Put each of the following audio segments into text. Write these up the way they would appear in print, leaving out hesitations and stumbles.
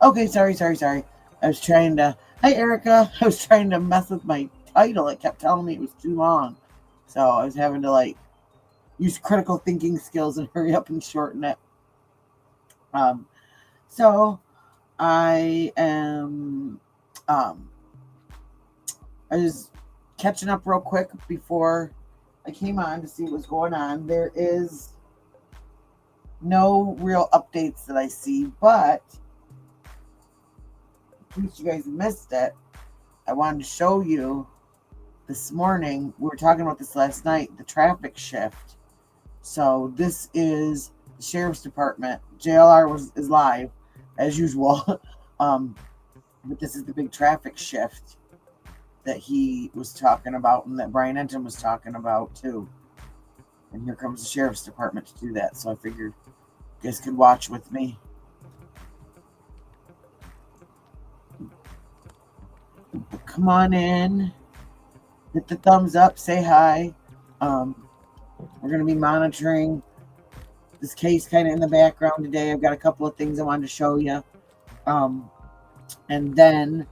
Okay, sorry. I was trying to. Hi, Erica. I was trying to mess with my title. It kept telling me it was too long, so I was having to use critical thinking skills and hurry up and shorten it. Um, so I am. I was catching up real quick before I came on to see what was going on. There is no real updates that I see, but in case you guys missed it, I wanted to show you this morning. We were talking about this last night, the traffic shift. So this is the sheriff's department. JLR is live as usual. But this is the big traffic shift that he was talking about and that Brian Enton was talking about too. And here comes the sheriff's department to do that. So I figured you guys could watch with me. Come on in. Hit the thumbs up. Say hi. We're going to be monitoring this case kind of in the background today. I've got a couple of things I wanted to show you. And then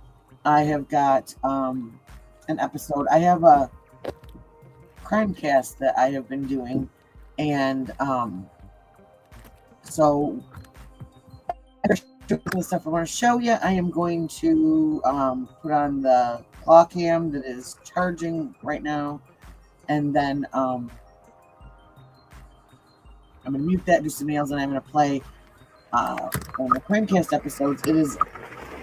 I have got an episode. I have a crime cast that I have been doing. And so the stuff I want to show you, I am going to put on the claw cam that is charging right now. And then I'm going to mute that, do some nails, and I'm going to play one of the Crimecast episodes. It is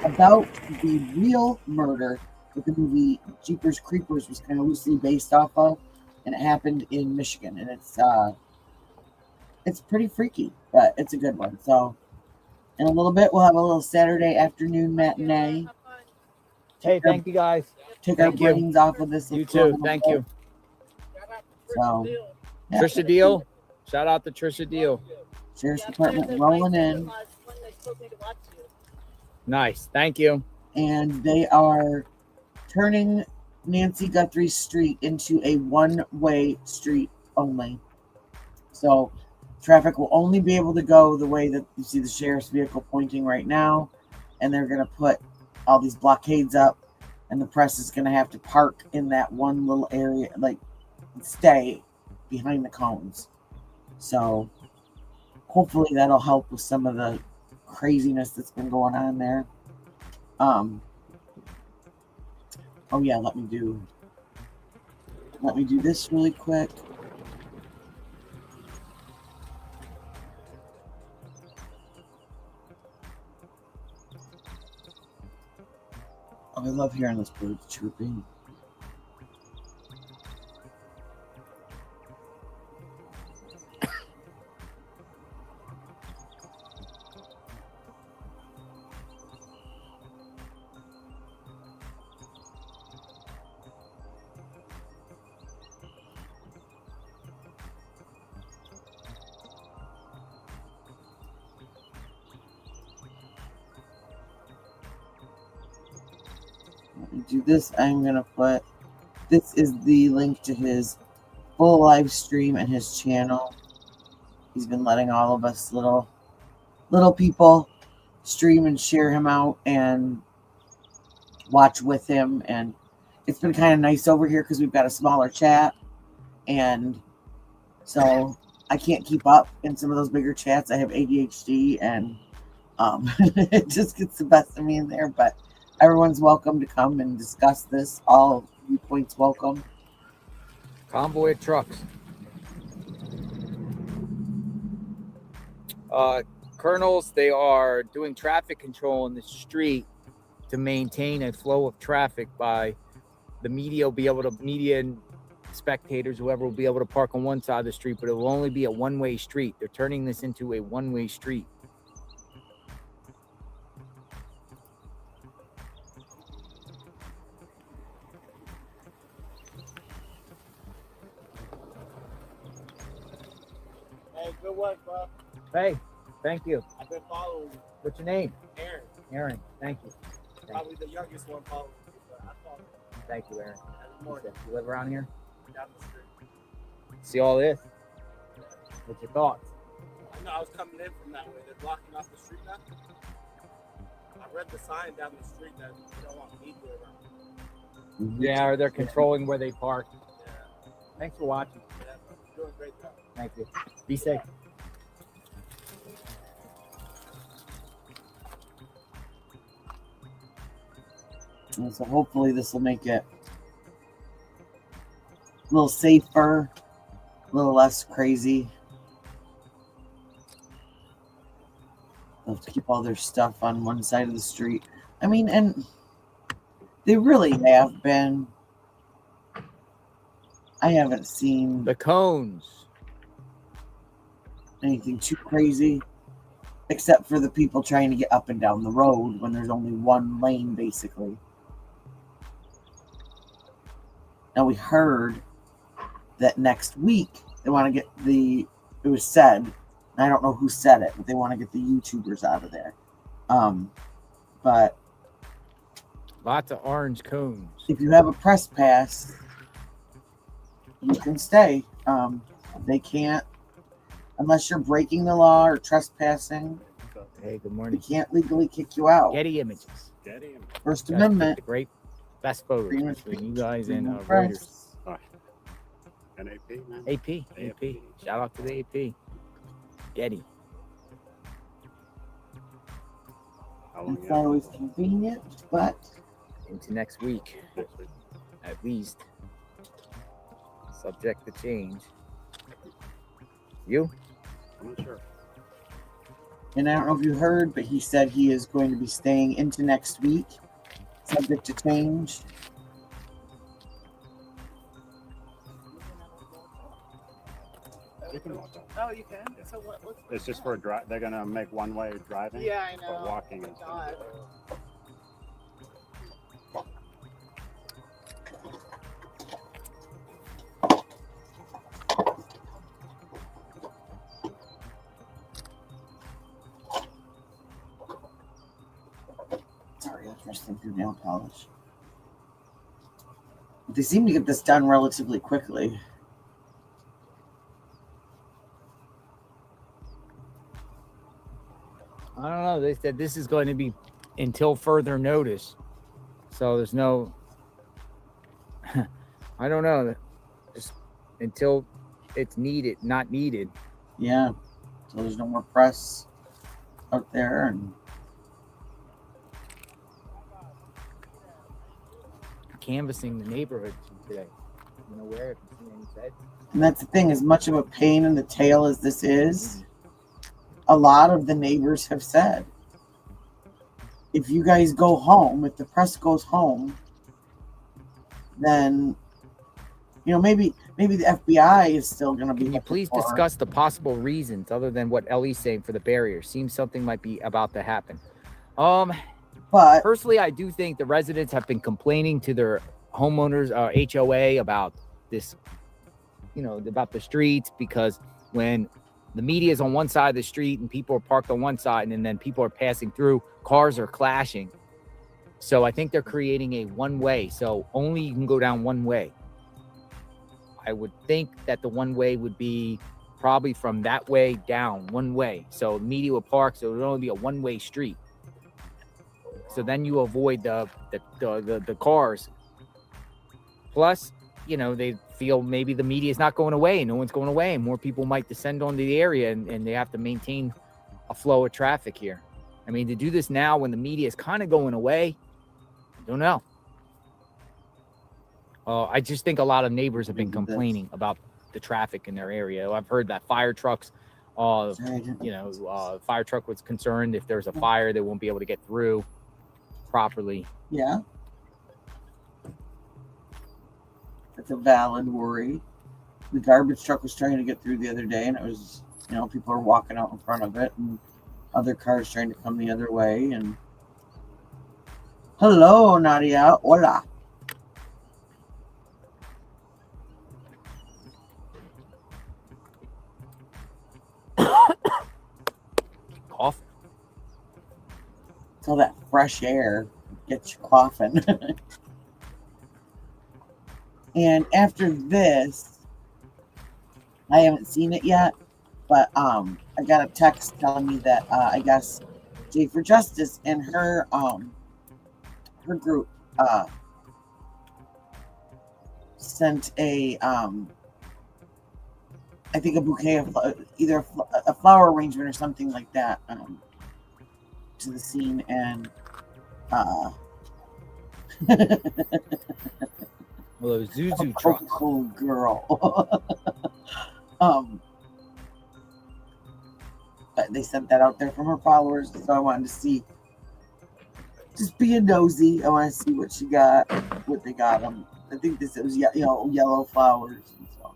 about the real murder that the movie Jeepers Creepers was kind of loosely based off of, and it happened in Michigan. And it's pretty freaky, but it's a good one. So in a little bit, we'll have a little Saturday afternoon matinee. Hey, thank you guys. Take our brains off of this. You too. Thank you. So, yeah. Trisha Deal. Shout out to Trisha Deal. Sheriff's Department rolling in. Nice. Thank you. And they are turning Nancy Guthrie Street into a one-way street only. So traffic will only be able to go the way that you see the sheriff's vehicle pointing right now. And they're going to put all these blockades up. And the press is going to have to park in that one little area, stay behind the cones. So hopefully that'll help with some of the craziness that's been going on there. Oh yeah, let me do this really quick. Oh, I love hearing those birds chirping. Do this. I'm gonna put this is the link to his full live stream and his channel. He's been letting all of us little people stream and share him out and watch with him, and it's been kind of nice over here because we've got a smaller chat, and so I can't keep up in some of those bigger chats. I have ADHD, and it just gets the best of me in there, but everyone's welcome to come and discuss this. All viewpoints welcome. Convoy of trucks. Colonels, they are doing traffic control in the street to maintain a flow of traffic by the media and spectators, whoever will be able to park on one side of the street, but it will only be a one-way street. They're turning this into a one-way street. Hey, good work, bro. Hey, thank you. I've been following you. What's your name? Aaron. Aaron, thank you. Probably the youngest one following you, but I follow you. Thank you, Aaron. Every morning. You live around here? Down the street. See all this? What's your thoughts? I know I was coming in from that way. They're blocking off the street now. I read the sign down the street that you don't want media around. Yeah, or they're controlling where they park. Yeah. Thanks for watching. Yeah, you're doing a great job. Thank you. Be safe. And so hopefully this will make it a little safer, a little less crazy. They'll have to keep all their stuff on one side of the street. I mean, and they really have been. I haven't seen The cones. anything too crazy, except for the people trying to get up and down the road when there's only one lane, basically. Now, we heard that next week they want to get it was said, and I don't know who said it, but they want to get the YouTubers out of there. But Lots of orange cones. if you have a press pass, you can stay. They can't, unless you're breaking the law or trespassing, Hey, good they morning. can't legally kick you out. Getty Images. First Guys, Amendment. The great best photos Freedom of between you guys and Reuters. press. NAP, man. AP. Shout out to the AP. Getty. How long It's you not have? always convenient, but Into next week, Next week. at least. Subject to change. You? I'm not sure. and I don't know if you heard, but he said he is going to be staying into next week, subject to change. You can walk out. Oh, you can? So what? It's just for they're gonna make one-way driving. Yeah, I know. But walking is. God. Sorry, I was wrestling through nail polish. They seem to get this done relatively quickly. I don't know. They said this is going to be until further notice. So there's no. I don't know. Just until it's needed, not needed. Yeah, so there's no more press out there, and Canvassing the neighborhood today. You know where? If you see any beds. and that's the thing. As much of a pain in the tail as this is, a lot of the neighbors have said, if you guys go home, if the press goes home, then maybe the FBI is still going to be. Can you please discuss the possible reasons other than what Ellie's saying for the barrier? Seems something might be about to happen. But Personally, I do think the residents have been complaining to their homeowners, HOA, about this, about the streets, because when the media is on one side of the street and people are parked on one side and then people are passing through, cars are clashing. So I think they're creating a one-way. So only you can go down one way. I would think that the one way would be probably from that way down one way. So media would park, so it would only be a one-way street. So then you avoid the cars. Plus, they feel maybe the media is not going away and no one's going away, and more people might descend onto the area, and they have to maintain a flow of traffic here. I mean, to do this now when the media is kind of going away, I don't know. I just think a lot of neighbors have been complaining about the traffic in their area. I've heard that fire trucks, fire truck was concerned if there's a fire, they won't be able to get through properly. yeah, that's a valid worry. The garbage truck was trying to get through the other day, and it was, people are walking out in front of it, and other cars trying to come the other way. And hello, Nadia. Hola. Cough. It's all that fresh air gets you coughing. And after this, I haven't seen it yet, but I got a text telling me that I guess Day for Justice, and her group sent a I think a bouquet of either a flower arrangement or something like that to the scene, and Well, those Zuzu a trucks. cool girl. But they sent that out there from her followers, so I wanted to see, just being nosy. I want to see what she got, what they got them. I think it was yellow flowers, and so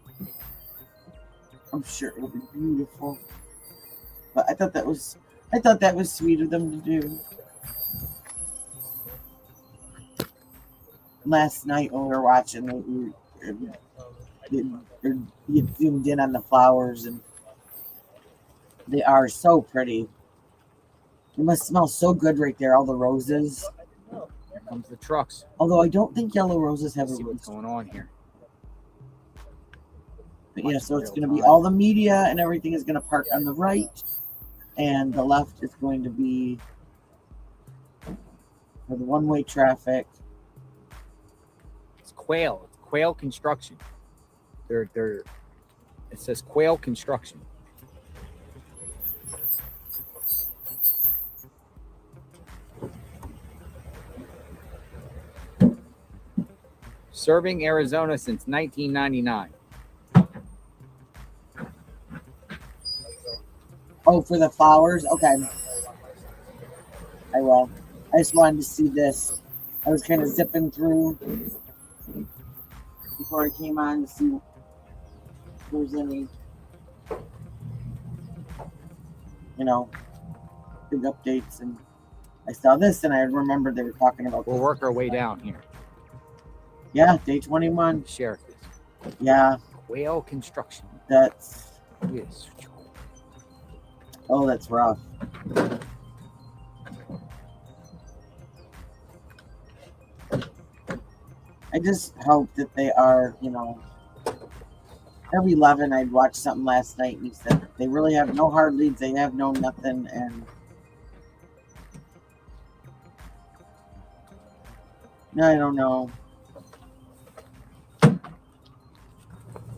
I'm sure it'll be beautiful. But I thought that was sweet of them to do. Last night when we were watching, you zoomed in on the flowers, and they are so pretty. It must smell so good right there, all the roses. Here comes the trucks. Although I don't think yellow roses have Let's a see what's roost. going on here. But yeah, so it's going to be all the media and everything is going to park on the right, and the left is going to be for the one-way traffic. It's Quail. It's Quail Construction. It says Quail Construction. Serving Arizona since 1999. Oh, for the flowers? Okay. I will. I just wanted to see this. I was kind of zipping through before I came on to see if there's any, big updates. And I saw this and I remembered they were talking about We'll work our way down here. Yeah, day 21. Sheriff is. Yeah, Quail Construction. that's, Yes. oh, that's rough. I just hope that they are, every 11 I'd watched something last night and he said they really have no hard leads, they have no nothing, and I don't know.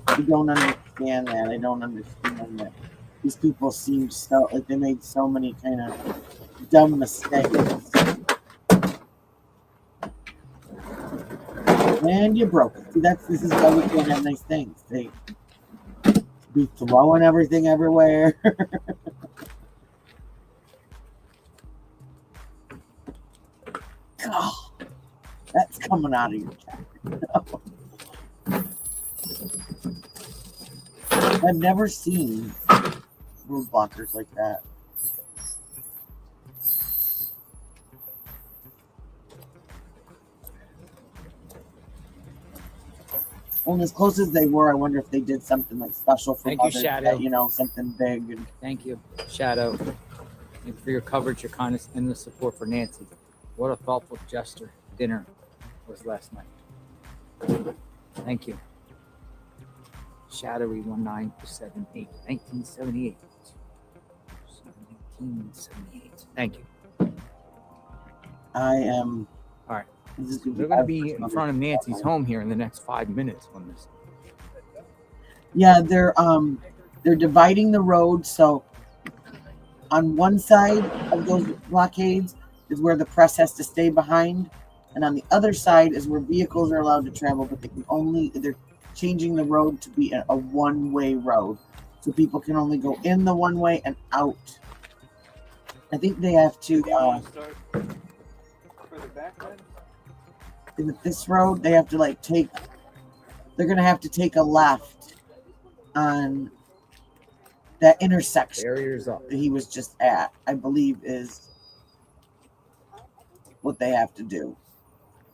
I don't understand that. I don't understand that. These people seem so, like they made so many kind of dumb mistakes. And you broke it. See, this is why we can't have nice things. They be throwing everything everywhere. God, that's coming out of your jacket. I've never seen road blockers like that. Well, as close as they were, I wonder if they did something like special for Thank you, Mother's Shadow. Day, something big. And Thank you, Shadow. Thank you for your coverage, your kindness, and the support for Nancy. What a thoughtful gesture dinner was last night. Thank you. Shadowy 1978. 1978. 1978. Thank you. I am. All right. This is We're going to be in front of Nancy's home here in the next 5 minutes on this. Yeah, they're dividing the road. So on one side of those blockades is where the press has to stay behind, and on the other side is where vehicles are allowed to travel, but they're changing the road to be a one-way road, so people can only go in the one way and out. I think they have to. With this road, they have to they're going to have to take a left on that intersection Barriers up. that he was just at, I believe is what they have to do,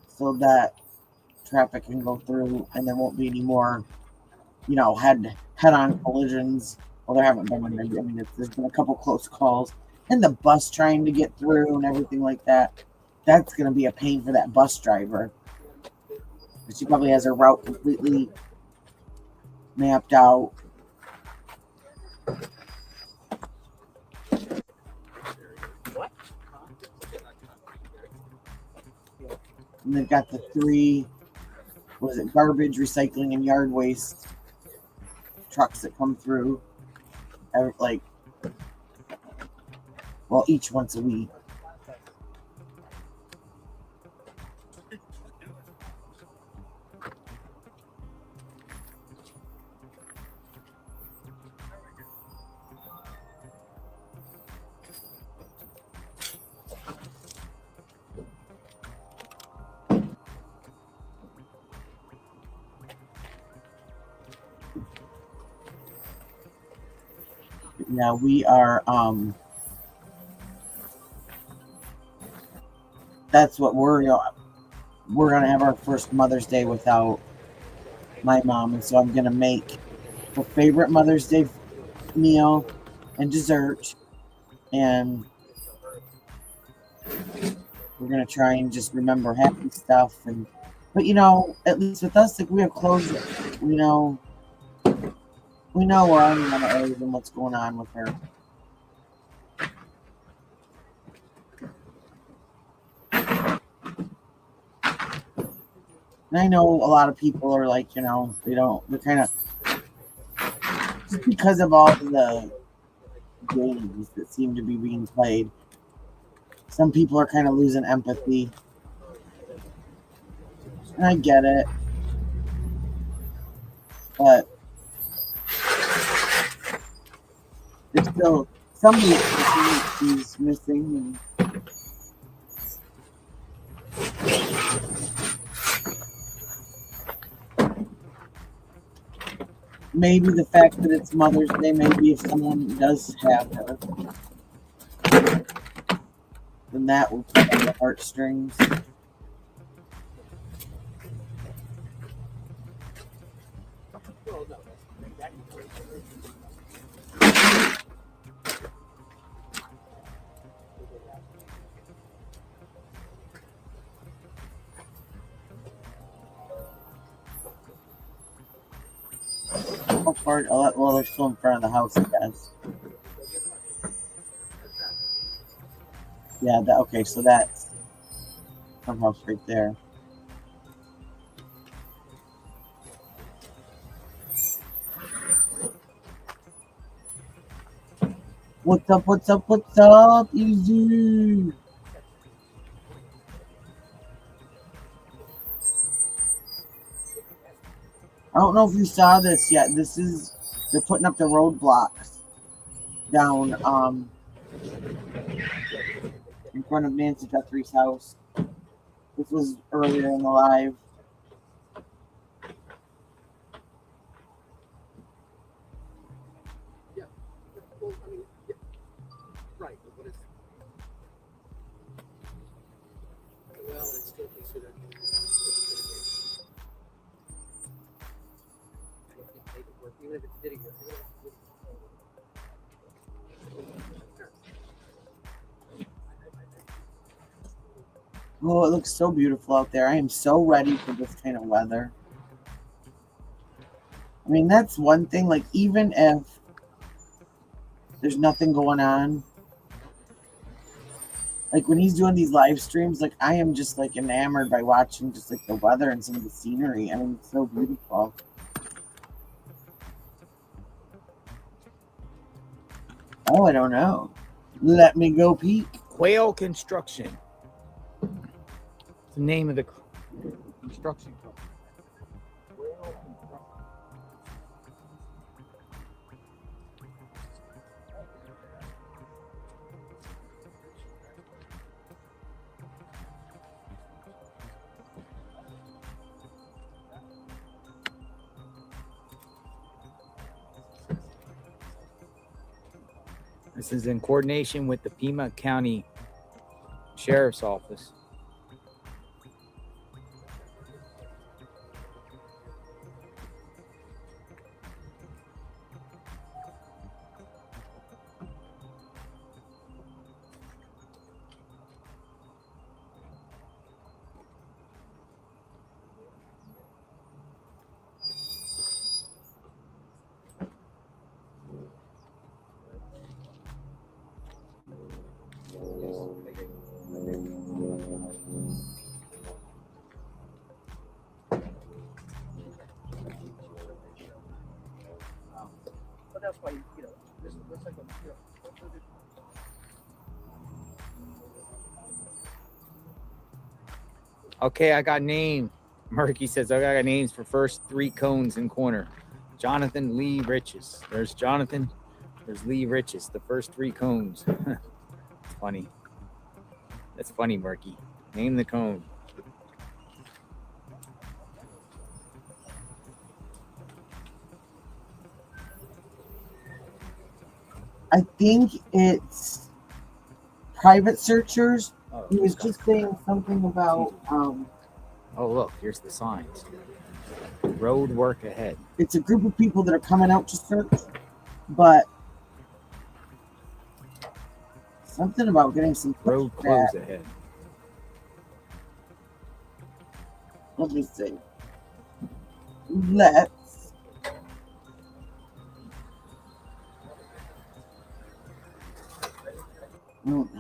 so that traffic can go through and there won't be any more, head-on collisions. Well, there haven't been any. I mean, there's been a couple close calls, and the bus trying to get through and everything like that. That's going to be a pain for that bus driver. But she probably has her route completely mapped out. What? And they've got the 3, garbage, recycling, and yard waste trucks that come through, like, well, each once a week. Yeah, we are, that's what we're going to have our first Mother's Day without my mom. And so I'm going to make her favorite Mother's Day meal and dessert. And we're going to try and just remember happy stuff. But, at least with us, like, we have clothes, we know where I'm going to live and what's going on with her. And I know a lot of people are like, they're kind of, just because of all the games that seem to be being played, some people are kind of losing empathy. And I get it. But there's still somebody who's missing. Maybe the fact that it's Mother's Day, maybe if someone does have her, then that will pull on the heartstrings. How far? Well, they're still in front of the house, I guess. Yeah, okay, so that's her house right there. What's up, what's up, what's up, easy? I don't know if you saw this yet. They're putting up the roadblocks down in front of Nancy Guthrie's house. This was earlier in the live. Yeah. Well, I mean, yeah. Right. But what is? Well, it's still considered. Even if it's didn't work. Oh, it looks so beautiful out there. I am so ready for this kind of weather. I mean, that's one thing. Like, even if there's nothing going on, like when he's doing these live streams, like I am just like enamored by watching just like the weather and some of the scenery. I mean, it's so beautiful. Oh, I don't know. Let me go peek. Quail Construction. It's the name of the construction company. Quail Construction. This is in coordination with the Pima County Sheriff's Office. Okay, I got name. Murky says I got names for first 3 cones in corner. Jonathan Lee Riches. There's Jonathan. There's Lee Riches. The first 3 cones. It's funny. That's funny, Murky. Name the cone. I think it's private searchers. Oh, He was just saying something about oh, look, here's the signs. Road work ahead. it's a group of people that are coming out to search, but something about getting some Road pushback. close ahead. Let me see. Let's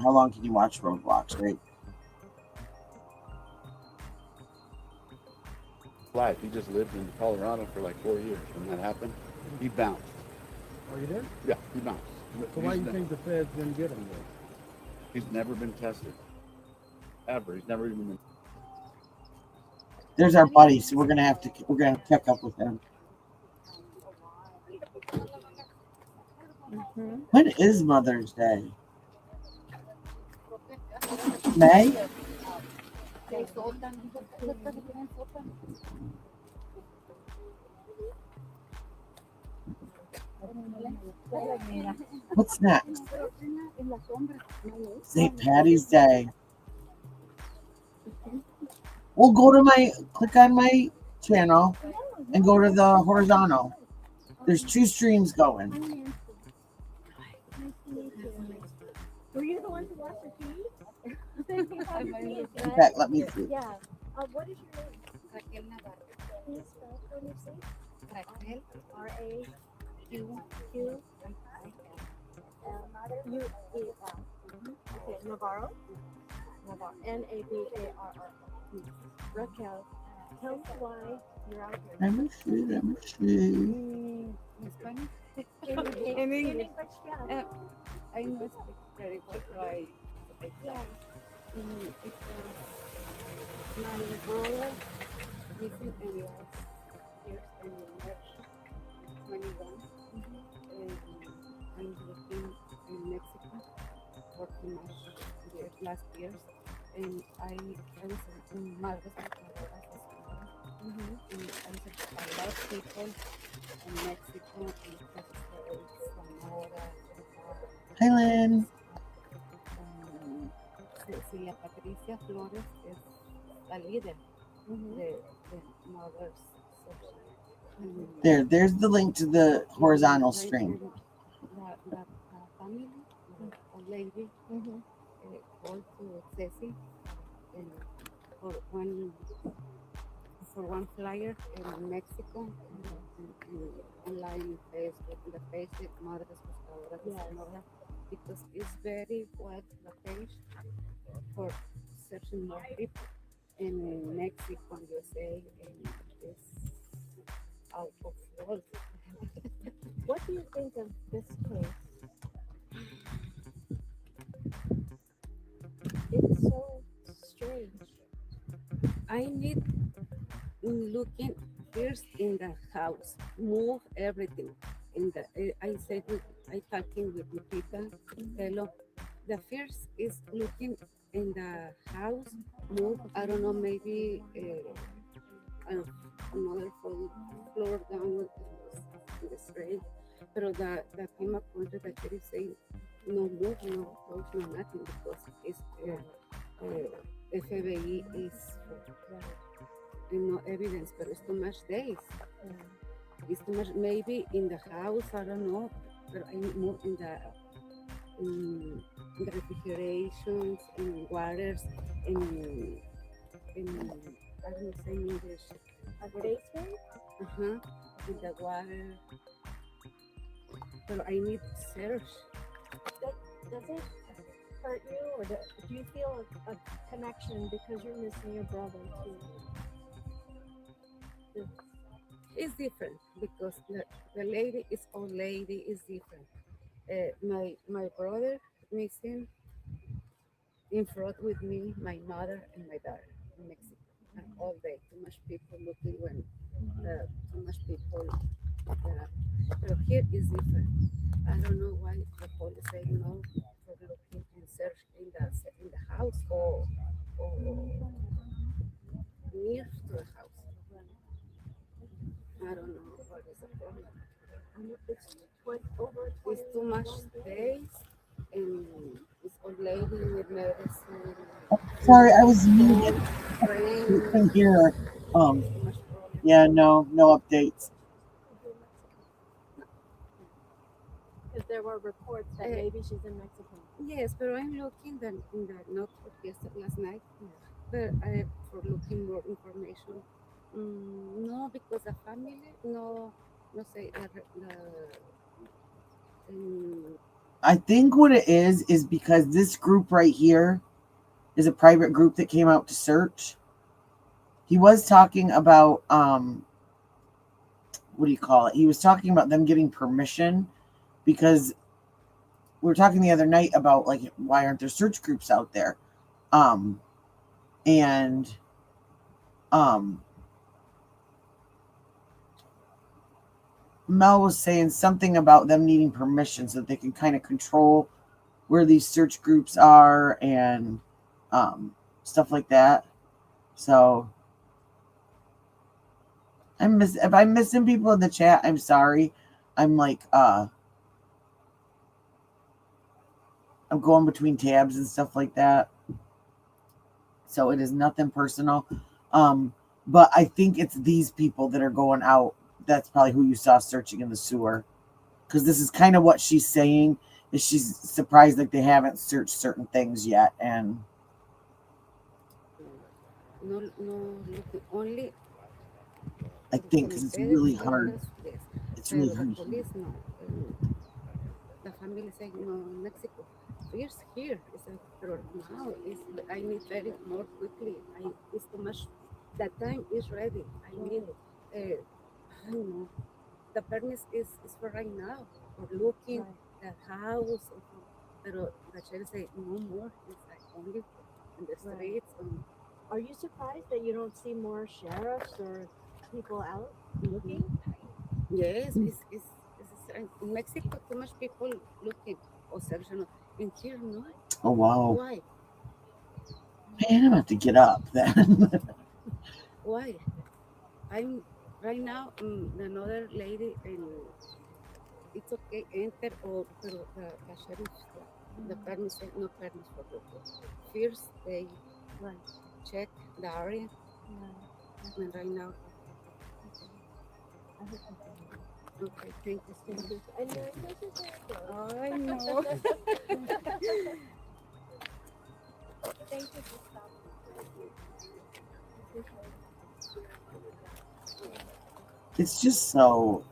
how long can you watch roadblocks, right? Life. He just lived in Colorado for like 4 years. When that happened, he bounced. Oh, you did? Yeah, he bounced. So why do you think the feds didn't get him there? He's never been tested. Ever. He's never even been. There's our buddy, so we're gonna check up with him. When is Mother's Day? May? What's next? St. Patty's Day. We'll click on my channel and go to the horizontal. There's 2 streams going. Were you the one who watched the TV? In fact, let me see. Yeah. What is your name? Raquel Navarro. Can you spell for me, please? Raquel. R-A-Q-Q. U-E-L. Okay, Navarro. Navarro. N-A-V-A-R-R. Raquel, tell me why you're out here. Let me see. In Spanish? In English, yeah. I know speak very well, so I Yeah. because my brother living in last years in March 21, and I'm living in Mexico for 2 months last years, and I was in Madres and I said a lot of people in Mexico and Sonora. Hi, Lynn. Cecilia Patricia Flores es la líder de Mothers Social. There's the link to the horizontal stream. La family, a lady, called to Ceci and for one flyer in Mexico online Facebook, the page Madres Buscadoras de Sonora, because it's very wide the page for searching more people in Mexico, USA, and it's out of world. What do you think of this case? It's so strange. I need looking first in the house, move everything. In the I said I talking with Lupita, hello. The first is looking in the house, move. I don't know, maybe another floor down in the street. But the FEMA contract that they say no move, no close, no nothing because it's FBI is no evidence, but it's too much days. It's too much. Maybe in the house, I don't know, but I move in the refrigerations, in waters, in I don't say in English. A basement? In the water. But I need search. Does it hurt you, or do you feel a connection because you're missing your brother too? It's different because the lady is old lady is different. My brother missing in front with me, my mother and my daughter in Mexico. all day. Too much people looking when too much people. But here is different. I don't know why the police say no for looking and search in the house or near to the house. I don't know what is the problem. It's over 20. It's too much days and this old lady with medicine. Sorry, I was muted. You Rain. couldn't hear her. Too much problem. Yeah, no updates. Because there were reports that maybe she's in Mexico. Yes, but I'm looking in the not for yesterday last night, but for looking more information. No, because the family no say I think what it is because this group right here is a private group that came out to search. He was talking about what do you call it? He was talking about them getting permission because we were talking the other night about like why aren't there search groups out there? And Mel was saying something about them needing permission so that they can kind of control where these search groups are and stuff like that. So if I'm missing people in the chat, I'm sorry. I'm like I'm going between tabs and stuff like that. So it is nothing personal. But I think it's these people that are going out. That's probably who you saw searching in the sewer. Because this is kind of what she's saying. Is she's surprised that they haven't searched certain things yet. And no only I think because it's really hard. Yes. It's really The hard. police no. The family say no Mexico. First here is but now I need very more quickly. It's too much. The time is ready. I mean, I don't know. The permit is for right now for looking the house. But the sheriff say no more. It's like only in the streets. Are you surprised that you don't see more sheriffs or people out looking? Yes, it's in Mexico too much people looking or searching. In here no. Oh wow. Why? Man, I'm gonna have to get up then. Why? I'm right now. Another lady and it's okay enter or pero the sheriff the permit say no permit for local. First they check the area and right now. Okay, thank you. And I know. thank you for stopping. It's just so.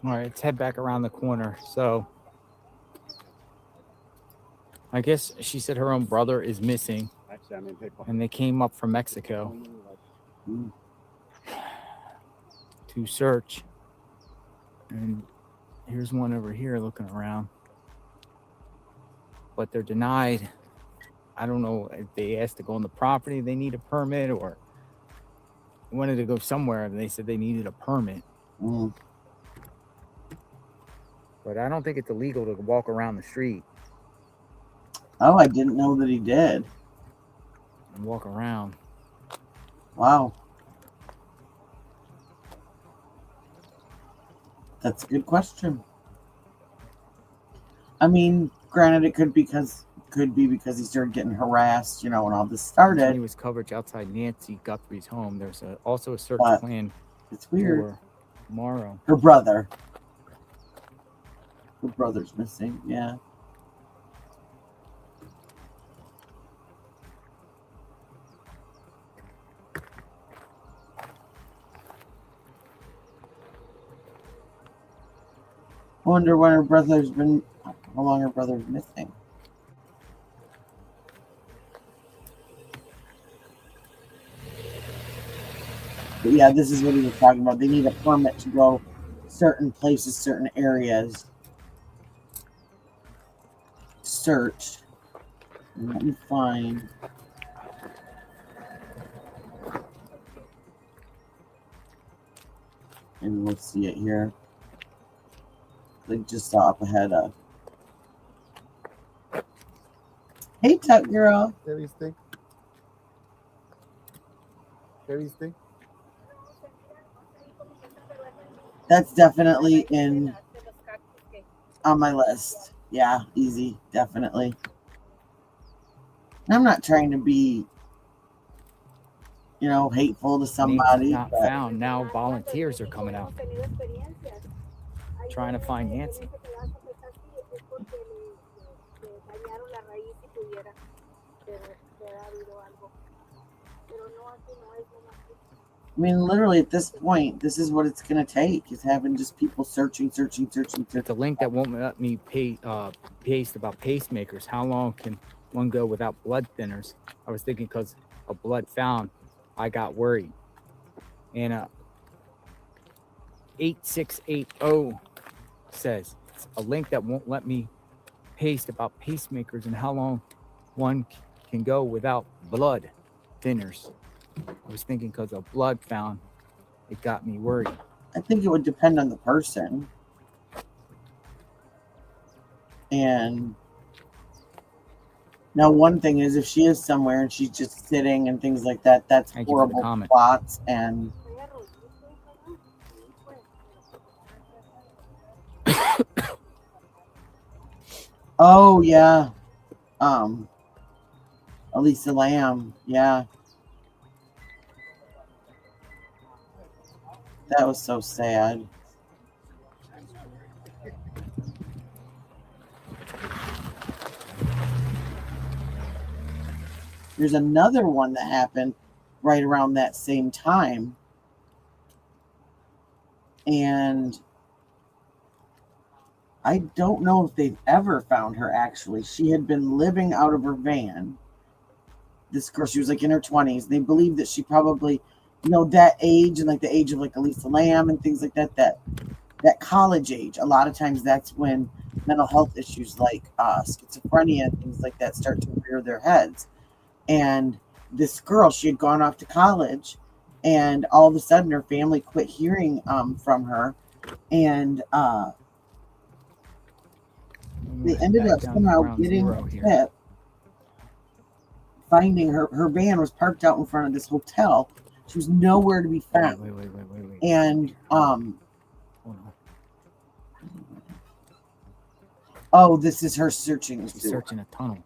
All right, let's head back around the corner. So I guess she said her own brother is missing, and they came up from Mexico to search. And here's one over here looking around, but they're denied. I don't know if they asked to go on the property, they need a permit, or wanted to go somewhere and they said they needed a permit. But I don't think it's illegal to walk around the street. Oh, I didn't know that he did. And walk around. Wow. That's a good question. I mean, granted, it could be because he started getting harassed, when all this started. Continuous coverage outside Nancy Guthrie's home. There's also a search plan. It's weird. For Morrow. Her brother. Her brother's missing. Yeah. I wonder when how long her brother's missing. But yeah, this is what he was talking about. They need a permit to go certain places, certain areas. Search. Let me find. Maybe we'll see it here. Like just saw up ahead. Hey, Tuck girl. Debbie's thing. Debbie's thing. That's definitely on my list. Yeah, easy, definitely. And I'm not trying to be, hateful to somebody. Not found. Now volunteers are coming out trying to find Nancy. I mean, literally at this point, this is what it's going to take, is having just people searching. The link that won't let me paste about pacemakers. How long can one go without blood thinners? I was thinking because of blood found, I got worried. And 8680 says a link that won't let me paste about pacemakers and how long one can go without blood thinners. I was thinking because of blood found, it got me worried. I think it would depend on the person. And now one thing is if she is somewhere and she's just sitting and things like that, that's horrible plots. And oh yeah. Elisa Lamb, yeah. That was so sad. There's another one that happened right around that same time. And I don't know if they've ever found her, actually. She had been living out of her van. This girl, she was like in her 20s. They believe that she probably, that age and like the age of like Elisa Lamb and things like that, that college age. A lot of times that's when mental health issues like schizophrenia and things like that start to rear their heads. And this girl, she had gone off to college, and all of a sudden her family quit hearing from her, and they ended up somehow getting a tip, finding her van was parked out in front of this hotel. She was nowhere to be found. Wait. And Hold on. oh, this is her searching. She's searching a tunnel.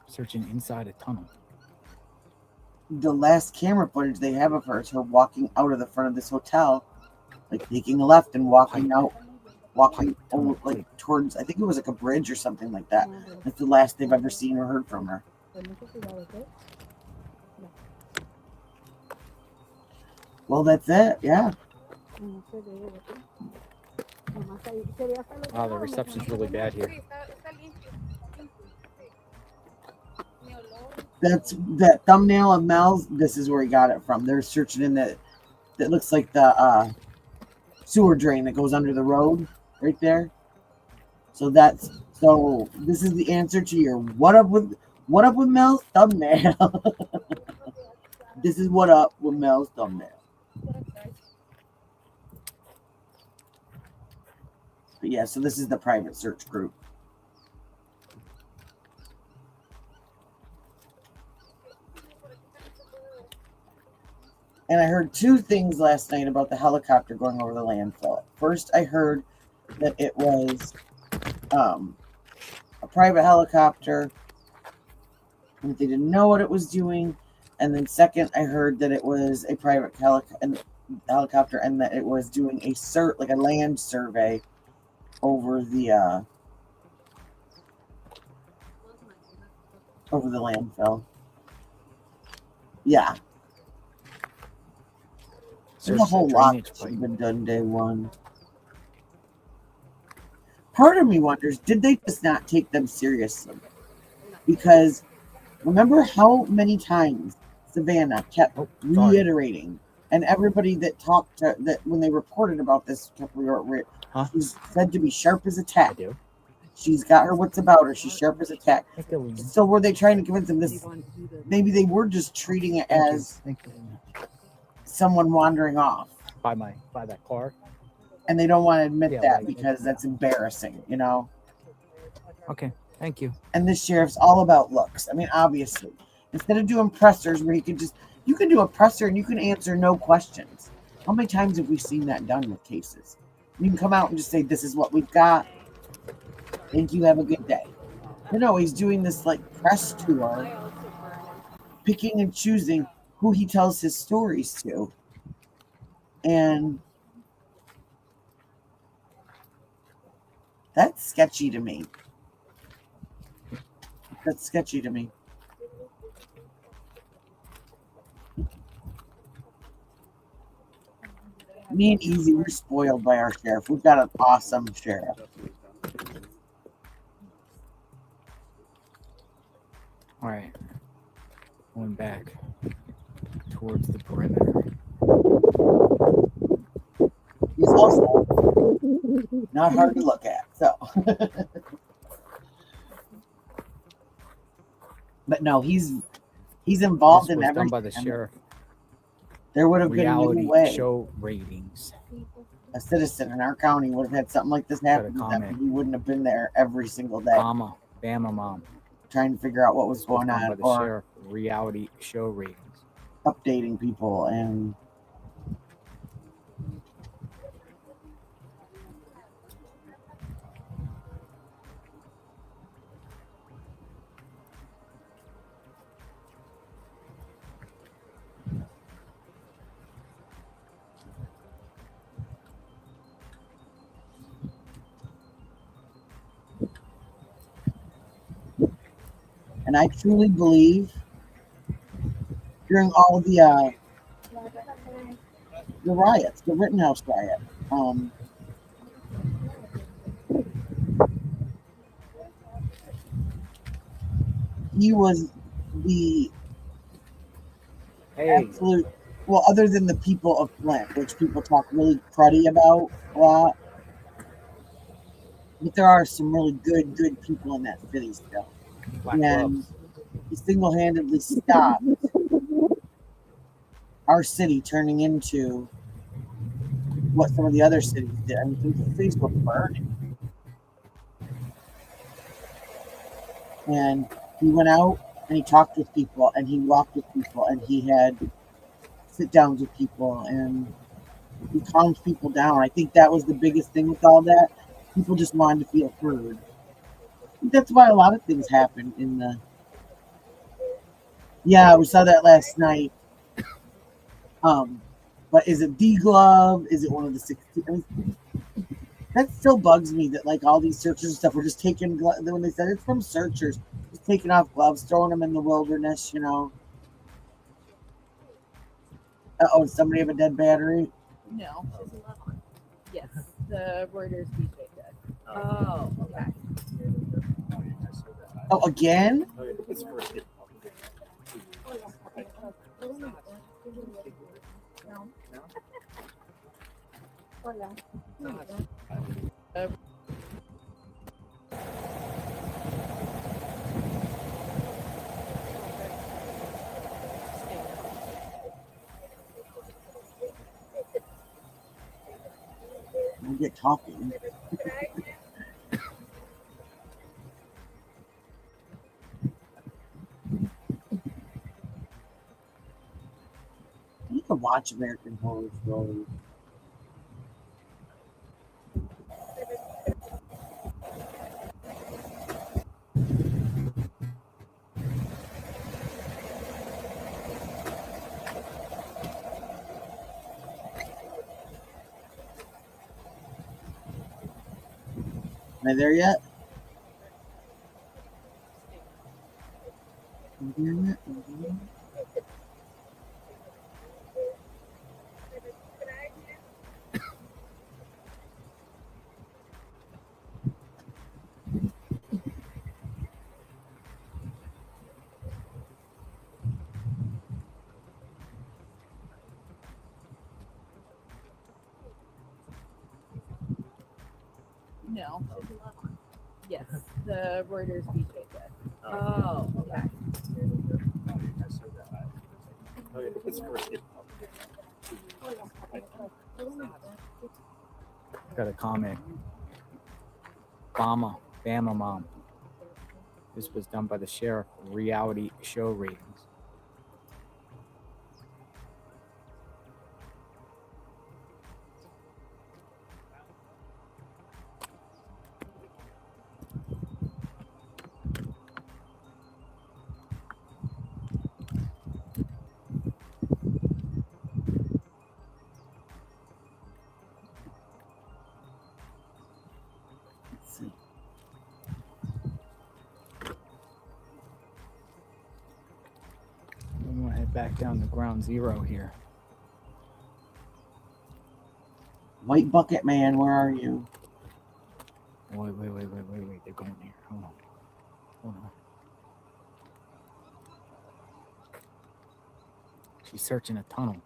Searching inside a tunnel. The last camera footage they have of her is her walking out of the front of this hotel, like taking a left and walking over, like towards, I think it was like a bridge or something like that. That's the last they've ever seen or heard from her. Well, that's it. Yeah. Wow, the reception's really bad here. That's that thumbnail of Mel's. This is where he got it from. They're searching in that looks like the sewer drain that goes under the road right there. So this is the answer to your what up with Mel's thumbnail. This is what up with Mel's thumbnail. But yeah, so this is the private search group. And I heard two things last night about the helicopter going over the landfill. First, I heard that it was a private helicopter, and that they didn't know what it was doing. And then second, I heard that it was a private helicopter and that it was doing a land survey over the landfill. Yeah. There's a whole lot that should have been done day one. Part of me wonders, did they just not take them seriously? Because remember how many times Savannah kept reiterating, and everybody that talked to that when they reported about this kept she's said to be sharp as a tack. She's got her wits about her. She's sharp as a tack. So were they trying to convince them this? Maybe they were just treating it as someone wandering off, by that car. and they don't want to admit Yeah, that like- because that's embarrassing, you know. Okay, thank you. And this sheriff's all about looks. I mean, obviously, instead of doing pressers where you can do a presser and you can answer no questions. How many times have we seen that done with cases? You can come out and just say, "This is what we've got. Thank you. Have a good day." No, he's doing this like press tour, picking and choosing who he tells his stories to. And that's sketchy to me. That's sketchy to me. Me and Easy, we're spoiled by our sheriff. We've got an awesome sheriff. All right, going back towards the perimeter. He's also not hard to look at. So, but no, he's involved This in was everything. done by the sheriff. There would have been no Reality way show ratings. a citizen in our county would have had something like this happen to them. comment. He wouldn't have been there every single day Bama mom. trying to figure out what was This was going done by on the or sheriff. Reality show ratings. updating people. And I truly believe during all the riots, the Rittenhouse riot, he was the Hey, absolute, well, other than the people of Flint, which people talk really cruddy about a lot, but there are some really good people in that city still. black And gloves. he single-handedly stopped our city turning into what some of the other cities did. I mean, some of the cities were burning. And he went out and he talked with people and he walked with people and he had sit downs with people and he calmed people down. I think that was the biggest thing with all that. People just wanted to feel heard. I think that's why a lot of things happened in the. Yeah, we saw that last night. But is it D glove? Is it one of the 16? I mean, that still bugs me that like all these searchers and stuff were just taking when they said it's from searchers, just taking off gloves, throwing them in the wilderness, you know. Oh, somebody have a dead battery? No. Yes, the Reuters DJ did. Oh, okay. Oh, again? Hola. We'll get talking. I need to watch American Horror Story. Am I there yet? Am I there yet? No. Yes, the Reuters DJ did. Oh, okay. Got a comment. Bama mom. This was done by the sheriff. Reality show ratings. Let's see. I'm gonna head back down to ground zero here. White Bucket Man, where are you? Wait. They're going here. Hold on. She's searching a tunnel.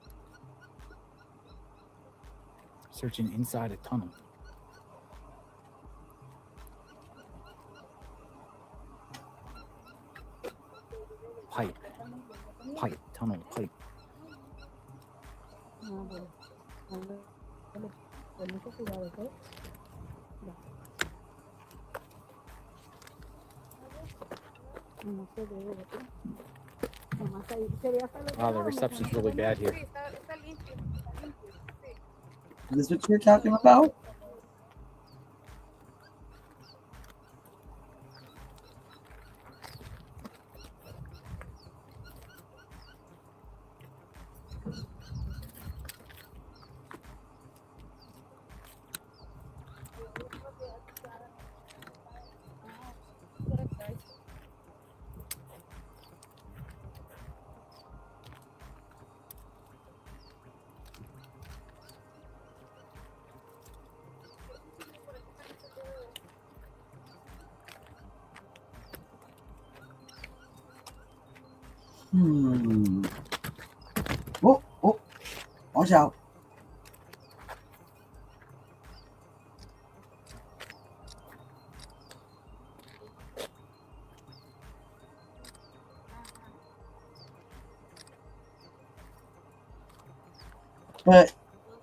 Searching inside a tunnel. Tunnel, pipe. Wow, the reception's really bad here. Is this what you're talking about? Oh, watch out. But,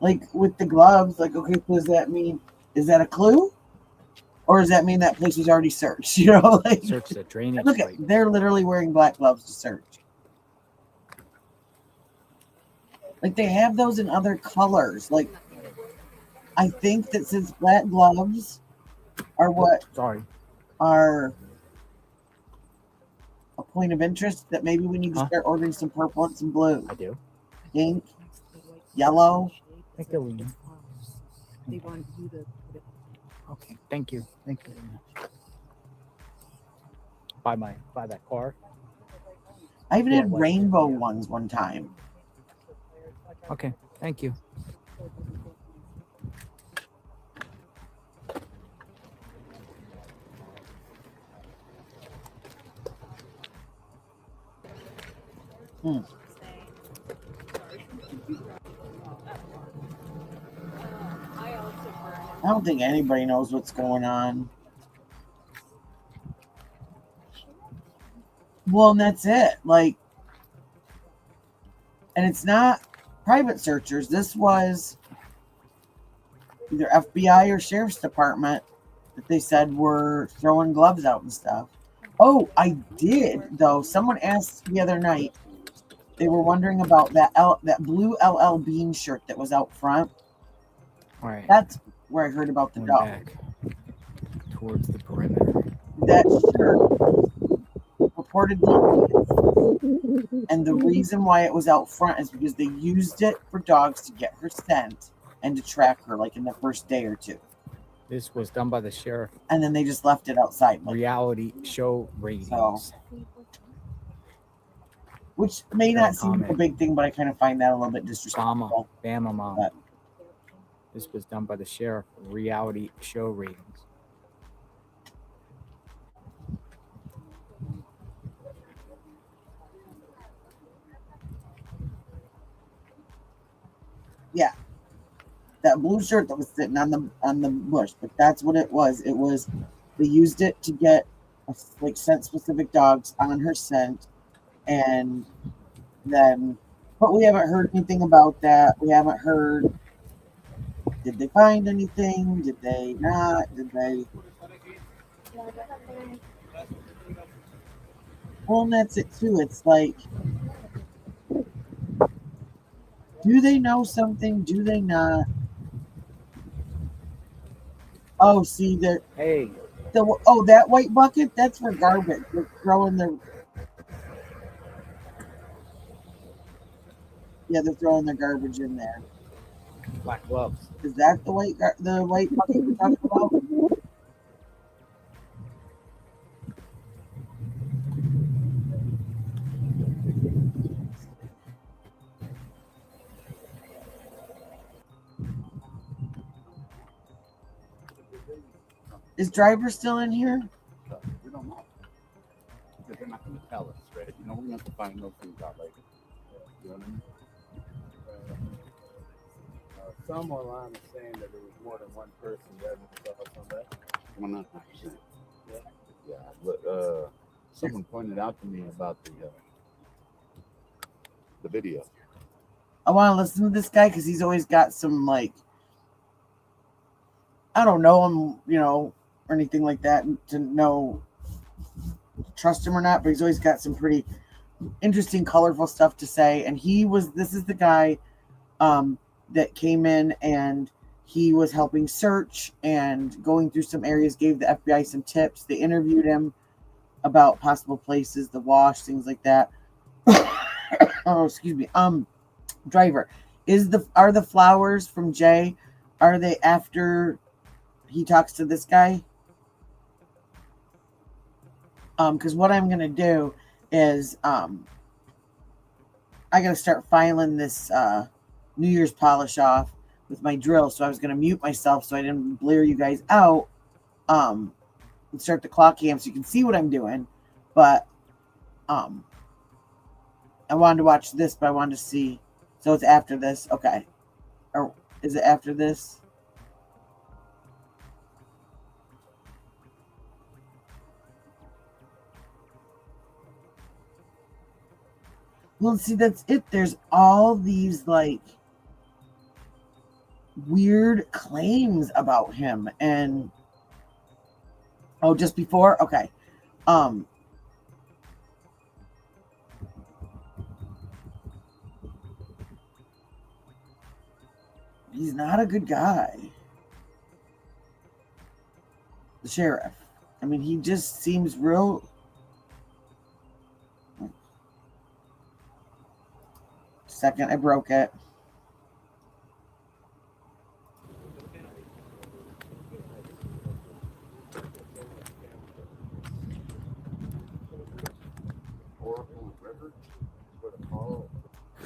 like, with the gloves, like, okay, what does that mean? Is that a clue? Or does that mean that place was already searched? You know, like, Search the drainage look pipe. at, they're literally wearing black gloves to search. Like, they have those in other colors. Like, I think that since black gloves are what are a point of interest, that maybe we need to start ordering some purple and some blue. I do. Pink, yellow. Thank you, Lena. Okay, thank you. Thank you. Buy that car. I even Yeah, had what? rainbow ones one time. Okay, thank you. I don't think anybody knows what's going on. Well, and that's it. Like, and it's not private searchers. This was either FBI or Sheriff's Department that they said were throwing gloves out and stuff. Oh, I did, though. Someone asked the other night. They were wondering about that blue LL Bean shirt that was out front. All right. That's where I heard about the Going dog. back towards the perimeter. That shirt reportedly, and the reason why it was out front is because they used it for dogs to get her scent and to track her, like in the first day or two. This was done by the sheriff. And then they just left it outside. Like, Reality show ratings. So, which may not seem like a big thing, but I kind of find that a little bit disrespectful. Bama mom. But this was done by the sheriff. Reality show ratings. yeah, that blue shirt that was sitting on the bush, but that's what it was. It was, they used it to get like scent specific dogs on her scent, and then But we haven't heard anything about that. We haven't heard. Did they find anything? Did they not? Did they? Well, and that's it too. It's like, do they know something? Do they not? Oh, see that Hey, that white bucket. That's for garbage. They're throwing their they're throwing their garbage in there. black gloves. Is that the white bucket you're talking about? Is driver still in here? We don't know. Because they're not going to tell us, right? You know, we're going to have to find those things out later. You know what I mean? Some online is saying that there was more than one person there that saw on that. 100%. Yeah, but someone pointed out to me about the video. I want to listen to this guy because he's always got some, like, I don't know him, or anything like that to trust him or not, but he's always got some pretty interesting, colorful stuff to say. And this is the guy that came in and he was helping search and going through some areas, gave the FBI some tips. They interviewed him about possible places, the wash, things like that. Oh, excuse me. Driver, are the flowers from Jay, are they after he talks to this guy? Because what I'm gonna do is I gotta start filing this New Year's polish off with my drill. So I was gonna mute myself so I didn't blare you guys out. And start the clock cam so you can see what I'm doing. But I wanted to watch this, but I wanted to see. So it's after this, okay? Or is it after this? Well, see, that's it. There's all these, like, weird claims about him. And, oh, just before? Okay. He's not a good guy. The sheriff. I mean, he just seems real... Second, I broke it.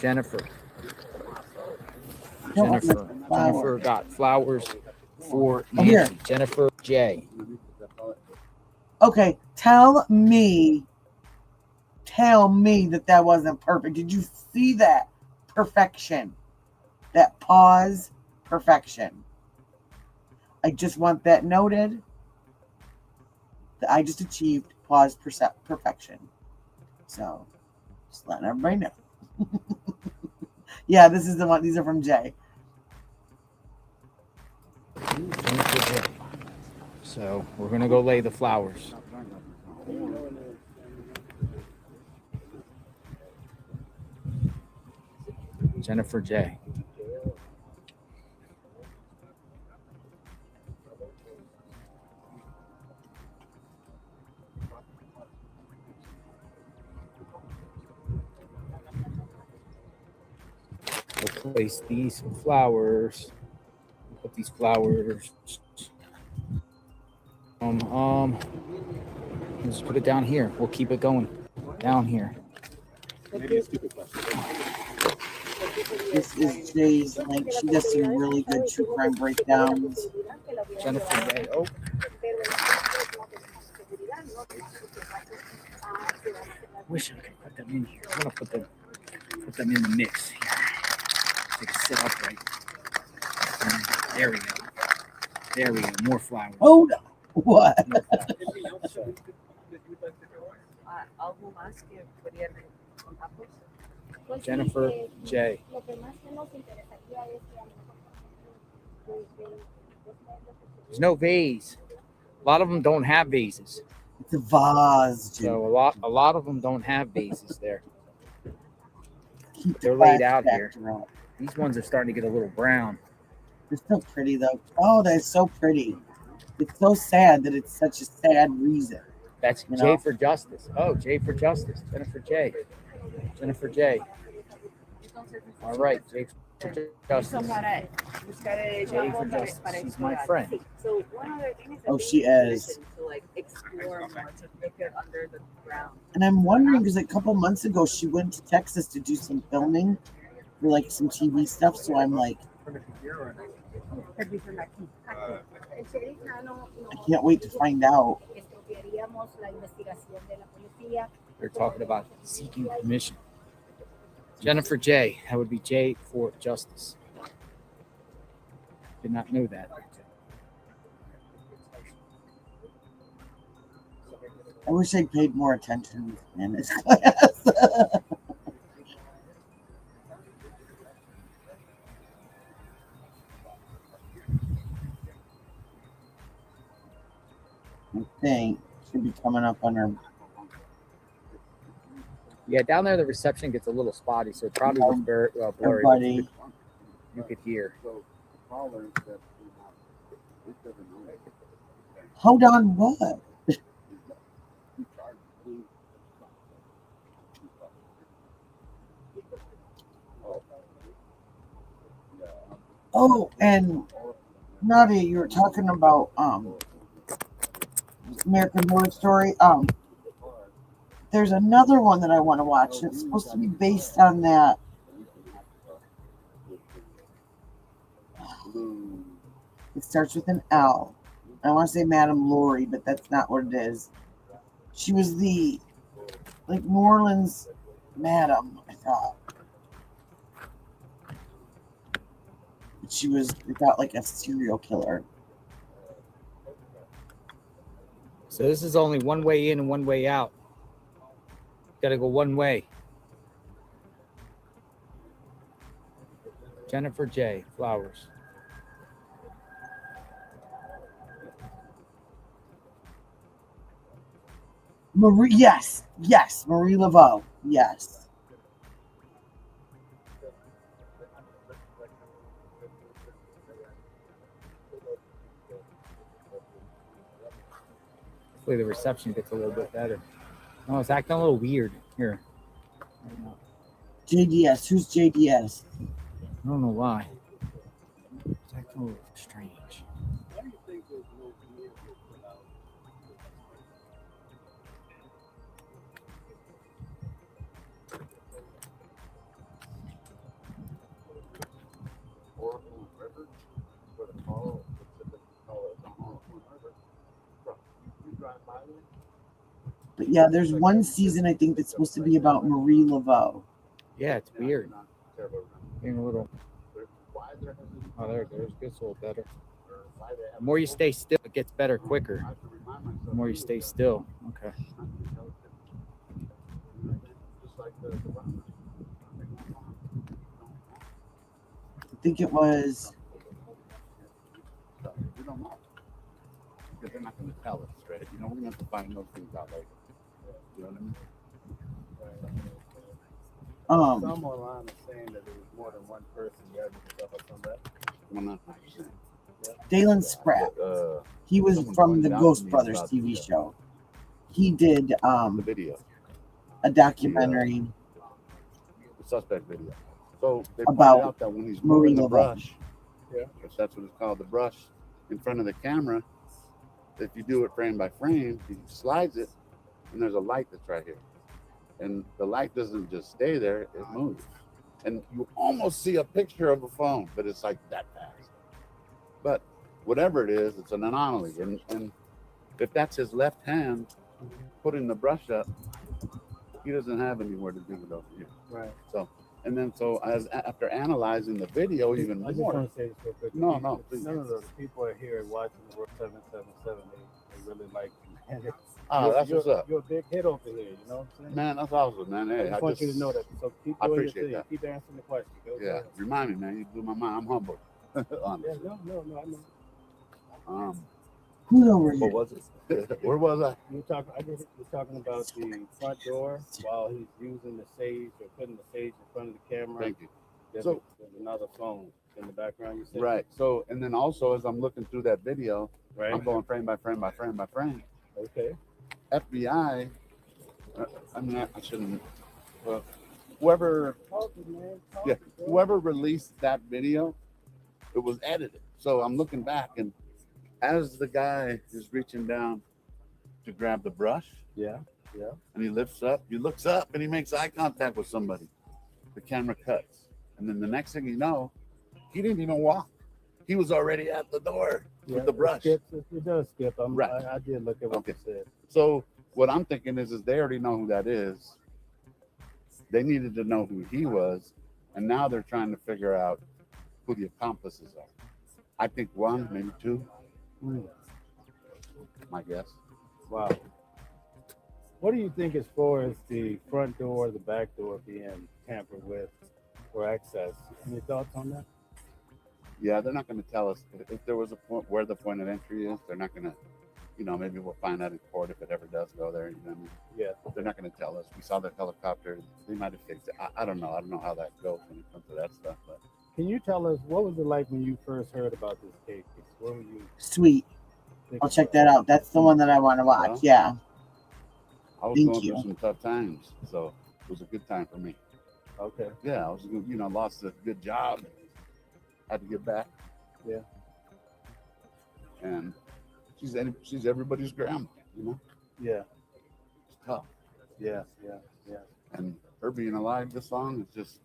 Jennifer got flowers for Nancy. Here. Jennifer J. Okay, tell me that wasn't perfect. Did you see that? Perfection. That pause, perfection. I just want that noted. That I just achieved pause perfection. So, just letting everybody know. Yeah, this is the one. These are from Jay. So we're gonna go lay the flowers. Jennifer J. We'll place these flowers. Put these flowers. Let's put it down here. We'll keep it going down here. Maybe a stupid question. This is Jay's link. She does some really good true crime breakdowns. Jennifer J. Oh. Wish I could put them in here. I'm gonna put them in the mix here. So they can sit upright. There we go. There we go. More flowers. Oh no! What? Pues sí, Jennifer J. lo que más que nos interesaría es que a lo mejor There's no vase. A lot of them don't have vases. It's a vase, Jim. So a lot of them don't have vases there. Keep the They're laid plastic out here. factor out. These ones are starting to get a little brown. They're still pretty though. Oh, that's so pretty. It's so sad that it's such a sad reason. That's You J know? for Justice. Oh, J for Justice. Jennifer J. Jennifer J. All right, J for Justice. J for Justice. She's my friend. So one other thing is that Oh, they she need is. permission to like explore more, to look at under the ground. And I'm wondering because a couple months ago she went to Texas to do some filming for like some TV stuff. So I'm like, el sheriff no I can't wait to find out. estudiaríamos la investigación de la policía. They're talking about seeking permission. Jennifer J. That would be J for Justice. Did not know that. I wish I paid more attention in this class. I think should be coming up on her. Yeah, down there the reception gets a little spotty, so it probably was blurry. Everybody, You could hear. hold on, what? Oh, and Nadia, you were talking about American Horror Story. There's another one that I want to watch. It's supposed to be based on that. It starts with an L. I want to say Madame Laurie, but that's not what it is. She was the like New Orleans Madam, I thought. But she was about like a serial killer. So this is only one way in and one way out. Got to go one way. Jennifer J. Flowers. Marie, yes, Marie Laveau, yes. Hopefully the reception gets a little bit better. Oh, it's acting a little weird here. JDS, who's JDS? I don't know why. It's acting a little strange. But yeah, there's one season I think that's supposed to be about Marie Laveau. Yeah, it's weird. Getting a little. Oh, there it goes. Gets a little better. The more you stay still, it gets better quicker. The more you stay still. Okay. I think it was. We don't know. Because they're not going to tell us, right? You know, we're going to have to find those things out later. You know what I mean? Some online are saying that there was more than one person there and stuff like that. Well, not Dalen Spratt. He was from the Ghost Brothers TV show. He did the video, a documentary. the suspect video. So they About pointed out that when he's Marie moving the Laveau. brush, if that's what it's called, the brush in front of the camera, if you do it frame by frame, he slides it, and there's a light that's right here. And the light doesn't just stay there, it moves. And you almost see a picture of a phone, but it's like that fast. But whatever it is, it's an anomaly. And if that's his left hand putting the brush up, he doesn't have anywhere to do it over here. Right. So as after analyzing the video even I just more, want to say this real quick. No, People- please. None of the people are here watching the World 777. They really like That's what's up. You're a big hit over here. You know what I'm saying? Man, that's awesome, man. I Hey, just want you to know that. So keep I doing your appreciate thing. that. Keep answering the question. Go Yeah, ahead. remind me, man. You blew my mind. I'm humble. Yeah, Honestly. no, I know. Who's over here? What was it? Where was I? You're talking about the front door while he's using the sage or putting the sage in front of the camera. Thank you. There's So- another phone in the background. You said Right. So, and then also as I'm looking through that video, right. I'm going frame by frame by frame by frame. Okay. FBI. I mean, I shouldn't. Whoever, yeah, whoever released that video, it was edited. So I'm looking back, and as the guy is reaching down to grab the brush, Yeah. and he looks up, and he makes eye contact with somebody. The camera cuts, and then the next thing you know, he didn't even walk. He was already at the door with the brush. It does skip. Right. I did look at what Okay. you said. So what I'm thinking is they already know who that is. They needed to know who he was, and now they're trying to figure out who the accomplices are. I think one, maybe two. My guess. Wow. What do you think as far as the front door, the back door being tampered with for access? Any thoughts on that? Yeah, they're not going to tell us if there was a point where the point of entry is. They're not going to, maybe we'll find out in court if it ever does go there. You know what I mean? Yeah. They're not going to tell us. We saw the helicopter. They might have fixed it. I don't know. I don't know how that goes when it comes to that stuff. But Can you tell us what was it like when you first heard about this case? What were you Sweet. thinking I'll check about? that out. That's the one that I want to watch. Well, Yeah. I was Thank going you. through some tough times, so it was a good time for me. Okay. Yeah, I was, lost a good job. Had to get back. Yeah. And she's everybody's grandma, Yeah. It's tough. Yeah. And her being alive this long is just,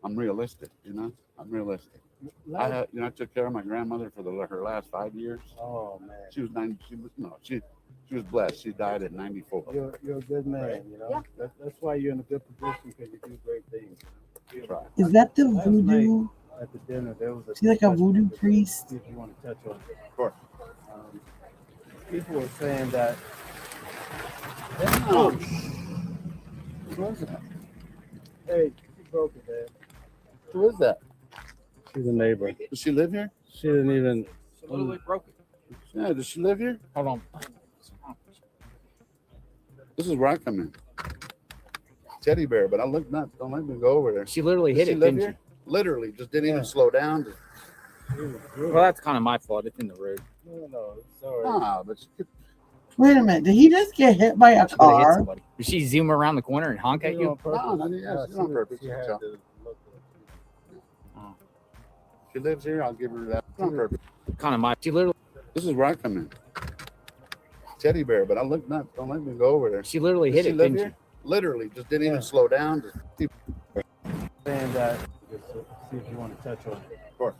I'm realistic, I'm realistic. I took care of my grandmother for her last 5 years. Oh man. She was 90. She was blessed. She died at 94. You're a good man, Right. Yeah. That's why you're in a good position because you do great things. Right. Is that the Last voodoo? At the dinner, there was Is he like a voodoo discussion. priest? See if you want to touch on it. Of course. People were saying that. Oh. Who is that? Hey, she broke it, man. Who is that? She's a neighbor. Does she live here? She didn't even. It's literally broken. Yeah. Does she live here? Hold on. This is where I come in. Teddy bear, but I look nuts. Don't let me go over there. She literally Does hit she it, live didn't here? Literally, just didn't even slow down. she? Well, that's kind of my fault. It's in the road. No, sorry. But she could. Wait a minute. Did he just get hit by a She could have hit car? somebody. Did she zoom around the corner and honk at On you? purpose. No, she's on purpose. She You can had tell. to look She lives here. I'll give her that. On purpose. Kind of my. She literally. This is where I come in. Teddy bear, but I look nuts. Don't let me go over there. She literally Does hit she it, live didn't here? Literally, just didn't even slow down. saying that. Just see if you want to touch on it. Of course.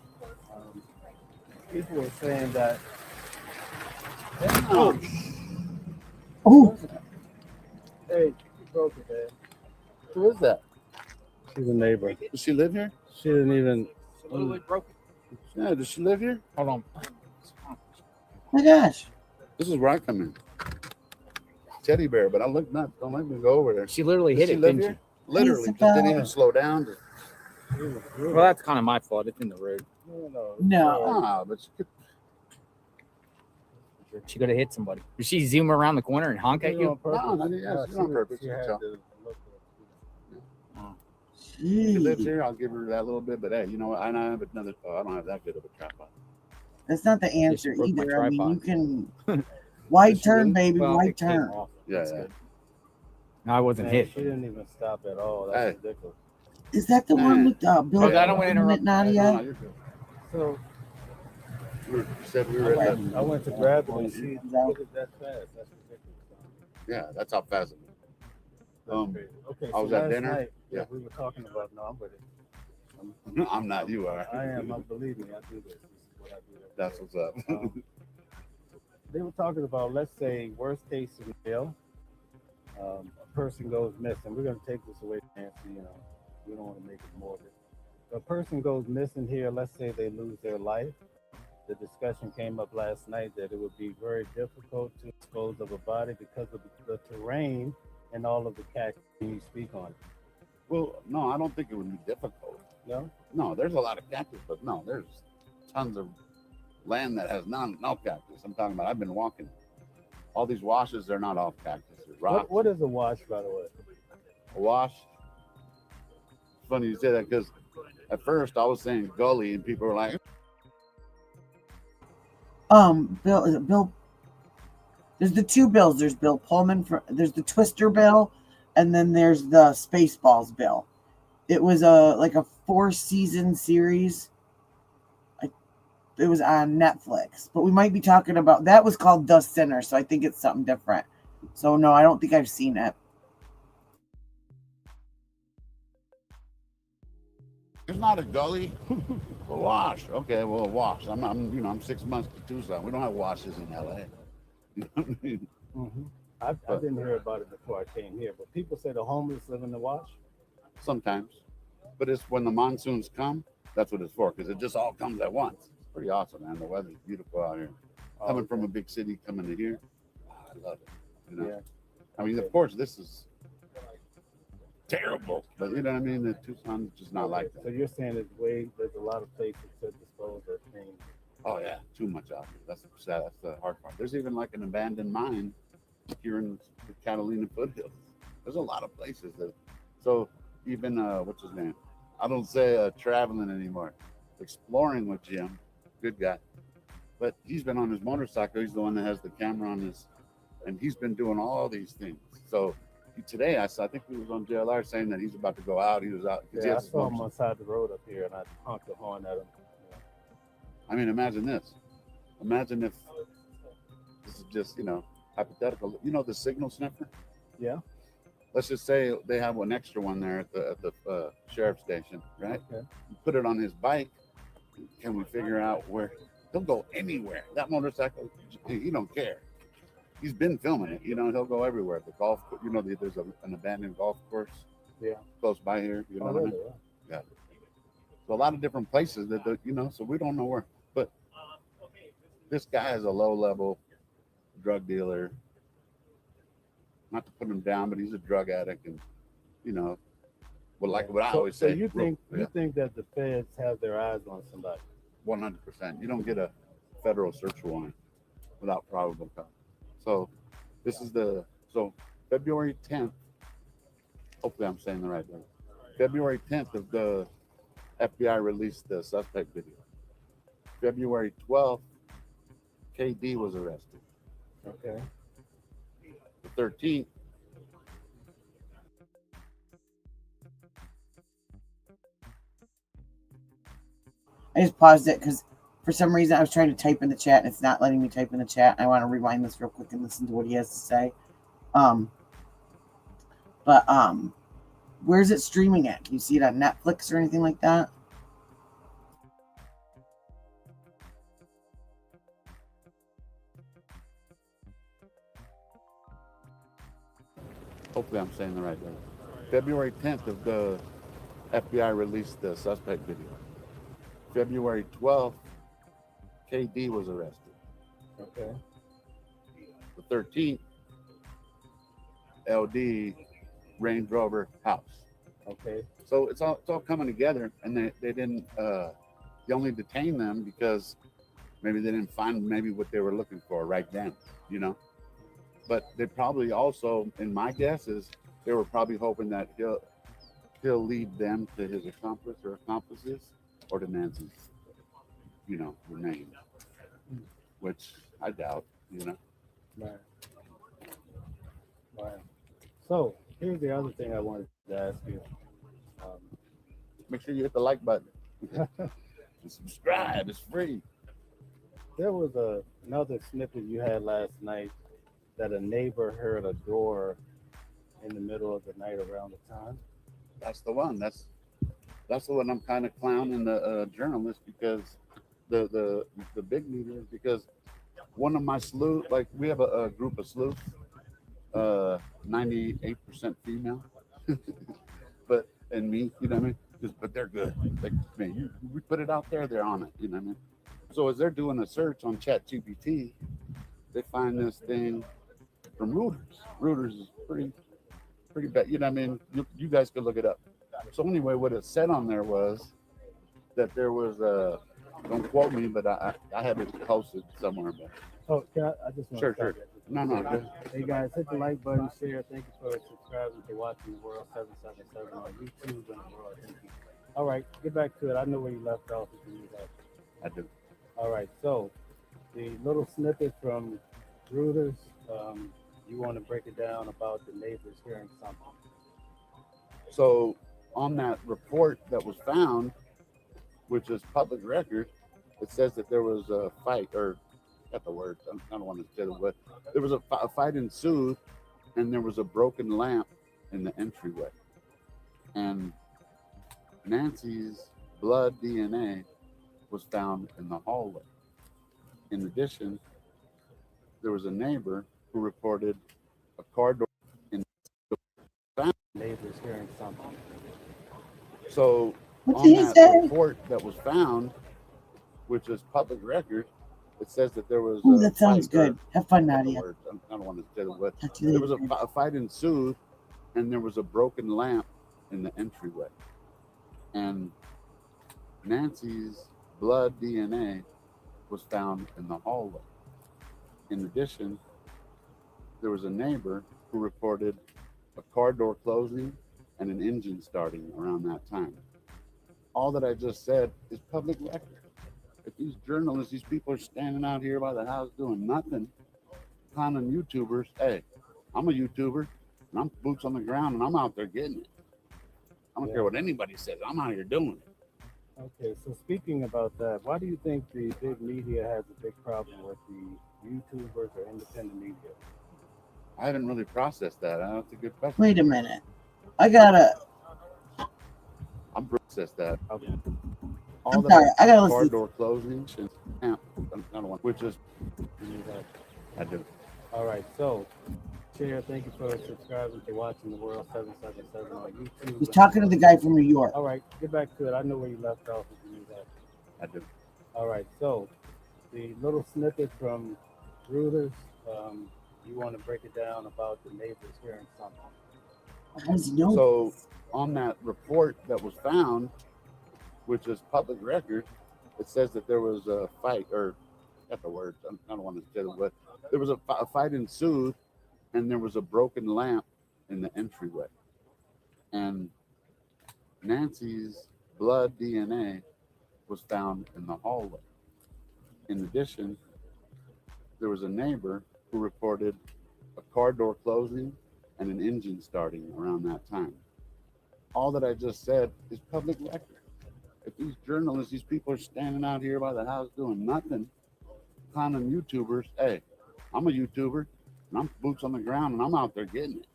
People were saying that. Oh, Hey, she broke it, man. Who is that? She's a neighbor. Does she live here? She didn't even. she? Literally broken. Yeah. Does she live here? Hold on. my gosh. This is where I come in. Teddy bear, but I look nuts. Don't let me go over there. She literally Does hit she it, live didn't here? Literally, just Isabel. didn't even slow down. she? Well, that's kind of my fault. It's in the road. No. But she could. She could have hit somebody. Did she zoom around the corner and honk at you? She's on purpose. You can tell. She lives Gee. here. I'll give her that little bit. But hey, you know what? I don't have another. I don't have that good of a tripod. That's not the answer broke my either. I mean, you tripod. can white Did she turn, really? baby, Well, white it came turn. off. Yeah, That's yeah. good. No, I wasn't hit. She didn't even stop at all. Hey. That's ridiculous. Is that the one with Bill Okay, I don't wanna interrupt. Nadia? No, you're good. So You said we were at the. I went to grab it and she She's out. did it that fast. That's ridiculous. Yeah, that's how fast it was. That's crazy. Okay, I was so at last dinner. night, Yeah. we were talking about. No, I'm with it. I'm not. You are. I am. Believe me, I do this. This is what I do. That's what's up. They were talking about, let's say, worst case scenario, a person goes missing. We're going to take this away, Nancy. We don't want to make it morbid. A person goes missing here. Let's say they lose their life. the discussion came up last night that it would be very difficult to dispose of a body because of the terrain and all of the cactus. Can you speak on it? Well, no, I don't think it would be difficult. No? No, there's a lot of cactus, but no, there's tons of land that has no cactus. I'm talking about, I've been walking. All these washes, they're not all cactus. They're rocks. What is a wash, by the way? A wash. It's funny you say that because at first I was saying gully and people were like, Bill, is it Bill? There's the two Bills. There's Bill Pullman. There's the Twister Bill, and then there's the Spaceballs Bill. It was a 4-season series. It was on Netflix, but we might be talking about that. Was called The Sinner, so I think it's something different. So no, I don't think I've seen it. it's not a gully, a wash. Okay, well, a wash. I'm 6 months to Tucson. We don't have washes in LA. You know what I mean? Mm-hmm. I didn't hear about it before I came here, but people say the homeless live in the wash. Sometimes, but it's when the monsoons come. That's what it's for, because it just all comes at once. It's pretty awesome, man. The weather's beautiful out here. Coming from a big city, coming to here, I love it. You know, Yeah. I mean, of course, this is terrible, but you know what I mean. The Tucson's just not like So that. you're saying there's a lot of places to dispose of things. Oh yeah, too much out here. That's sad. That's the hard part. There's even like an abandoned mine here in the Catalina foothills. There's a lot of places that. So even what's his name? I don't say traveling anymore. Exploring with Jim, good guy. But he's been on his motorcycle. He's the one that has the camera on his, and he's been doing all these things. So today I think he was on JLR saying that he's about to go out. He was out. Yeah, I saw him on the side of the road up here, and I honked the horn at him. I mean, imagine this. Imagine if this is just, hypothetical. You know the signal sniffer? Yeah. Let's just say they have one extra one there at the sheriff's station, right? Okay. You put it on his bike. Can we figure out where he'll go anywhere? That motorcycle, he don't care. He's been filming it. He'll go everywhere. The golf, there's an abandoned golf course. Yeah. Close by here. You know what I mean? Yeah. So a lot of different places that so we don't know where. But this guy is a low-level drug dealer. Not to put him down, but he's a drug addict, and what I always say. So you think that the feds have their eyes on somebody? 100%. You don't get a federal search warrant without probable cause. So this is February 10th. Hopefully, I'm saying the right thing. February 10th of the FBI released the suspect video. February 12th, KD was arrested. Okay. The 13th, I just paused it because for some reason I was trying to type in the chat and it's not letting me type in the chat. I want to rewind this real quick and listen to what he has to say. Where's it streaming at? Can you see it on Netflix or anything like that? hopefully I'm saying the right thing. February 10th of the FBI released the suspect video. February 12th, KD was arrested. Okay. The 13th, LD Range Rover house. Okay. So it's all coming together, and they didn't they only detained them because maybe they didn't find maybe what they were looking for right then, But they probably also, in my guess, is they were probably hoping that he'll lead them to his accomplice or accomplices or to Nancy's, remain, which I doubt, Right. So here's the other thing I wanted to ask you. Make sure you hit the like button and subscribe. It's free. There was another snippet you had last night that a neighbor heard a door in the middle of the night around the time. That's the one. That's the one I'm kind of clowning the journalist because the big media, because one of my sleuths, like we have a group of sleuths, 98% female, and me, but they're good. Like, man, we put it out there, they're on it, So as they're doing a search on ChatGPT, they find this thing from Reuters. Reuters is pretty bad. You know what I mean? You guys could look it up. So anyway, what it said on there was that there was a, don't quote me, but I have it posted somewhere. But Oh, I just want sure, to stop sure. that. No. Hey guys, hit the like button, share. Thank you for subscribing to Watching the World 777 on YouTube and the world. Thank you. All right, get back to it. I know where you left off if you need help. I do. All right, so the little snippet from Reuters, you want to break it down about the neighbors hearing something. So on that report that was found, which is public record, it says that there was a fight, or got the words, I don't want to say the word. There was a fight ensued, and there was a broken lamp in the entryway. And Nancy's blood DNA was found in the hallway. In addition, there was a neighbor who reported a car door in the Neighbors hearing something. So What on did he that say? report that was found, which is public record, it says that there was Ooh, a that sounds fight, or good. Have fun, got the Nadia. words, I don't want to say the word. Talk to you There was later. a fight ensued, and there was a broken lamp in the entryway. And Nancy's blood DNA was found in the hallway. In addition, there was a neighbor who reported a car door closing and an engine starting around that time. All that I just said is public record. If these journalists, these people are standing out here by the house doing nothing, clowning YouTubers, hey, I'm a YouTuber, and I'm boots on the ground, and I'm out there getting it. I don't care what anybody says. I'm out here doing it. Okay, so speaking about that, why do you think the big media has a big problem with the YouTubers or independent media? I haven't really processed that. That's a good question. Wait a minute. I gotta. I'm processed that. Okay. All I'm that sorry. I gotta car listen. door closing, I don't want, which is I do. All right, so share. Thank you for subscribing to Watching the World 777 on YouTube. He's talking to the guy from New York. All right, get back to it. I know where you left off if you need that. I do. All right, so the little snippet from Reuters, you want to break it down about the neighbors hearing something. How does he know? So on that report that was found, which is public record, it says that there was a fight, or got the words, I don't want to say the word. There was a fight ensued, and there was a broken lamp in the entryway. And Nancy's blood DNA was found in the hallway. In addition, there was a neighbor who reported a car door closing and an engine starting around that time. All that I just said is public record. If these journalists, these people are standing out here by the house doing nothing, clowning YouTubers, hey, I'm a YouTuber, and I'm boots on the ground, and I'm out there getting it.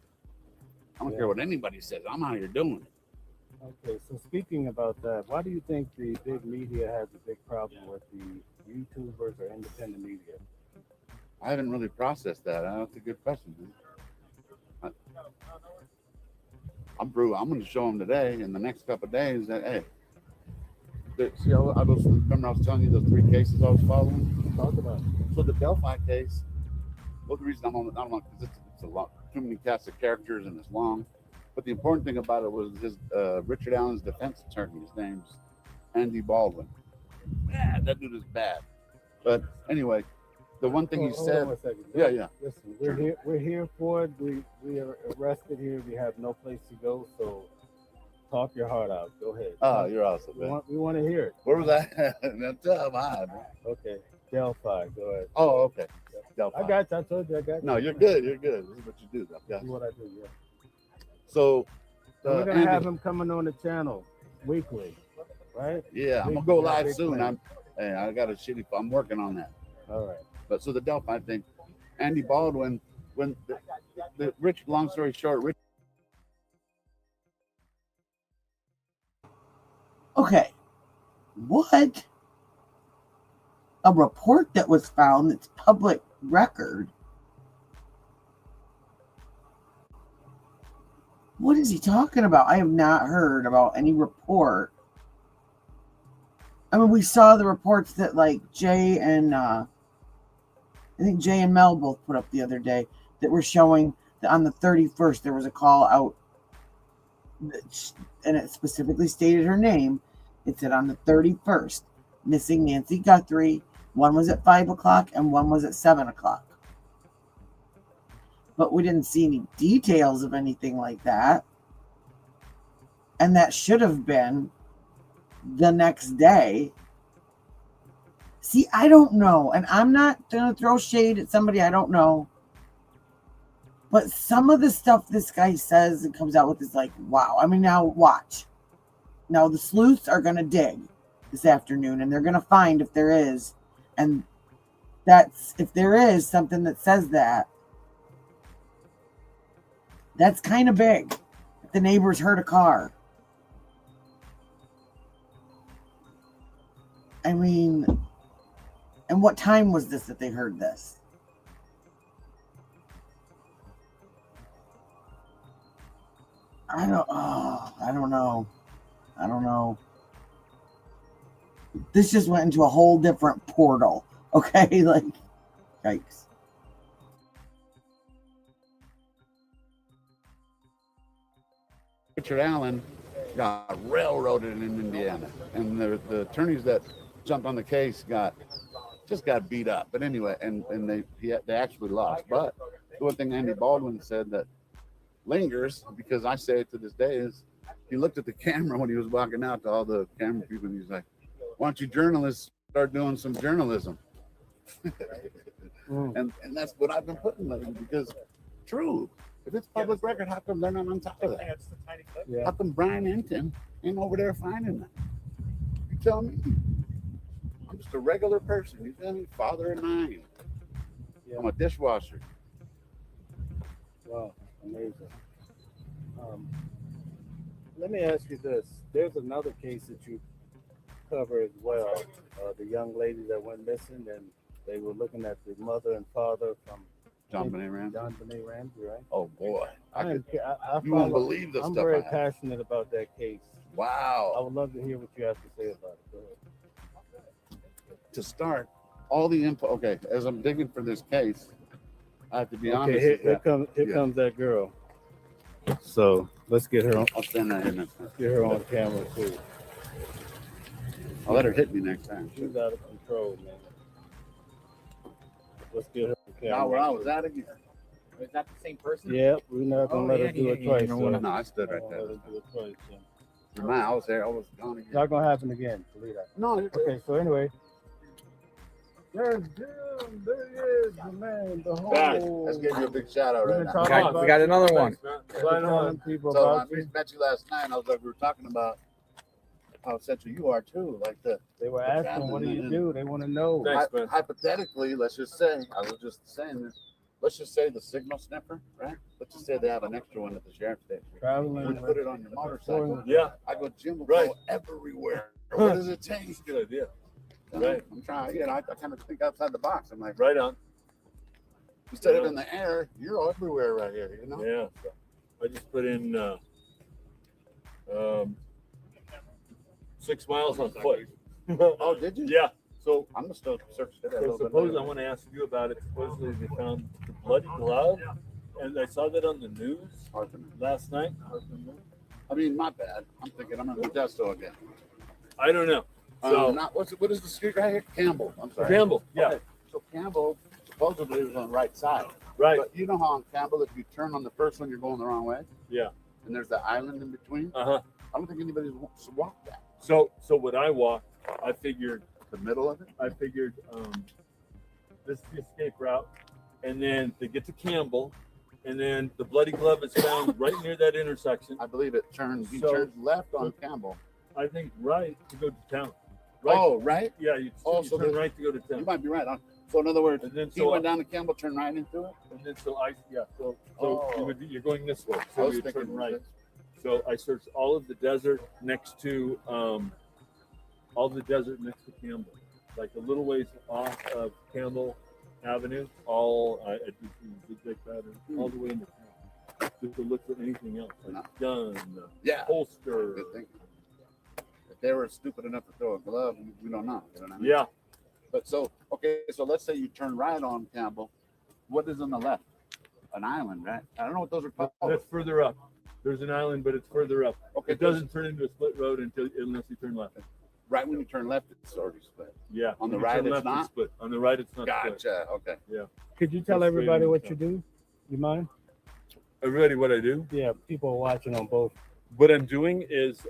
I don't care what anybody says. I'm out here doing it. Okay, so speaking about that, why do you think the big media has a big problem with the YouTubers or independent media? I haven't really processed that. That's a good question, dude. I'm going to show them today in the next couple of days that, hey, see, remember I was telling you those 3 cases I was following? Talk about it. So the Delphi case, well, the reason I don't want, because it's a lot, too many cast of characters and it's long. But the important thing about it was his Richard Allen's defense attorney. His name's Andy Baldwin. Yeah, that dude is bad. But anyway, the one thing he Hold said. on 1 second. Yeah. Listen, we're here for it. We are arrested here. We have no place to go. So talk your heart out. Go ahead. Oh, you're awesome, man. We want to hear it. Where was I? That's high, man. Okay, Delphi. Go ahead. Oh, okay. Delphi. I got you. I told you. I got you. No, you're good. You're good. This is what you do. This is what I do. Yeah. So we're gonna have him coming on the channel weekly, right? Yeah, I'm gonna go live soon. I got a shitty. I'm working on that. All right. But so the Delphi thing, Andy Baldwin, when the Rich, long story short, Rich. Okay. What? A report that was found that's public record. What is he talking about? I have not heard about any report I mean, we saw the reports that like Jay and I think Jay and Mel both put up the other day that were showing that on the 31st there was a call out, and it specifically stated her name. It said on the 31st, missing Nancy Guthrie. One was at 5 o'clock and one was at 7 o'clock. But we didn't see any details of anything like that. And that should have been the next day. See, I don't know. And I'm not going to throw shade at somebody I don't know. But some of the stuff this guy says and comes out with is like, wow. I mean, now watch. Now the sleuths are going to dig this afternoon and they're going to find if there is. And that's, if there is something that says that, that's kind of big. If the neighbors heard a car. I mean, and what time was this that they heard this? I don't know. This just went into a whole different portal. Okay, like, yikes. Richard Allen got railroaded in Indiana, and the attorneys that jumped on the case just got beat up. But anyway, and they actually lost. But the one thing Andy Baldwin said that lingers, because I say it to this day, is he looked at the camera when he was walking out to all the camera people, and he's like, "Why don't you journalists start doing some journalism?" And that's what I've been putting lately, because true. If it's public record, how come they're not on top of that? Yeah. How come Brian Hinton ain't over there finding them? You tell me. I'm just a regular person. You feel me? Father of 9. Yeah. I'm a dishwasher. Wow, amazing. Let me ask you this. There's another case that you cover as well. The young lady that went missing, and they were looking at the mother and father from John Benet Ramsey. John Benet Ramsey, right? Oh boy, you won't believe the I'm stuff. I'm very passionate about that case. Wow. I would love to hear what you have to say about it. Go ahead. To start, all the info. Okay, as I'm digging for this case, I have to be honest. Here comes that girl. So let's get her on. I'll stand that in next time. Let's get her on camera too. I'll let her hit me next time. She's out of control, man. Let's get her on camera. Now where I was at again. Is that the same person? Yeah, we're not gonna let her do it twice. No, I stood right there. Man, I was there. I was gone again. It's not gonna happen again. Believe that. No. Okay, so anyway. There's Jim. There he is, the man, the whole. Let's give you a big shout out right now. We got another one. So I met you last night. I was like, we were talking about how essential you are too. Like they were asking, what do you do? They want to know. Hypothetically, let's just say, I was just saying this. Let's just say the signal sniffer, right? Let's just say they have an extra one at the sheriff's station. Traveling. We put it on your motorcycle. Yeah. I go, Jim will go everywhere. What does it take? That's a good idea. Right. I'm trying. I kind of think outside the box. I'm like, right on. Instead of in the air, you're everywhere right here. You know. Yeah. So I just put in 6 miles on foot. Oh, did you? Yeah. So I'm gonna still search it. So suppose I want to ask you about it. Supposedly they found the bloody glove, and I saw that on the news last night. I mean, my bad. I'm thinking I'm gonna do Modesto again. I don't know. So what is the street right here? Campbell. I'm sorry. Campbell. Yeah. Okay. So Campbell supposedly was on the right side. Right. But you know how on Campbell, if you turn on the first one, you're going the wrong way. Yeah. And there's the island in between. I don't think anybody wants to walk that. So when I walked, I figured the middle of it. I figured this is the escape route, and then they get to Campbell, and then the bloody glove is found right near that intersection. I believe it turns. He turns left on Campbell. I think right to go to town. Right. Oh, right. Yeah, you turn right to go to town. You might be right. So in other words, and then he went down to Campbell, turned right into it. And then you're going this way. I was you thinking turn right. So I searched all of the desert next to Campbell, like a little ways off of Campbell Avenue, all the way into town, just to look for anything else, like gun, holster. they were stupid enough to throw a glove, we don't know. You know what I mean? Yeah. But so let's say you turn right on Campbell. What is on the left? An island, right? I don't know what those are called. That's further up. There's an island, but it's further up. Okay, It doesn't turn into a split road unless you turn left. Right when you turn left, it's already split. Yeah. On the When you right, turn it's left, not? split. On the right, it's not split. Gotcha. Okay. Yeah. Could you tell That's everybody straight what in. you do? You mind? Everybody, what I do? Yeah, people are watching on both. What I'm doing is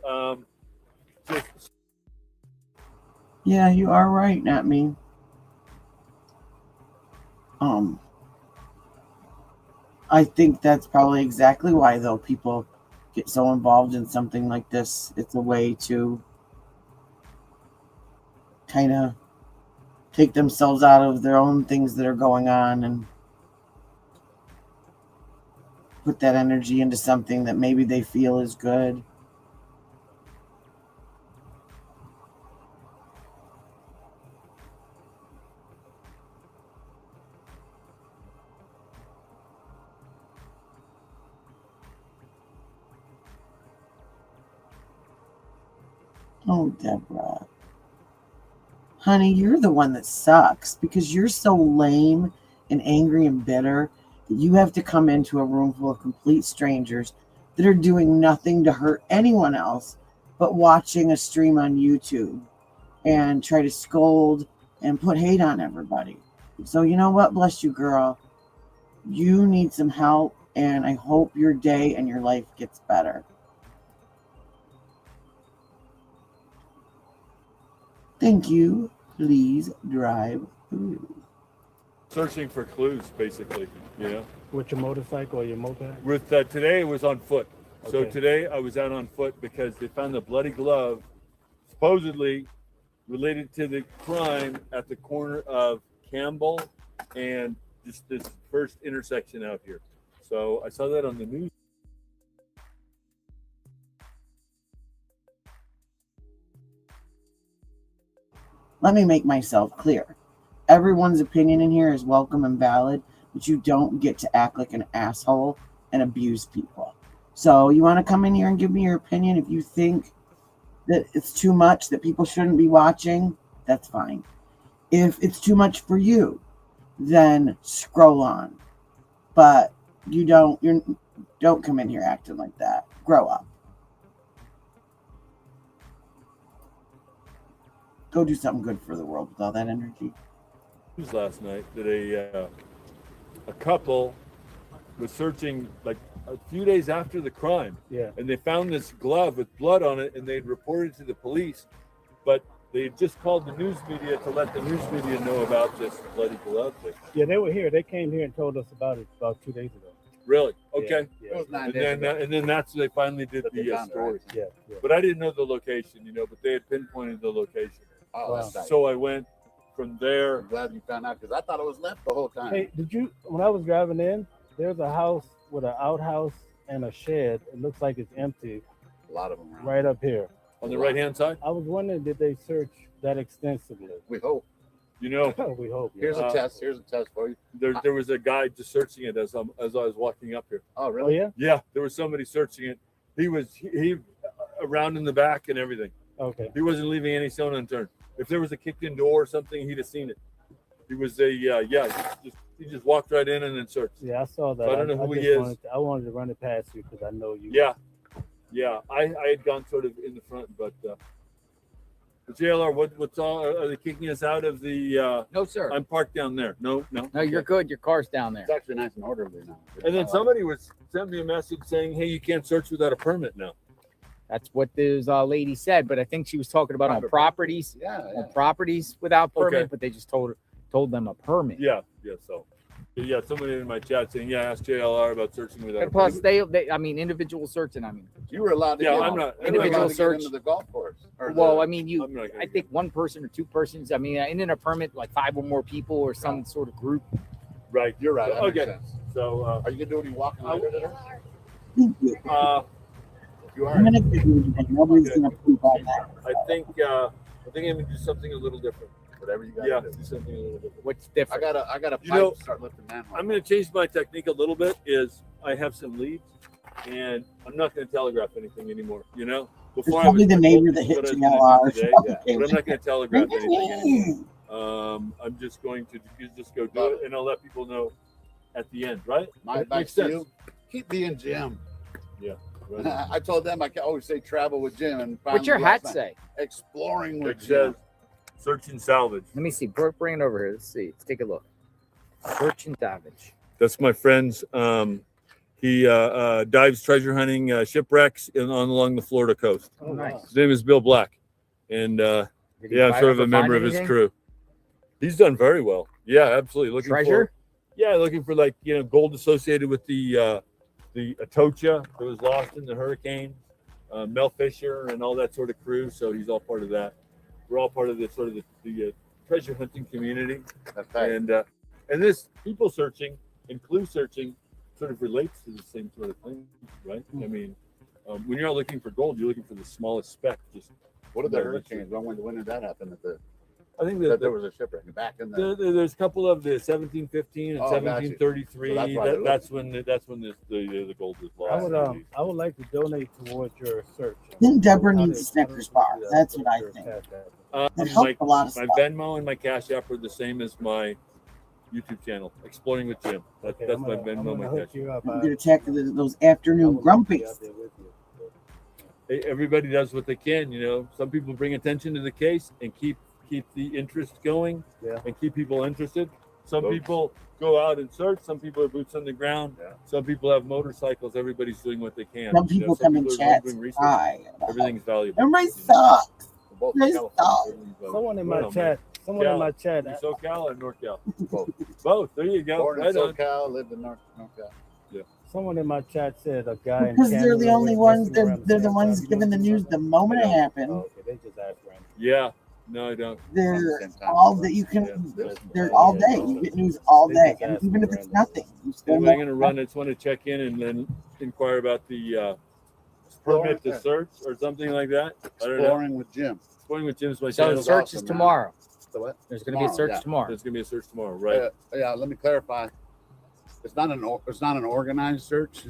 just Yeah, you are right, not me. I think that's probably exactly why, though, people get so involved in something like this. It's a way to kind of take themselves out of their own things that are going on and put that energy into something that maybe they feel is good. Oh, Deborah. Honey, you're the one that sucks because you're so lame and angry and bitter that you have to come into a room full of complete strangers that are doing nothing to hurt anyone else but watching a stream on YouTube and try to scold and put hate on everybody. So you know what? Bless you, girl. You need some help, and I hope your day and your life gets better. Thank you. Please drive through. searching for clues, basically. You know. With your motorcycle or your moped? With today, it was on foot. So Okay. today I was out on foot because they found a bloody glove, supposedly related to the crime at the corner of Campbell and just this first intersection out here. So I saw that on the news. Let me make myself clear. Everyone's opinion in here is welcome and valid, but you don't get to act like an asshole and abuse people. So you want to come in here and give me your opinion if you think that it's too much, that people shouldn't be watching, that's fine. If it's too much for you, then scroll on. But you don't come in here acting like that. Grow up. Go do something good for the world with all that energy. Last night that a couple was searching like a few days after the crime. Yeah. And they found this glove with blood on it, and they'd reported to the police, but they had just called the news media to let the news media know about this bloody glove thing. Yeah, they were here. They came here and told us about it about 2 days ago. Really? Okay. Yeah, It was 9 And days then, ago. and then that's when they finally did But they the found it, story. right? yeah. But I didn't know the location, but they had pinpointed the location. Oh, that's nice. So I went from there. I'm glad you found out because I thought it was left the whole time. Hey, when I was driving in, there's a house with an outhouse and a shed. It looks like it's empty A lot of them around. right up here. On the right-hand side? I was wondering, did they search that extensively? We hope. You know, We hope. Here's Uh, a test. Here's a test for you. there was a guy just searching it as I was walking up here. Oh, Oh, really? yeah? Yeah, there was somebody searching it. He around in the back and everything. Okay. He wasn't leaving any stone unturned. If there was a kicked-in door or something, he'd have seen it. He was he just walked right in and then searched. Yeah, I saw that. So I don't know who he just is. I wanted to run it past you because I know you. Yeah. I had gone sort of in the front, but the JLR, what's all? Are they kicking us out of the? No, sir. I'm parked down there. No. No, you're good. Your car's down there. It's actually nice and orderly now. And then somebody sent me a message saying, "Hey, you can't search without a permit now." That's what this lady said, but I think she was talking about on Private properties, Yeah. on properties without permit, Okay. but they just told them a permit. Yeah. So, yeah, somebody in my chat saying, "Yeah, ask JLR about searching without." And a plus, permit. individual searching. You were allowed to Yeah, get I'm not- individual search. into the golf course. Or Well, the- I mean, I'm not gonna I think one person or two persons. I mean, in a permit, like 5 or more people or some sort of group. Right. You're right. That makes Okay. sense. So, Are you gonna do any walking later today? Thank you. You are. I'm gonna give you anything. Nobody's Okay. gonna prove all that. I think I'm gonna do something a little different. Whatever you got Yeah, to do. do something a little different. What's I different? got a You pipe know, to start lifting manhole. I'm going to change my technique a little bit. I have some leads, and I'm not going to telegraph anything anymore. before I probably was the I neighbor told that you hit what I was JLR. gonna do today, Okay. but I'm not going to telegraph anything anymore. I'm just going to just go do it, and I'll let people know at the end, right? My That advice makes to sense. you: keep being Jim. Yeah. Right on. I told them I can always say travel with Jim. And What's your finally hat last say? night, Exploring with It Jim. says search and salvage. Let me see. Bring it over here. Let's see. Let's take a look. Search and salvage. That's my friend's. He dives treasure hunting shipwrecks along the Florida coast. Oh, Nice. wow. His name is Bill Black, and Did he yeah, I'm sort of ever a member find of his anything? crew. He's done very well. Yeah, absolutely. Looking Treasure? looking for gold associated with the Atocha that was lost in the hurricane, Mel Fisher and all that sort of crew. So he's all part of that. We're all part of the sort of the treasure hunting community, That's right. and this people searching and clue searching sort of relates to the same sort of thing, right? I mean, when you're not looking for gold, you're looking for the smallest speck. Just What are the hurricanes? When did that happen? I think That there was a shipwreck back in the. there's a couple of the 1715 and Oh, got you. 1733. So that's why they're that's when the gold was lost. I would like to donate towards your search. I think Deborah How needs to- a Snickers how to bar. do that. That's what I Your think. Cash App. That helped a lot of My stuff. Venmo and my Cash App are the same as my YouTube channel, Exploring with Jim. That's Okay, my I'm gonna Venmo, my hook Cash you up. I'm gonna check those afternoon grumpies. App. Everybody does what they can, you know. Some people bring attention to the case and keep the interest going, Yeah. and keep people interested. Some Boots. people go out and search. Some people are boots on the ground. Yeah. Some people have motorcycles. Everybody's doing what they can. Some you know. people come in people are chat doing research. cry. Everything's valuable. Everybody you know. sucks. For both Nice California, dog. Everything's valuable. Someone in Right my on, chat. Someone in my chat. man. You SoCal or NorCal? Both. Both. There you go. Born in Right on. SoCal, lived in NorCal. Someone in my chat said a guy in Because they're the Canada only was ones. messing around They're the the same ones time. You giving the don't do news the something? moment it I don't. happened. Oh, okay, they just asked random. Yeah. No, I don't. They're Same time. all that you can. Yeah. They're all day. You get news all day, and even if it's nothing, you still Anybody know. going to run? I just want to check in and then inquire about the permit to search or something like that. I don't know. Exploring with Jim. Exploring with Jim's my So the channel. search awesome, is man. tomorrow. So what? There's going to be a Tomorrow, search yeah. tomorrow. There's going to be a search tomorrow, right? Yeah. Let me clarify. It's not an organized search,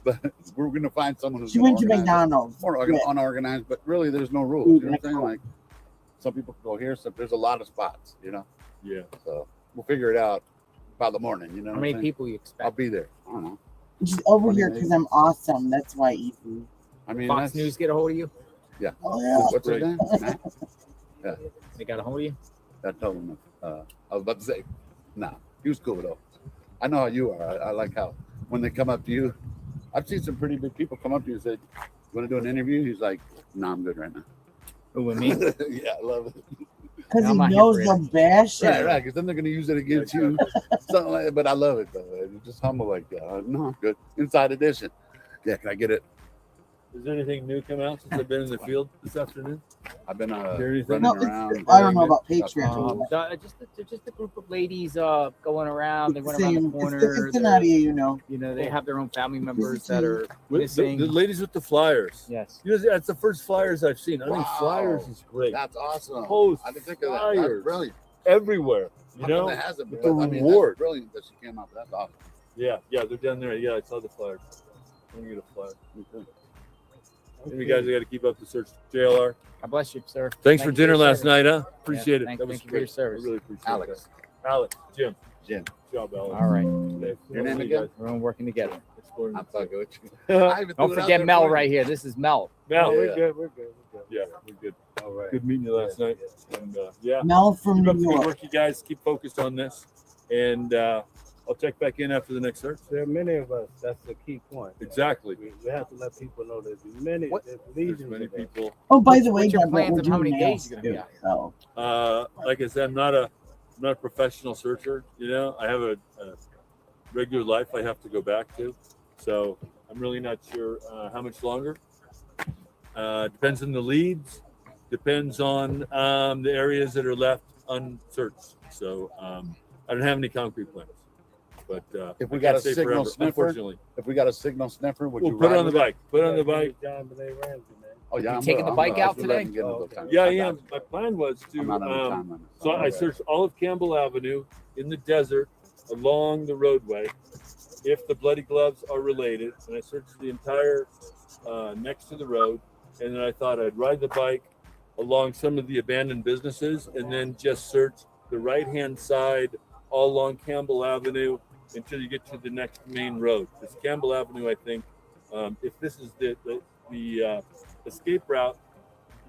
but we're going to find someone who's She gonna went to organize it. McDonald's. More Yeah. unorganized, but really there's no rules. Food You know what I'm next saying? door. Like some people can go here, so there's a lot of spots, you know. Yeah. So we'll figure it out by the morning. You know How what many I'm saying? people you I'll expect? be there. I don't know. She's over 20 here days. because I'm awesome. That's why easy. I mean, Fox that's, News get a hold of you? Oh yeah. What's his name? Matt? They got a hold of you? I told him. I was about to say, nah. He was cool though. I know how you are. I like how when they come up to you. I've seen some pretty big people come up to you and say, "You want to do an interview?" He's like, "No, I'm good right now." Who, with me? Yeah, I love it. Because I'm he not here knows for they'll bash Right, it. right. Because then they're gonna use it against you, something like that. But I love it though. It's just humble like that. No, I'm good. Inside edition. Yeah, can I get it? Is there anything new come out since I've been in the field this afternoon? I've been There anything? running No, it's, around. I don't know about Patriot. Just a group of ladies going around. They It's went the around the same. corner. It's an They're- audio, you know. You know, they have their own family members that are With missing. the ladies with the flyers. Yes. You know, that's the first flyers I've seen. I think Wow. flyers is great. That's awesome. Post I didn't think of that. flyers. That's brilliant. Everywhere. You How come know? that hasn't with been? the I mean, reward. that's brilliant that she came up. That's awesome. Yeah, they're down there. Yeah, I saw the flyers. I'm gonna get a flyer. Okay. You guys, I got to keep up the search. JLR. God bless you, sir. Thanks Thank for you dinner your last service. night, huh? Appreciate it. thank- That was thank you for your great. service. I really appreciate Alex. that. Alex, Jim. Jim. Good job, Alex. All right. Your name See you again? guys. We're all working together. Exploring. I'm fucking with you. Mel, I even threw Don't it out forget there Mel for you. right here. This is Mel. Oh, Yeah. we're good. We're good. yeah, we're good. All right. Good meeting you last night. And yeah, Mel from keep up New the good York. work, you guys. Keep focused on this, and I'll check back in after the next search. There are many of us. That's the key point. Exactly. We have to let people know there's many, What? there's There's legions many of us. people. Oh, by the way, What's your Deborah, plans we're of how doing many days nails you're gonna be too, out so Like I said, I'm not a professional searcher. You know, I have a regular life I have to go back to, so I'm really not sure how much longer. Depends on the leads. Depends on the areas that are left unsearched. So I don't have any concrete plans. But If we I got can't a say signal forever, sniffer, unfortunately. if we got a signal sniffer, would We'll you put it ride on the with bike. Put it on the bike. John Benet Ramsey, man. Oh yeah, You I'm taking the I'm bike I'll out just let today? him get into Oh, the okay. time. Yeah, I got am. you. My plan was to. I'm not on the time limit. So I searched all of Campbell Avenue in the desert along the roadway, if the bloody gloves are related, and I searched the entire next to the road, and then I thought I'd ride the bike along some of the abandoned businesses and then just search the right-hand side all along Campbell Avenue until you get to the next main road. Because Campbell Avenue, I think, if this is the escape route,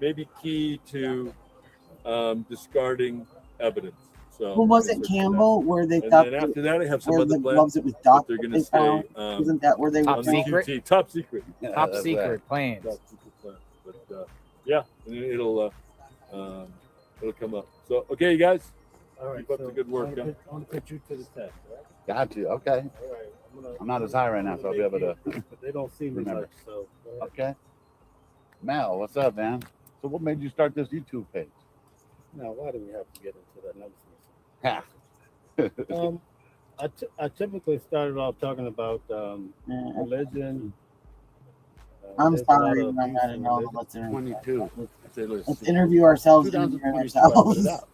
may be key to discarding evidence. So Who was it, Campbell, where they and thought then after that, I have some where other the plans. gloves it was But Doc they're that going they to stay found? Wasn't that where they Top were? secret? QT, top secret. Yeah, Top that's secret plans. Top secret plan. But yeah, and it'll come up. So okay, you guys, All right. keep up the good work. I want to put you to the test. All right. Got you. Okay. All right. I'm not as high right now, so I'll be able to. But they don't see me remember. much, so. Go ahead. Okay. Mel, what's up, man? So what made you start this YouTube page? Now, why do we have to get into that nonsense? Ha. I typically started off talking about religion. I'm There's a lot sorry, of I'm not abuse in in all religion. of us. 22. Let's interview ourselves and 2022, interview I put it ourselves. out.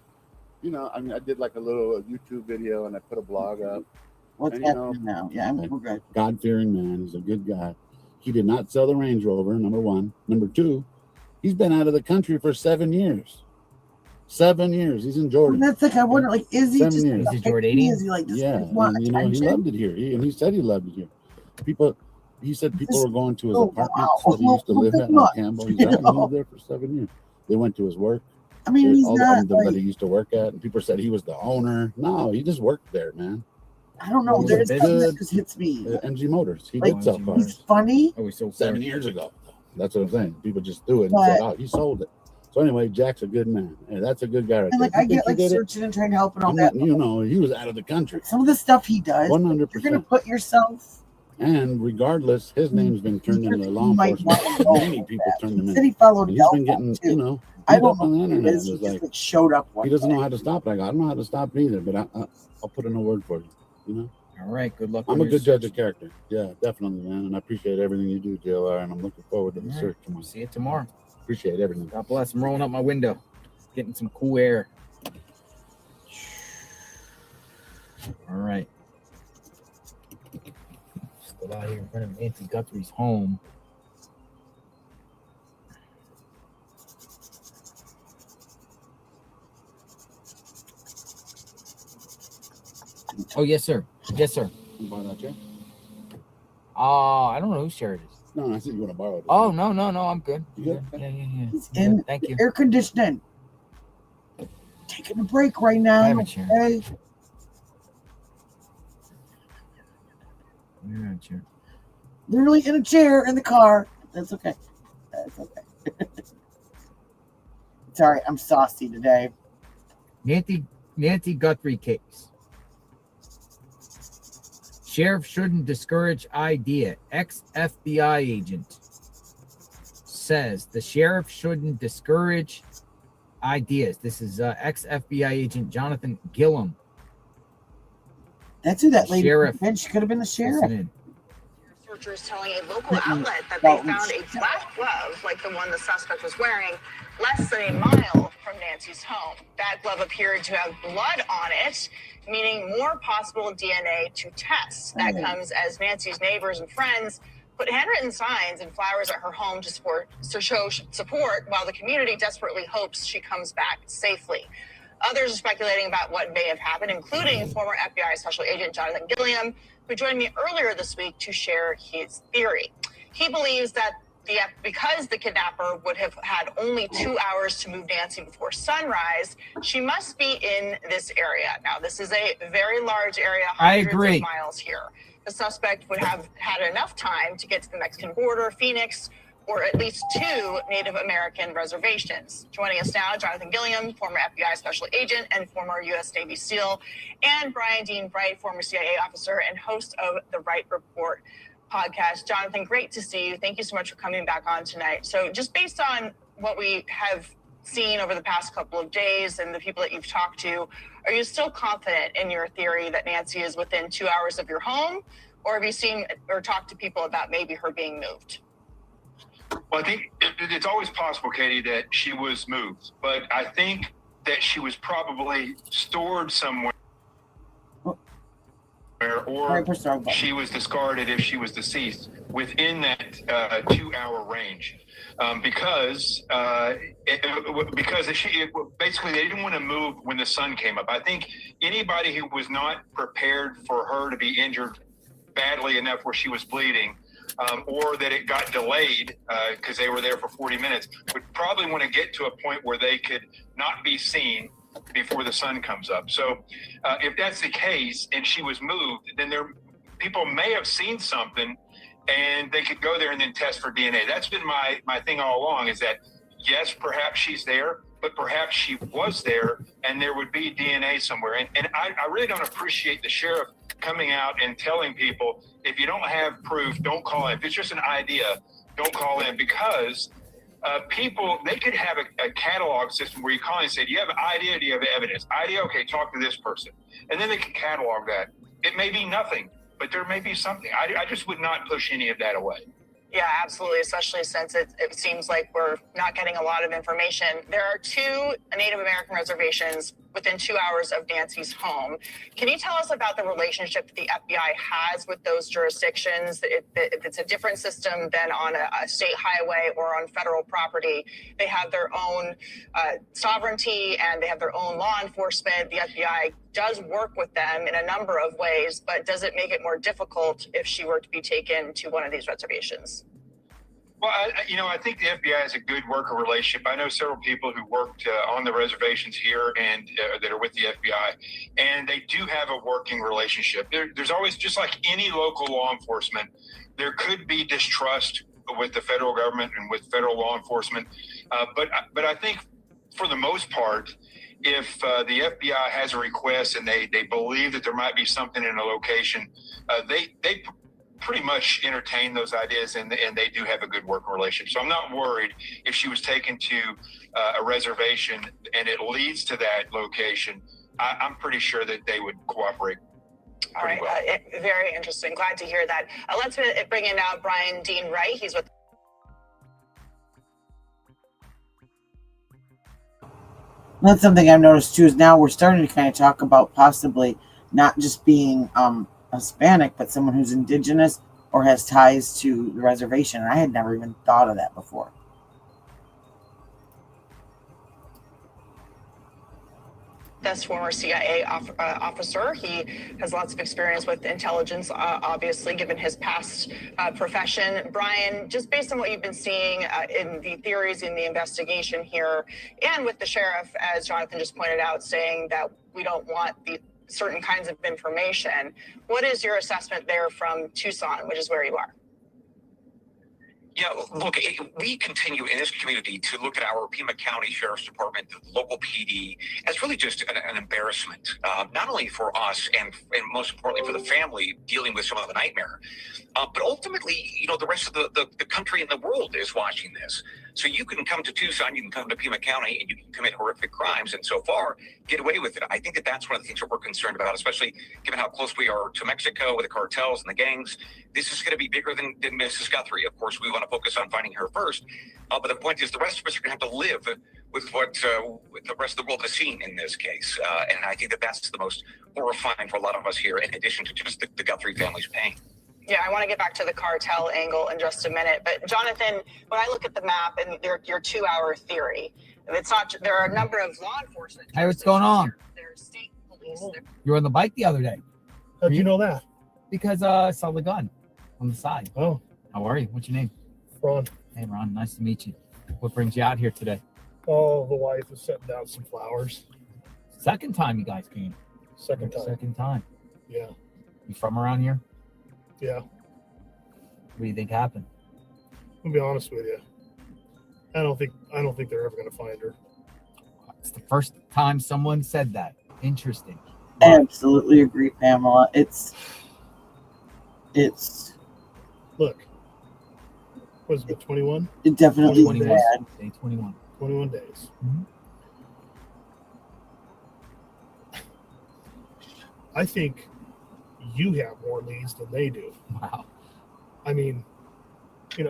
You know, I mean, I did like a little YouTube video and I put a blog up. What's And, you know, happening now? Yeah, we're good. God-fearing man. He's a good guy. He did not sell the Range Rover, number one. Number two, he's been out of the country for 7 years. 7 years. He's in Well, Jordan. that's like I wonder, like, is he 7 just years. like, Is he Jordanian? Is he like just Yeah, want and, you know, he attention? loved it here. He said he loved it here. He said people were going to his Oh, apartments wow. that he used to live Well, at come on on, Campbell. He's you out, he know? lived there for 7 years. They went to his work. I mean, he's all not that like, he used to work at, and people said he was the owner. No, he just worked there, man. I don't know. He's There's a something that good- just hits me. MG Motors. He Like, did sell MG cars He's funny. Oh, he's so 7 years ago. That's what I'm saying. People just do it and But- said, "Oh, he sold it." So anyway, Jack's a good man. Hey, that's a good guy right And like there. I If you get think like he did it, searching and trying to help and all I'm that. letting you know he was out of the country. Some of the stuff he does, 100%. you're gonna put yourself. And regardless, his name's been turned You're into thinking law you might enforcement. want to know Many people that. turned him He in. said he followed And he's been Delta getting, too. you know, I beat don't up on the know who it internet. is. He It's just like, showed up one he doesn't day. know how to stop it. I don't know how to stop it either, but I'll put in a word for you. You know, All right, good luck. I'm on a your good judge of search. character. Yeah, definitely, man. And I appreciate everything you do, JLR. And I'm looking forward to the All right. search tomorrow. See you tomorrow. Appreciate everything. God bless. I'm rolling up my window, getting some cool air. All right. Still out here in front of Nancy Guthrie's home. Oh, yes, sir. Yes, sir. You buy that chair? I don't know whose chair it is. No, I said you want to borrow it. Oh, no, I'm good. You good? Yeah. He's I'm in good. Thank you. air conditioning. Taking a break right now. I have a chair. Okay. You're in a chair. Literally in a chair in the car. That's okay. That's okay. Sorry, I'm saucy today. Nancy Guthrie case. Sheriff shouldn't discourage idea. Ex-FBI agent says the sheriff shouldn't discourage ideas. This is ex-FBI agent Jonathan Gillum. That's who that lady Sheriff. she could have been the sheriff. Listen in. Researchers telling a local outlet that they found a black glove like the one the suspect was wearing less than a mile from Nancy's home. That glove appeared to have blood on it, meaning more possible DNA to test. That comes as Nancy's neighbors and friends put handwritten signs and flowers at her home to show support while the community desperately hopes she comes back safely. Others are speculating about what may have happened, including former FBI Special Agent Jonathan Gilliam, who joined me earlier this week to share his theory. He believes that because the kidnapper would have had only 2 hours to move Nancy before sunrise, she must be in this area. Now, this is a very large area, I hundreds agree. of miles here. The suspect would have had enough time to get to the Mexican border, Phoenix, or at least 2 Native American reservations. Joining us now, Jonathan Gilliam, former FBI Special Agent and former U.S. Navy SEAL, and Brian Dean Wright, former CIA officer and host of the Wright Report podcast. Jonathan, great to see you. Thank you so much for coming back on tonight. So just based on what we have seen over the past couple of days and the people that you've talked to, are you still confident in your theory that Nancy is within 2 hours of your home? Or have you seen or talked to people about maybe her being moved? Well, I think it's always possible, Katie, that she was moved. But I think that she was probably stored somewhere or she was discarded if she was deceased within that 2 hour range. because basically they didn't want to move when the sun came up. I think anybody who was not prepared for her to be injured badly enough where she was bleeding, or that it got delayed because they were there for 40 minutes, would probably want to get to a point where they could not be seen before the sun comes up. So if that's the case and she was moved, then people may have seen something and they could go there and then test for DNA. That's been my thing all along, is that yes, perhaps she's there, but perhaps she was there and there would be DNA somewhere. And I really don't appreciate the sheriff coming out and telling people, if you don't have proof, don't call in. If it's just an idea, don't call in, because people, they could have a catalog system where you call in and say, do you have an idea? Do you have evidence? Idea? Okay, talk to this person. And then they can catalog that. It may be nothing, but there may be something. I just would not push any of that away. Yeah, absolutely, especially since it seems like we're not getting a lot of information. There are 2 Native American reservations within 2 hours of Nancy's home. Can you tell us about the relationship that the FBI has with those jurisdictions? If it's a different system than on a state highway or on federal property, they have their own sovereignty and they have their own law enforcement. The FBI does work with them in a number of ways, but does it make it more difficult if she were to be taken to one of these reservations? Well, I think the FBI has a good working relationship. I know several people who worked on the reservations here and that are with the FBI, and they do have a working relationship. There's always, just like any local law enforcement, there could be distrust with the federal government and with federal law enforcement. But I think for the most part, if the FBI has a request and they believe that there might be something in a location, they pretty much entertain those ideas, and they do have a good working relationship. So I'm not worried if she was taken to a reservation and it leads to that location. I'm pretty sure that they would cooperate. All right, well. Very interesting. Glad to hear that. Let's bring in now Brian Dean Wright. He's with. That's something I've noticed too, is now we're starting to kind of talk about possibly not just being Hispanic, but someone who's indigenous or has ties to the reservation. And I had never even thought of that before. This former CIA officer. He has lots of experience with intelligence, obviously, given his past profession. Brian, just based on what you've been seeing in the theories in the investigation here, and with the sheriff, as Jonathan just pointed out, saying that we don't want the certain kinds of information, what is your assessment there from Tucson, which is where you are? Yeah, look, we continue in this community to look at our Pima County Sheriff's Department, the local PD, as really just an embarrassment, not only for us and most importantly for the family dealing with some of the nightmare, but ultimately, the rest of the country and the world is watching this. So you can come to Tucson, you can come to Pima County, and you can commit horrific crimes, and so far get away with it. I think that's one of the things that we're concerned about, especially given how close we are to Mexico with the cartels and the gangs. This is going to be bigger than Mrs. Guthrie. Of course, we want to focus on finding her first, but the point is the rest of us are going to have to live with what the rest of the world has seen in this case, and I think that's the most horrifying for a lot of us here, in addition to just the Guthrie family's pain. Yeah, I want to get back to the cartel angle in just a minute. But Jonathan, when I look at the map and your 2 hour theory, it's not, there are a number of law enforcement. Hey, what's going on? There's state police. You were on the bike the other day. How'd you know that? Because I saw the gun on the side. Oh. How are you? What's your name? Ron. Hey, Ron. Nice to meet you. What brings you out here today? Oh, the wife is setting down some flowers. Second time you guys came. Second time. Yeah. You from around here? Yeah. What do you think happened? I'll be honest with you. I don't think they're ever going to find her. It's the first time someone said that. Interesting. I absolutely agree, Pamela. It's look. Was it 21? It definitely 21 is bad. Day 21. 21 days. Mm-hmm. I think you have more leads than they do. Wow. I mean,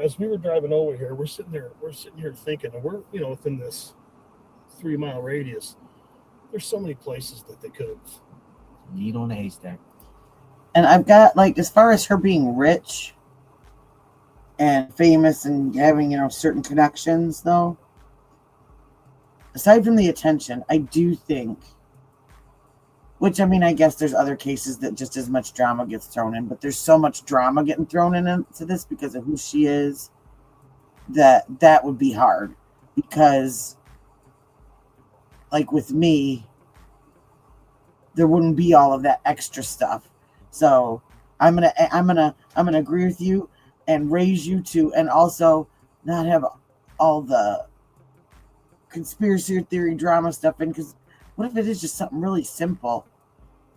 as we were driving over here, we're sitting here thinking, and we're, within this 3 mile radius, there's so many places that they could have. Needle in a haystack. And I've got, as far as her being rich, and famous and having, certain connections, though, aside from the attention, I do think, which, I mean, I guess there's other cases that just as much drama gets thrown in, but there's so much drama getting thrown into this because of who she is, that would be hard. Because, like with me, there wouldn't be all of that extra stuff. So I'm gonna agree with you and raise you to, and also not have all the conspiracy theory drama stuff in. Because what if it is just something really simple,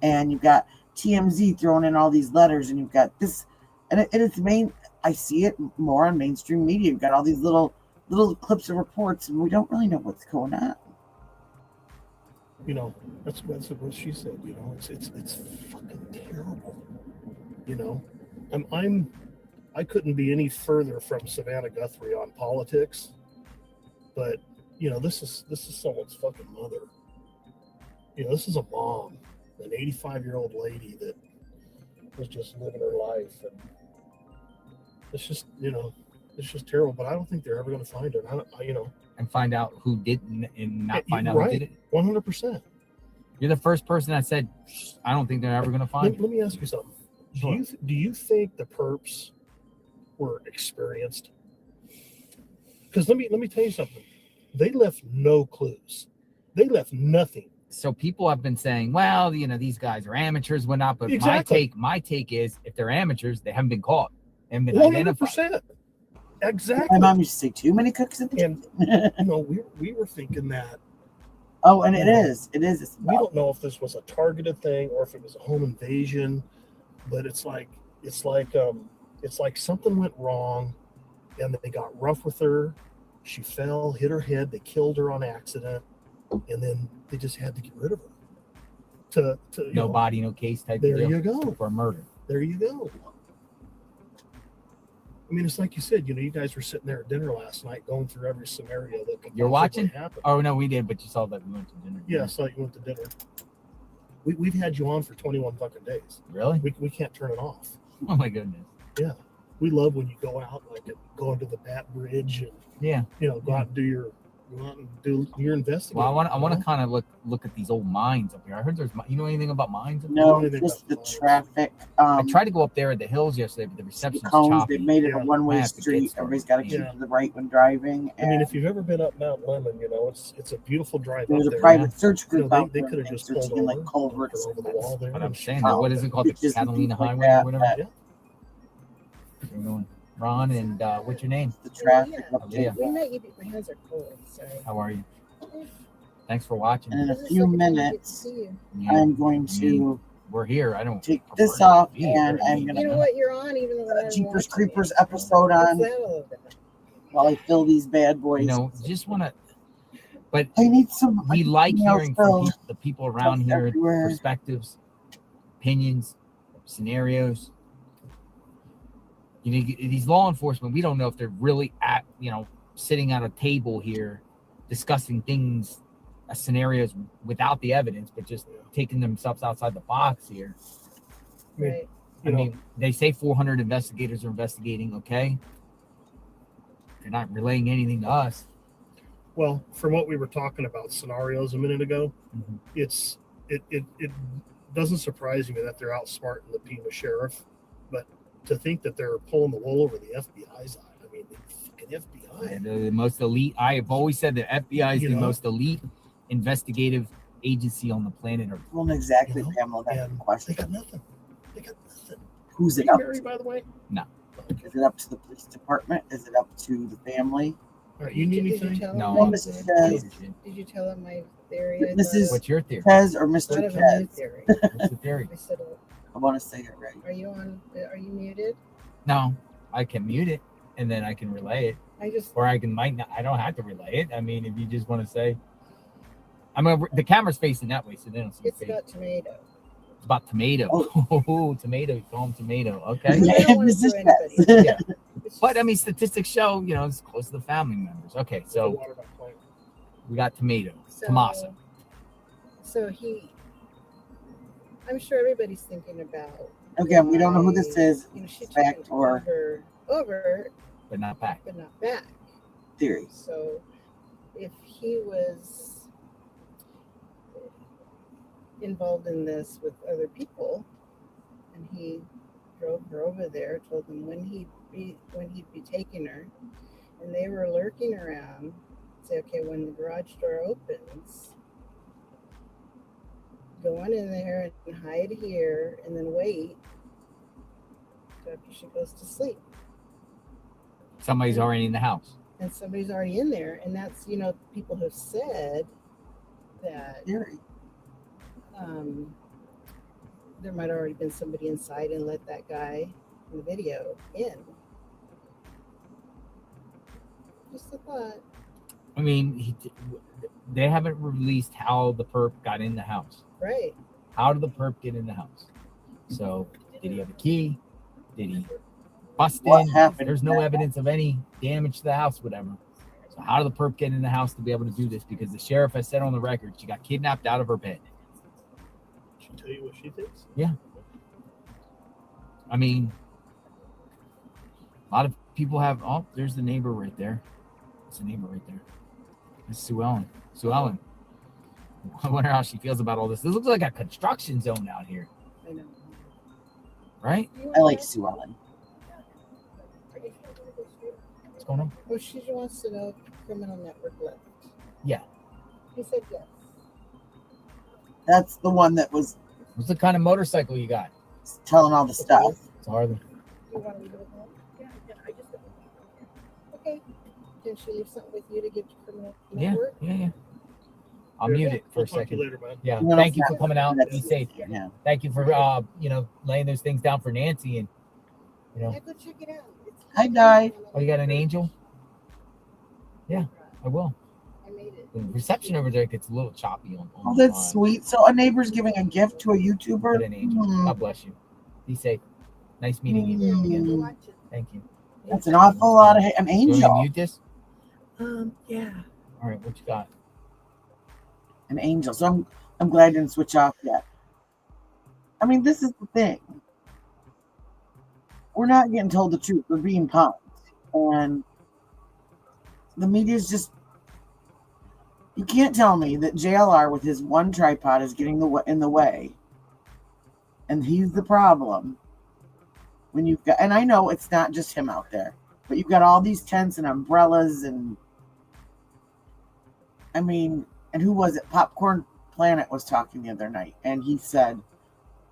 and you've got TMZ throwing in all these letters, and you've got this, and it's I see it more on mainstream media. You've got all these little clips of reports, and we don't really know what's going on. That's what she said. It's fucking terrible. I couldn't be any further from Savannah Guthrie on politics, but this is someone's fucking mother. This is a mom, an 85-year-old lady that was just living her life, and it's just terrible. But I don't think they're ever going to find her. And find out who didn't, and not find out who did it. 100%. You're the first person that said, I don't think they're ever going to find Let me ask you something. Sure. Do you think the perps were experienced? Because let me tell you something. They left no clues. They left nothing. So people have been saying, well, these guys are amateurs, whatnot. But Exactly. my take is, if they're amateurs, they haven't been caught and been 100%. identified. Exactly. My mom used to say, too many cooks in the kitchen. We were thinking that. Oh, and it is. We don't know if this was a targeted thing or if it was a home invasion, but it's like something went wrong, and they got rough with her. She fell, hit her head. They killed her on accident, and then they just had to get rid of her. No body, no case type. There of deal you go. For murder. There you go. I mean, it's like you said, you guys were sitting there at dinner last night going through every scenario that could You're watching? happen. Oh, no, we did, but you saw that we went to dinner. Yeah, I saw you went to dinner. We've had you on for 21 fucking days. Really? We can't turn it off. Oh, my goodness. Yeah. We love when you go out, go into the Bat Bridge and, go out and do your investigating. Well, I want to kind of look at these old mines up here. I heard there's, anything about mines? No, just the traffic. I tried to go up there at the hills yesterday, but the reception's choppy. They made it a one-way street. Everybody's got to keep to the right when driving. I mean, if you've ever been up Mount Lemon, it's a beautiful drive. There's up a there. private search group They could have just pulled over, like culverts over the wall there. But I'm saying that, what is it called? The Catalina Highway or whatever? Yeah. We're going. Ron, and what's your name? The traffic. Yeah. We met you. My hands are cold. Sorry. How are you? Thanks for watching. And in a few minutes, I'm going to. We're here. I don't take this off, and I'm going to. You know what? You're on, even though Jeepers Creepers episode on. While I fill these bad boys. Just want to. But I need some. We like hearing from the people around here, perspectives, opinions, scenarios. These law enforcement, we don't know if they're really sitting at a table here discussing things, scenarios without the evidence, but just taking themselves outside the box here. Right. I mean, they say 400 investigators are investigating, okay? They're not relaying anything to us. Well, from what we were talking about scenarios a minute ago, it doesn't surprise me that they're outsmarting the Pima sheriff, but to think that they're pulling the wool over the FBI's eye. I mean, the fucking FBI. The most elite. I have always said the FBI is the most elite investigative agency on the planet Earth. Well, exactly, Pamela. That's the question. They got nothing. Who's it up married, by the way? No. Is it up to the police department? Is it up to the family? All right, you need anything? No. Did you tell him my theory? What's your theory? Kez or Mr. Kez? What's the theory? I want to say it right. Are you on? Are you muted? No, I can mute it and then I can relay it. Or I might not. I don't have to relay it. I mean, if you just want to say, the camera's facing that way, so they don't see. It's about tomato. It's about tomato. Oh, tomato. You call them tomato. Okay. I don't want to do anybody. Yeah. But I mean, statistics show, it's close to the family members. Okay, so we got tomato, Tommaso. So I'm sure everybody's thinking about. Again, we don't know who this is. She fact or over but not back. but not back. Theory. So if he was involved in this with other people, and he drove her over there, told them when he'd be taking her, and they were lurking around, say, okay, when the garage door opens, go on in there and hide here, and then wait after she goes to sleep. Somebody's already in the house. And somebody's already in there, and that's, people have said that Theory. there might have already been somebody inside and let that guy in the video in. Just a thought. I mean, they haven't released how the perp got in the house. Right. How did the perp get in the house? So, did he have a key? Did he bust What in? happened? There's no evidence of any damage to the house, whatever. So, how did the perp get in the house to be able to do this? Because the sheriff has said on the record she got kidnapped out of her bed. She tell you what she thinks? Yeah. I mean, a lot of people have. Oh, there's the neighbor right there. It's the neighbor right there. It's Sue Ellen. Sue Ellen. I wonder how she feels about all this. This looks like a construction zone out here. I know. Right? I like Sue Ellen. What's going on? Well, she wants to know if criminal network left. Yeah. He said yes. That's the one that was What's the kind of motorcycle you got? telling all the stuff. It's Harley. You want to leave it with that? Yeah, I just okay. Can she leave something with you to give to criminal Yeah, network? yeah. I'll mute it for We'll a talk to second. you later, man. Yeah. No, Thank you no, for coming out. Be safe. Yeah. Thank you for laying those things down for Nancy and Yeah, go check it out. It's Hi, Di. Oh, you got an angel? Yeah, I will. I made it. The reception over there gets a little choppy on Oh, the that's line. sweet. So a neighbor's giving a gift to a YouTuber. What an angel. Hmm. God bless you. Be safe. Nice meeting you. Go Hmm. watch it. Thank you. That's an awful lot of an You want me to angel. mute this? Yeah. All right, what you got? An angel. So I'm glad I didn't switch off yet. I mean, this is the thing. We're not getting told the truth. We're being punked. And the media's just, you can't tell me that JLR with his one tripod is getting in the way. And he's the problem. When you've got, and I know it's not just him out there, but you've got all these tents and umbrellas and, I mean, and who was it? Popcorn Planet was talking the other night, and he said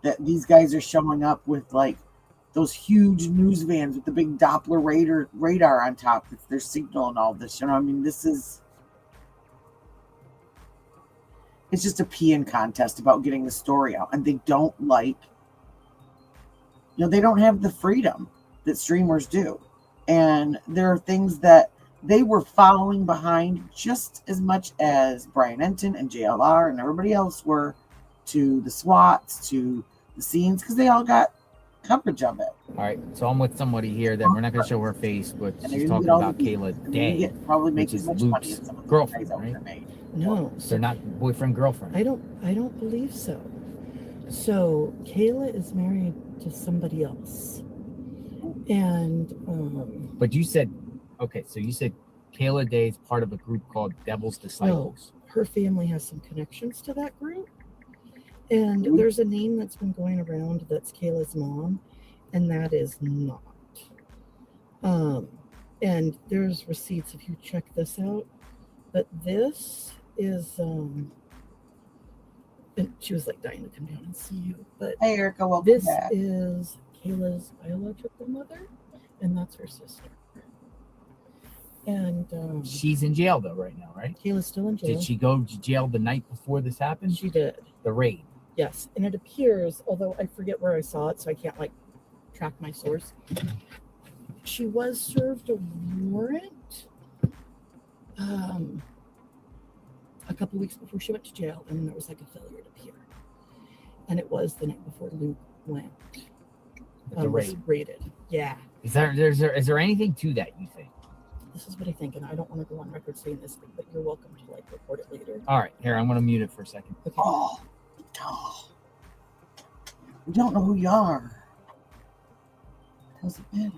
that these guys are showing up with like those huge news vans with the big Doppler radar on top. That's their signal and all this. I mean, it's just a peeing contest about getting the story out, and they don't like, they don't have the freedom that streamers do, and there are things that they were following behind just as much as Brian Enton and JLR and everybody else were to the SWATs, to the scenes, because they all got coverage of it. All right, so I'm with somebody here that we're not going to show her face, but And she's you talking get all about the- Kayla and Day, you probably make which as is much money Luke's as some of the girlfriend, guys out right? there made. No, They're not boyfriend girlfriend. I don't believe so. So Kayla is married to somebody else, and But you said, okay, so you said Kayla Day is part of a group called Devil's Disciples. her family has some connections to that group. And there's a name that's been going around that's Kayla's mom, and that is not. And there's receipts if you check this out. But this is and she was like dying to come down and see you. But Hey, Erica, welcome this back. is Kayla's biological mother, and that's her sister. And She's in jail though right now, right? Kayla's still in jail. Did she go to jail the night before this happened? She did. The raid. Yes, and it appears, although I forget where I saw it, so I can't like track my source. She was served a warrant a couple weeks before she went to jail, and there was like a failure to appear. And it was the night before Luke went. The Was raid. raided. Yeah. Is there anything to that, you think? This is what I think, and I don't want to go on record saying this, but you're welcome to like report it later. All right, here, I'm going to mute it for a second. Okay. Oh, we don't know who you are. Doesn't matter.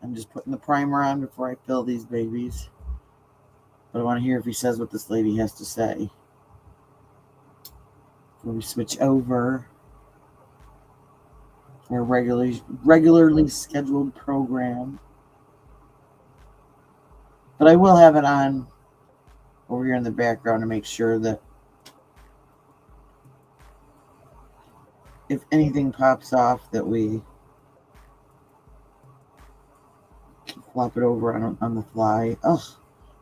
I'm just putting the primer on before I fill these babies. But I want to hear if he says what this lady has to say. Before we switch over our regularly scheduled program. But I will have it on over here in the background to make sure that if anything pops off that we can flop it over on the fly. Ugh,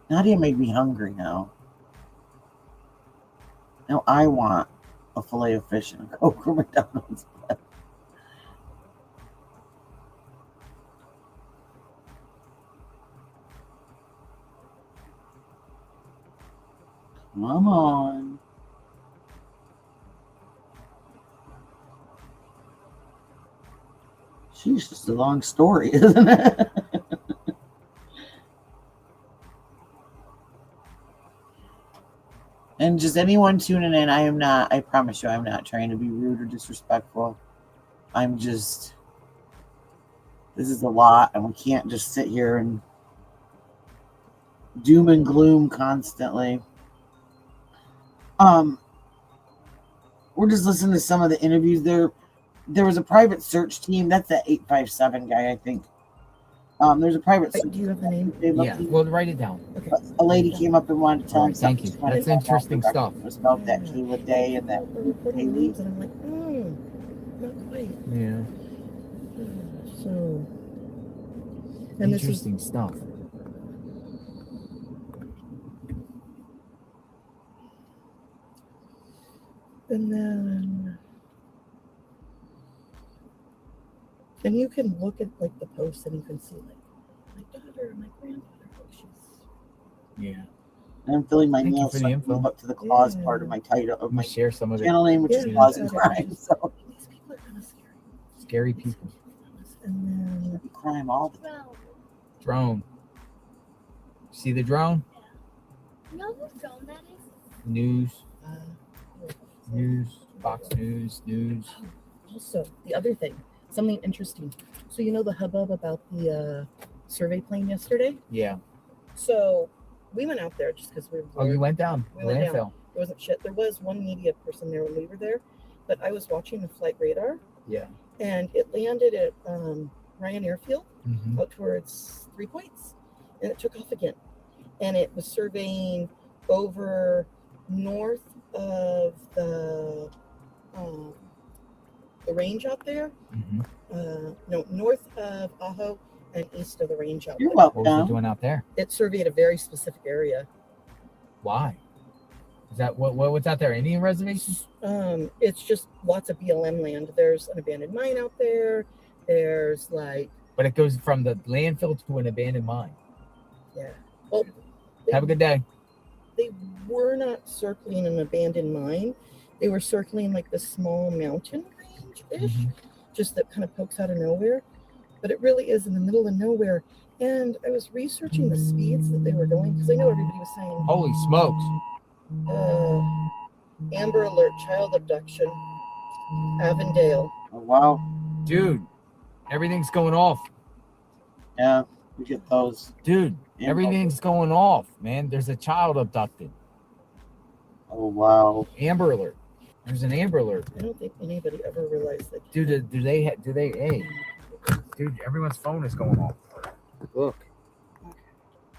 Nadia made me hungry now. Now I want a fillet of fish and a Coke from McDonald's. Come on. She's just a long story, isn't it? And just anyone tuning in, I promise you, I'm not trying to be rude or disrespectful. This is a lot, and we can't just sit here and doom and gloom constantly. We're just listening to some of the interviews there. There was a private search team. That's the 857 guy, I think. There's a private search. Do you have the name? Yeah, well, write it down. Okay. A lady came up and wanted to tell him Thank something. you. That's interesting stuff. It was about that Kayla Day and that Reporting leads, and I'm like, not quite. Yeah. So, and this is Interesting stuff. And then, and you can look at like the posts and you can see like my daughter, my granddaughter, like she's. Yeah. And I'm filling my Thank you nails for so the I can info. move up to the claws part of my title of my Share some of it. channel name, which is Claws and Crime. So These people are kind of scary. Scary people. And then crime all the time. Drone. See the drone? You know whose drone that is? News. News. Fox News. News. Also, the other thing, something interesting. So you know the hubbub about the survey plane yesterday? Yeah. So we went out there just because we were bored. Oh, you went down. We went down. Landfill. There wasn't shit. There was one media person there when we were there, but I was watching the flight radar, Yeah. and it landed at Ryan Airfield Mhm. out towards 3 Points, and it took off again. And it was surveying over north of the range out there. No, north of Ajo and east of the range out You're there. welcome. What was it doing out there? It surveyed a very specific area. Why? Is that what's out there? Indian reservations? It's just lots of BLM land. There's an abandoned mine out there. There's like, But it goes from the landfill to an abandoned mine. yeah. Well, Have a good day. they were not circling an abandoned mine. They were circling like the small mountain range-ish, just that kind of pokes out of nowhere. But it really is in the middle of nowhere. And I was researching the speeds that they were going because I know everybody was saying, Holy smokes. Amber Alert, child abduction, Avondale. Oh, wow. Dude, everything's going off. Yeah, we get those. Dude, Yeah. everything's going off, man. There's a child abducted. Oh, wow. Amber Alert. There's an Amber Alert. I don't think anybody ever realized that. Dude, hey, dude, everyone's phone is going off. Look.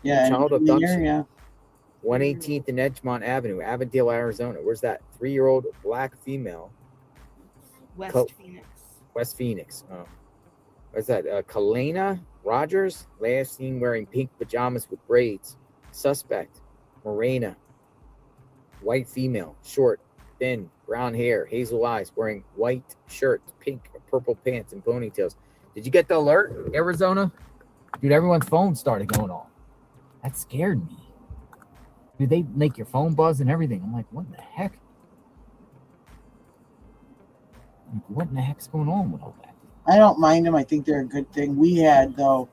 Yeah, Child in the abduction. area. 118th and Edgemont Avenue, Avondale, Arizona. Where's that? 3-year-old black female. West Phoenix. West Phoenix. Oh. What's that? Kalena Rogers, last seen wearing pink pajamas with braids. Suspect, Morena. White female, short, thin, brown hair, hazel eyes, wearing white shirt, pink or purple pants, and ponytails. Did you get the alert, Arizona? Dude, everyone's phone started going off. That scared me. Dude, they make your phone buzz and everything. I'm like, what the heck? Like, what in the heck's going on with all that? I don't mind them. I think they're a good thing. We had, though,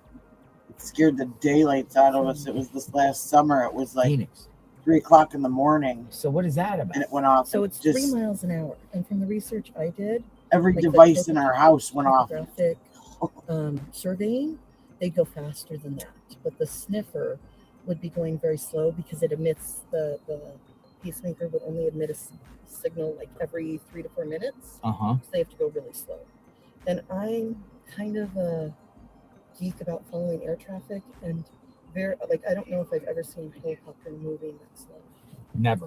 it scared the daylights out of us. It was this last summer. It was like Phoenix. 3 o'clock in the morning. So what is that about? And it went off. So it's just 3 miles an hour. And from the research I did, every like the device in our house went off. topographic surveying, they go faster than that. But the sniffer would be going very slow because it emits the pacemaker would only emit a signal like every 3 to 4 minutes. Uh-huh. So they have to go really slow. And I'm kind of a geek about following air traffic, and I don't know if I've ever seen a helicopter moving that slow. Never.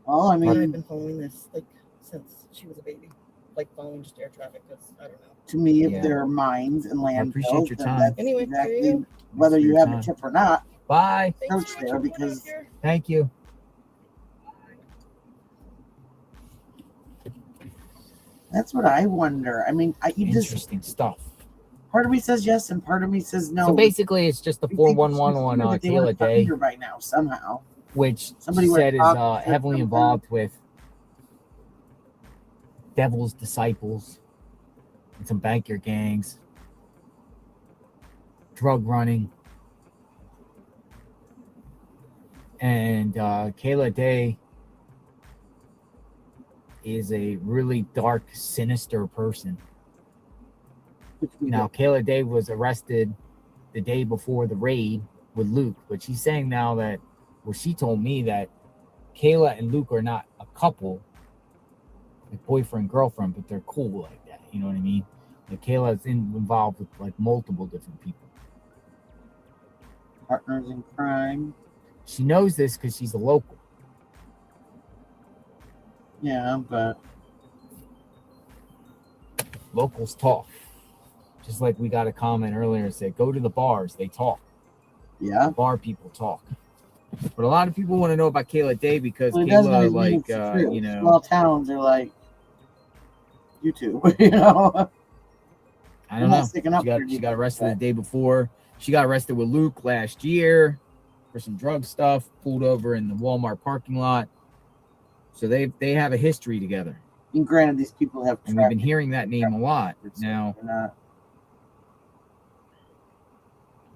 Well, I And mean, I've been following this like since she was a baby, like following just air traffic because I don't know. to me, if Yeah. there are mines and I landfills, appreciate your then time. that's Anyway, there you exactly go. whether Thanks for you your have time. a tip or not. Bye. Search there because Thank you. that's what I wonder. I mean, Interesting stuff. part of me says yes and part of me says no. So basically, it's just the We think it's 411 on that they would Kayla have found Day, her by now somehow. which Somebody she would said is have talked to heavily something. involved with devil's disciples and some banker gangs, drug running. And Kayla Day is a really dark, sinister person. Now, Kayla Day was arrested the day before the raid with Luke, but she's saying now that, well, she told me that Kayla and Luke are not a couple, like boyfriend, girlfriend, but they're cool like that. You know what I mean? Like Kayla's involved with like multiple different people. Partners in crime. She knows this because she's a local. Yeah, but locals talk. Just like we got a comment earlier and said, go to the bars, they talk. Yeah. The bar people talk. But a lot of people want to know about Kayla Day because well, it doesn't Kayla, always mean like, it's true. you know, Small towns are like YouTube, you know. I don't know. She got arrested the day before. She got arrested with Luke last year for some drug stuff, pulled over in the Walmart parking lot. So they have a history together. And granted, these people have and we've been hearing that name a lot. Now,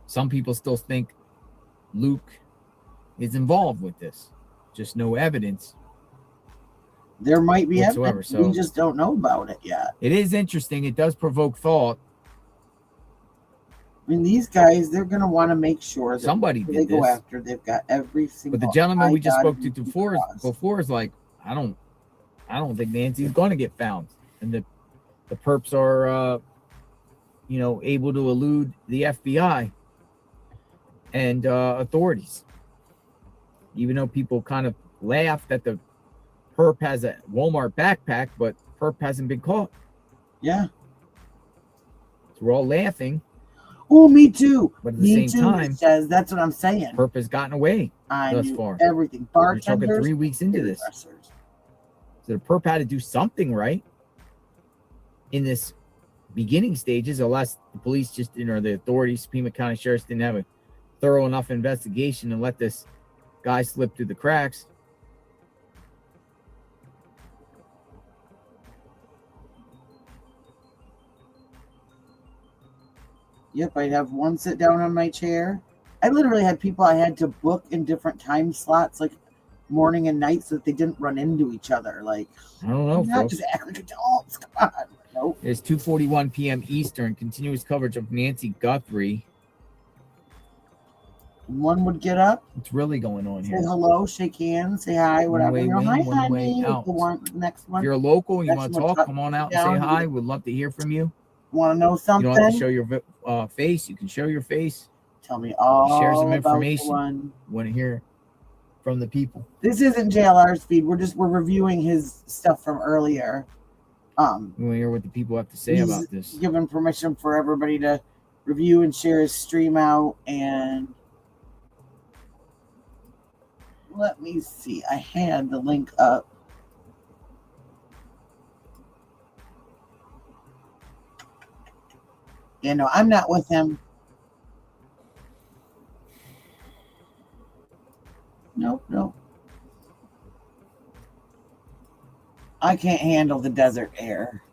some people still think Luke is involved with this. Just no evidence. There might be whatsoever. evidence. So We just don't know about it yet. It is interesting. It does provoke thought. I mean, these guys, they're going to want to make sure that somebody they did go this. after, they've got every single. But the gentleman we just spoke to before is like, I don't think Nancy's going to get found, and the perps are, able to elude the FBI and authorities. Even though people kind of laugh that the perp has a Walmart backpack, but perp hasn't been caught. Yeah. So we're all laughing. Oh, me too. But at the same time, says that's what I'm saying. Perp has gotten away thus far. Everything. We're talking 3 weeks into this. So the perp had to do something right in this beginning stages, unless the police just didn't, or the authorities, Pima County Sheriff's didn't have a thorough enough investigation and let this guy slip through the cracks. Yep, I'd have one sit down on my chair. I literally had people I had to book in different time slots, like morning and night, so that they didn't run into each other. Like, I don't know, not folks. just act like adults. Come on. Nope. It's 2:41 p.m. Eastern. Continuous coverage of Nancy Guthrie. One would get up. What's really going on Say here? hello, shake hands, say hi, whatever. One way in, Hi, one way honey. out. The one, next one. If you're a local and you Next want to one, talk, come on out and say down. hi. We'd love to hear from you. Want to know something? You don't have to show your face. You can show your face. Tell me all share some about the information. one. Want to hear from the people. This isn't JLR's feed. We're reviewing his stuff from earlier. We want to hear what the people have to say he's about this. Given permission for everybody to review and share his stream out. And let me see. I had the link up. Yeah, no, I'm not with him. Nope. I can't handle the desert air.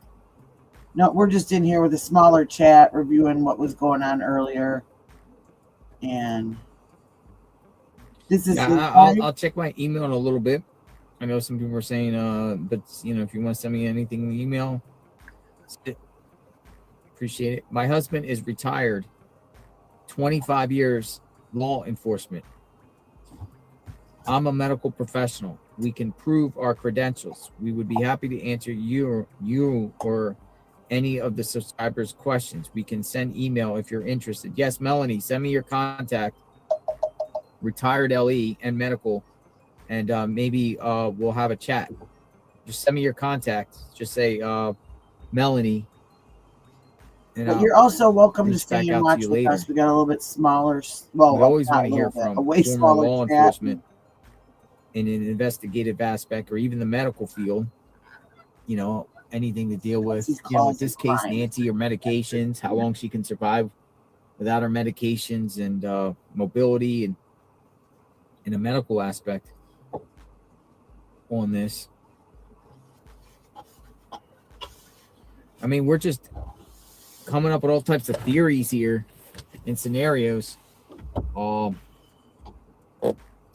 No, we're just in here with a smaller chat reviewing what was going on earlier. And this is I'll check my email in a little bit. I know some people are saying, but if you want to send me anything in the email, Appreciate it. My husband is retired, 25 years law enforcement. I'm a medical professional. We can prove our credentials. We would be happy to answer you or any of the subscribers' questions. We can send email if you're interested. Yes, Melanie, send me your contact. Retired LE and medical, and maybe we'll have a chat. Just send me your contact. Just say Melanie. And but you're also welcome to reach stay back and out watch to you with later. us. We got a little bit smaller. Well, We always not want a to hear little bit, from a way former smaller law chat. enforcement in an investigative aspect, or even the medical field. You know, anything to deal with. You know, in this case, Nancy, or medications, how long she can survive without her medications, and mobility, and in a medical aspect on this. I mean, we're just coming up with all types of theories here and scenarios until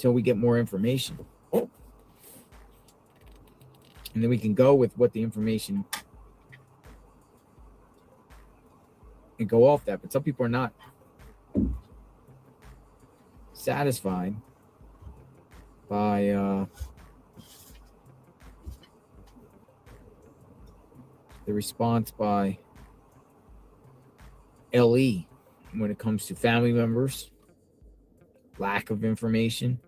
we get more information. And then we can go with what the information and go off that. But some people are not satisfied by the response by LE when it comes to family members, lack of information.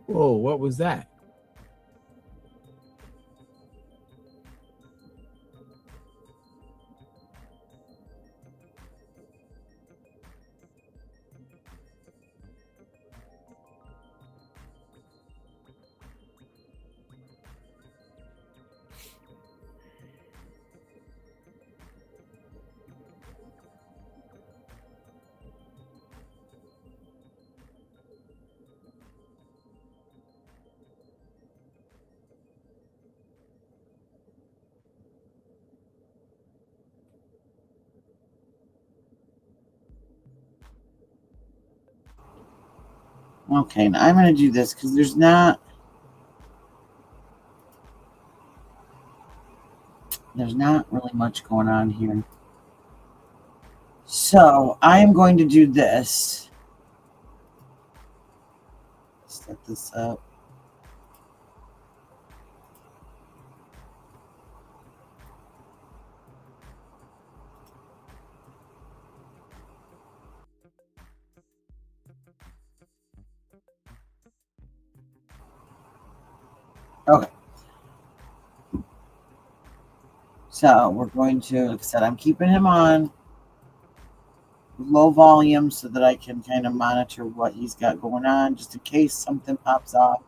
Whoa, what was that? Okay, now I'm going to do this because there's not really much going on here. So I am going to do this. Set this up. Okay. So we're going to, like I said, I'm keeping him on low volume so that I can kind of monitor what he's got going on, just in case something pops off.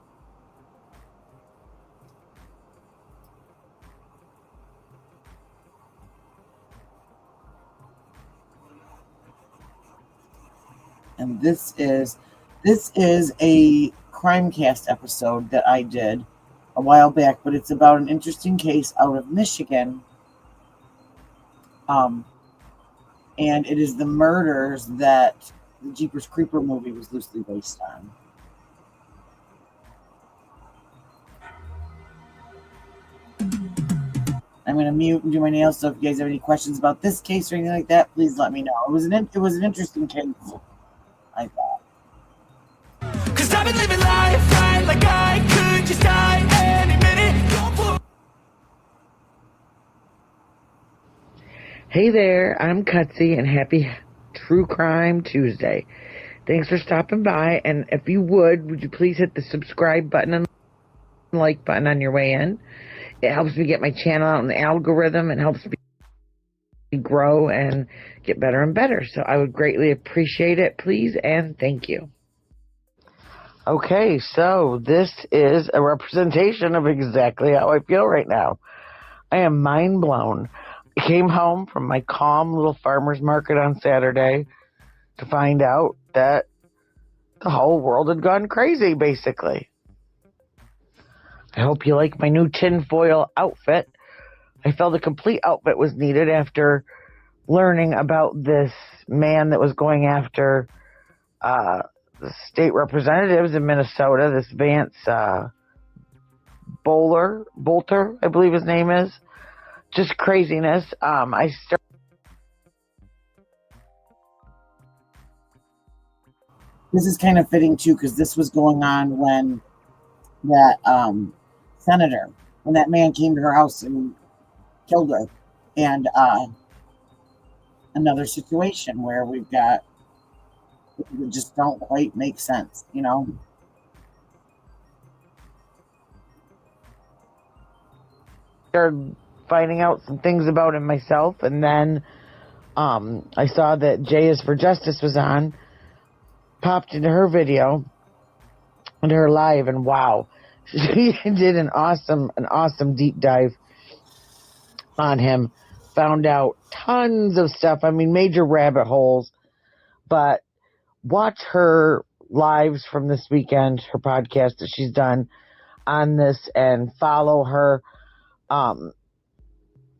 And this is a Crimecast episode that I did a while back, but it's about an interesting case out of Michigan. And it is the murders that the Jeepers Creeper movie was loosely based on. I'm going to mute and do my nails, so if you guys have any questions about this case or anything like that, please let me know. It was an interesting case, I thought. 'Cause I've been living life right like I could just die any minute. Hey there, I'm Cutsy, and happy True Crime Tuesday. Thanks for stopping by, and if you would you please hit the subscribe button and like button on your way in. It helps me get my channel out in the algorithm and helps me grow and get better and better. So I would greatly appreciate it, please, and thank you. Okay, so this is a representation of exactly how I feel right now. I am mind blown. I came home from my calm little farmer's market on Saturday to find out that the whole world had gone crazy, basically. I hope you like my new tinfoil outfit. I felt a complete outfit was needed after learning about this man that was going after the state representatives in Minnesota, this Vance Bolter, I believe his name is. Just craziness. This is kind of fitting too, because this was going on when that senator, when that man came to her house and killed her, and another situation where we've got that just don't quite make sense, you know. Started finding out some things about him myself, and then I saw that Jay is for Justice was on, popped into her video, into her live, and wow, she did an awesome deep dive on him. Found out tons of stuff. I mean, major rabbit holes. But watch her lives from this weekend, her podcast that she's done on this, and follow her.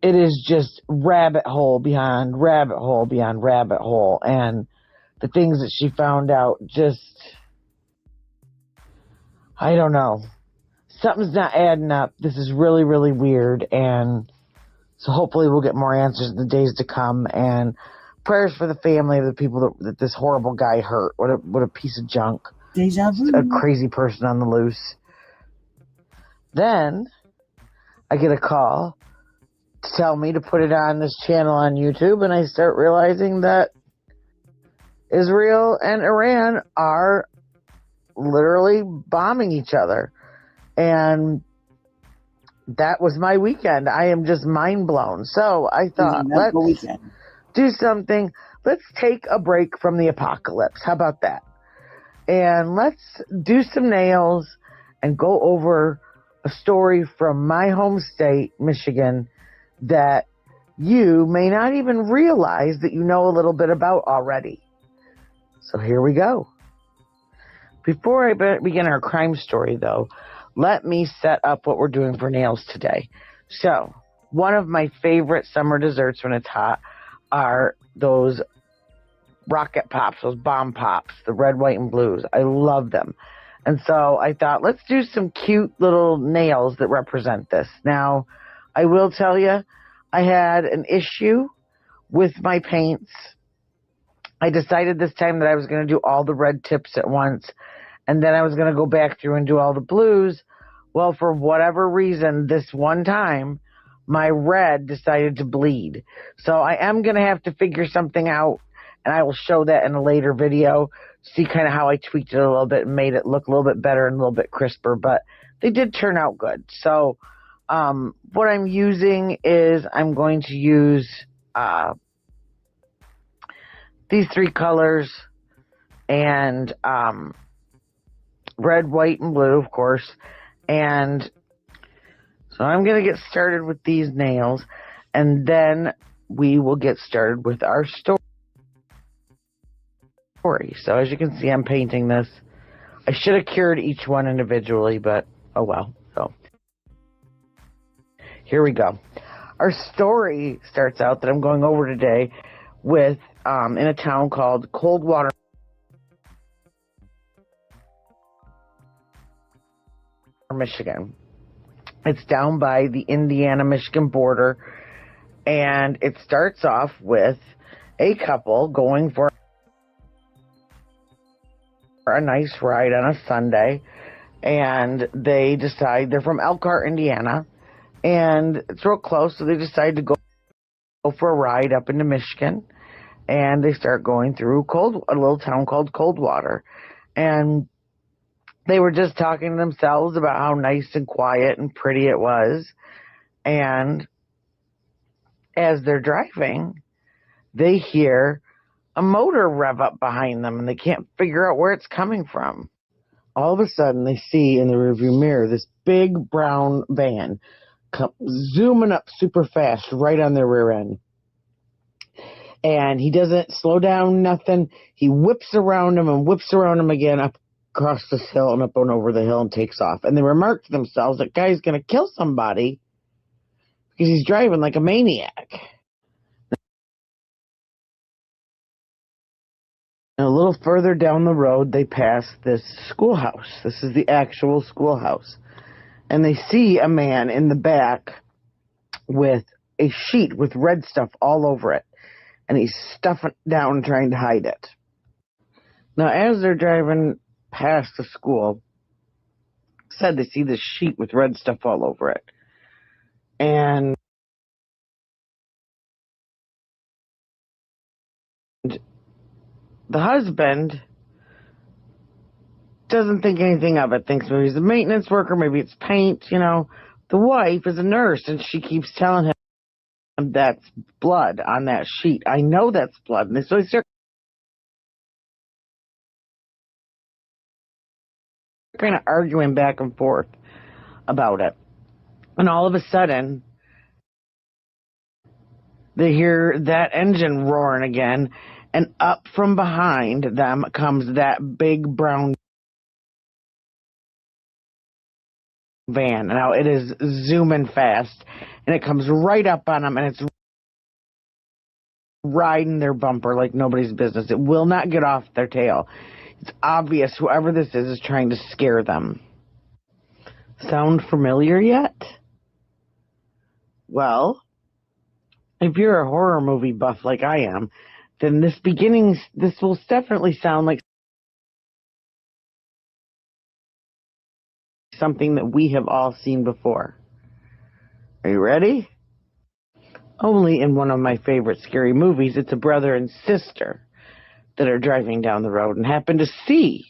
It is just rabbit hole beyond rabbit hole beyond rabbit hole. And the things that she found out, just, I don't know. Something's not adding up. This is really, really weird. And so hopefully we'll get more answers in the days to come. And prayers for the family of the people that this horrible guy hurt. What a piece of junk. Deja vu. A crazy person on the loose. Then I get a call to tell me to put it on this channel on YouTube, and I start realizing that Israel and Iran are literally bombing each other. And that was my weekend. I am just mind blown. So I thought, let's do something. Let's take a break from the apocalypse. How about that? And let's do some nails and go over a story from my home state, Michigan, that you may not even realize that you know a little bit about already. So here we go. Before I begin our crime story, though, let me set up what we're doing for nails today. So, one of my favorite summer desserts when it's hot are those rocket pops, those bomb pops, the red, white, and blues. I love them. And so I thought, let's do some cute little nails that represent this. Now, I will tell you, I had an issue with my paints. I decided this time that I was going to do all the red tips at once, and then I was going to go back through and do all the blues. Well, for whatever reason, this one time, my red decided to bleed. So I am going to have to figure something out, and I will show that in a later video, see kind of how I tweaked it a little bit and made it look a little bit better and a little bit crisper, but they did turn out good. So what I'm using is I'm going to use these three colors, and red, white, and blue, of course. And so I'm going to get started with these nails, and then we will get started with our story. So as you can see, I'm painting this. I should have cured each one individually, but oh well. So here we go. Our story starts out that I'm going over today with in a town called Coldwater, Michigan. It's down by the Indiana-Michigan border, and it starts off with a couple going for a nice ride on a Sunday, and they decide they're from Elkhart, Indiana, and it's real close, so they decide to go for a ride up into Michigan, and they start going through a little town called Coldwater, and they were just talking to themselves about how nice and quiet and pretty it was. And as they're driving, they hear a motor rev up behind them, and they can't figure out where it's coming from. All of a sudden, they see in the rearview mirror this big brown van zooming up super fast right on their rear end. And he doesn't slow down, nothing. He whips around them and whips around them again up across this hill and up and over the hill and takes off. And they remark to themselves that guy's going to kill somebody because he's driving like a maniac. And a little further down the road, they pass this schoolhouse. This is the actual schoolhouse. And they see a man in the back with a sheet with red stuff all over it. And he's stuffing it down trying to hide it. Now, as they're driving past the school, said they see this sheet with red stuff all over it. And the husband doesn't think anything of it, thinks maybe he's a maintenance worker, maybe it's paint, you know. The wife is a nurse, and she keeps telling him that's blood on that sheet. I know that's blood. And so they start kind of arguing back and forth about it. And all of a sudden, they hear that engine roaring again, and up from behind them comes that big brown van. Now, it is zooming fast, and it comes right up on them, and it's riding their bumper like nobody's business. It will not get off their tail. It's obvious whoever this is trying to scare them. Sound familiar yet? Well, if you're a horror movie buff like I am, then this will definitely sound like something that we have all seen before. Are you ready? Only in one of my favorite scary movies, it's a brother and sister that are driving down the road and happen to see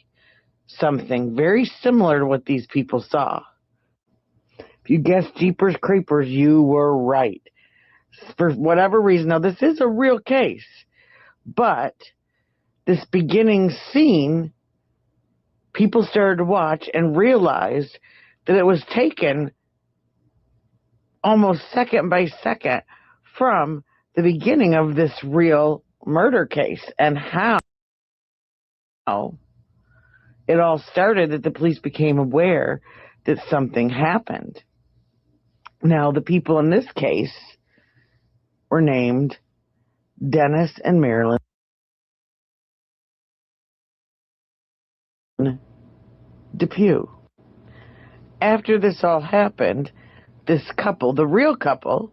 something very similar to what these people saw. If you guessed Jeepers Creepers, you were right. For whatever reason, now this is a real case, but this beginning scene, people started to watch and realized that it was taken almost second by second from the beginning of this real murder case, and how it all started, that the police became aware that something happened. Now, the people in this case were named Dennis and Marilyn Depew. After this all happened, this couple, the real couple,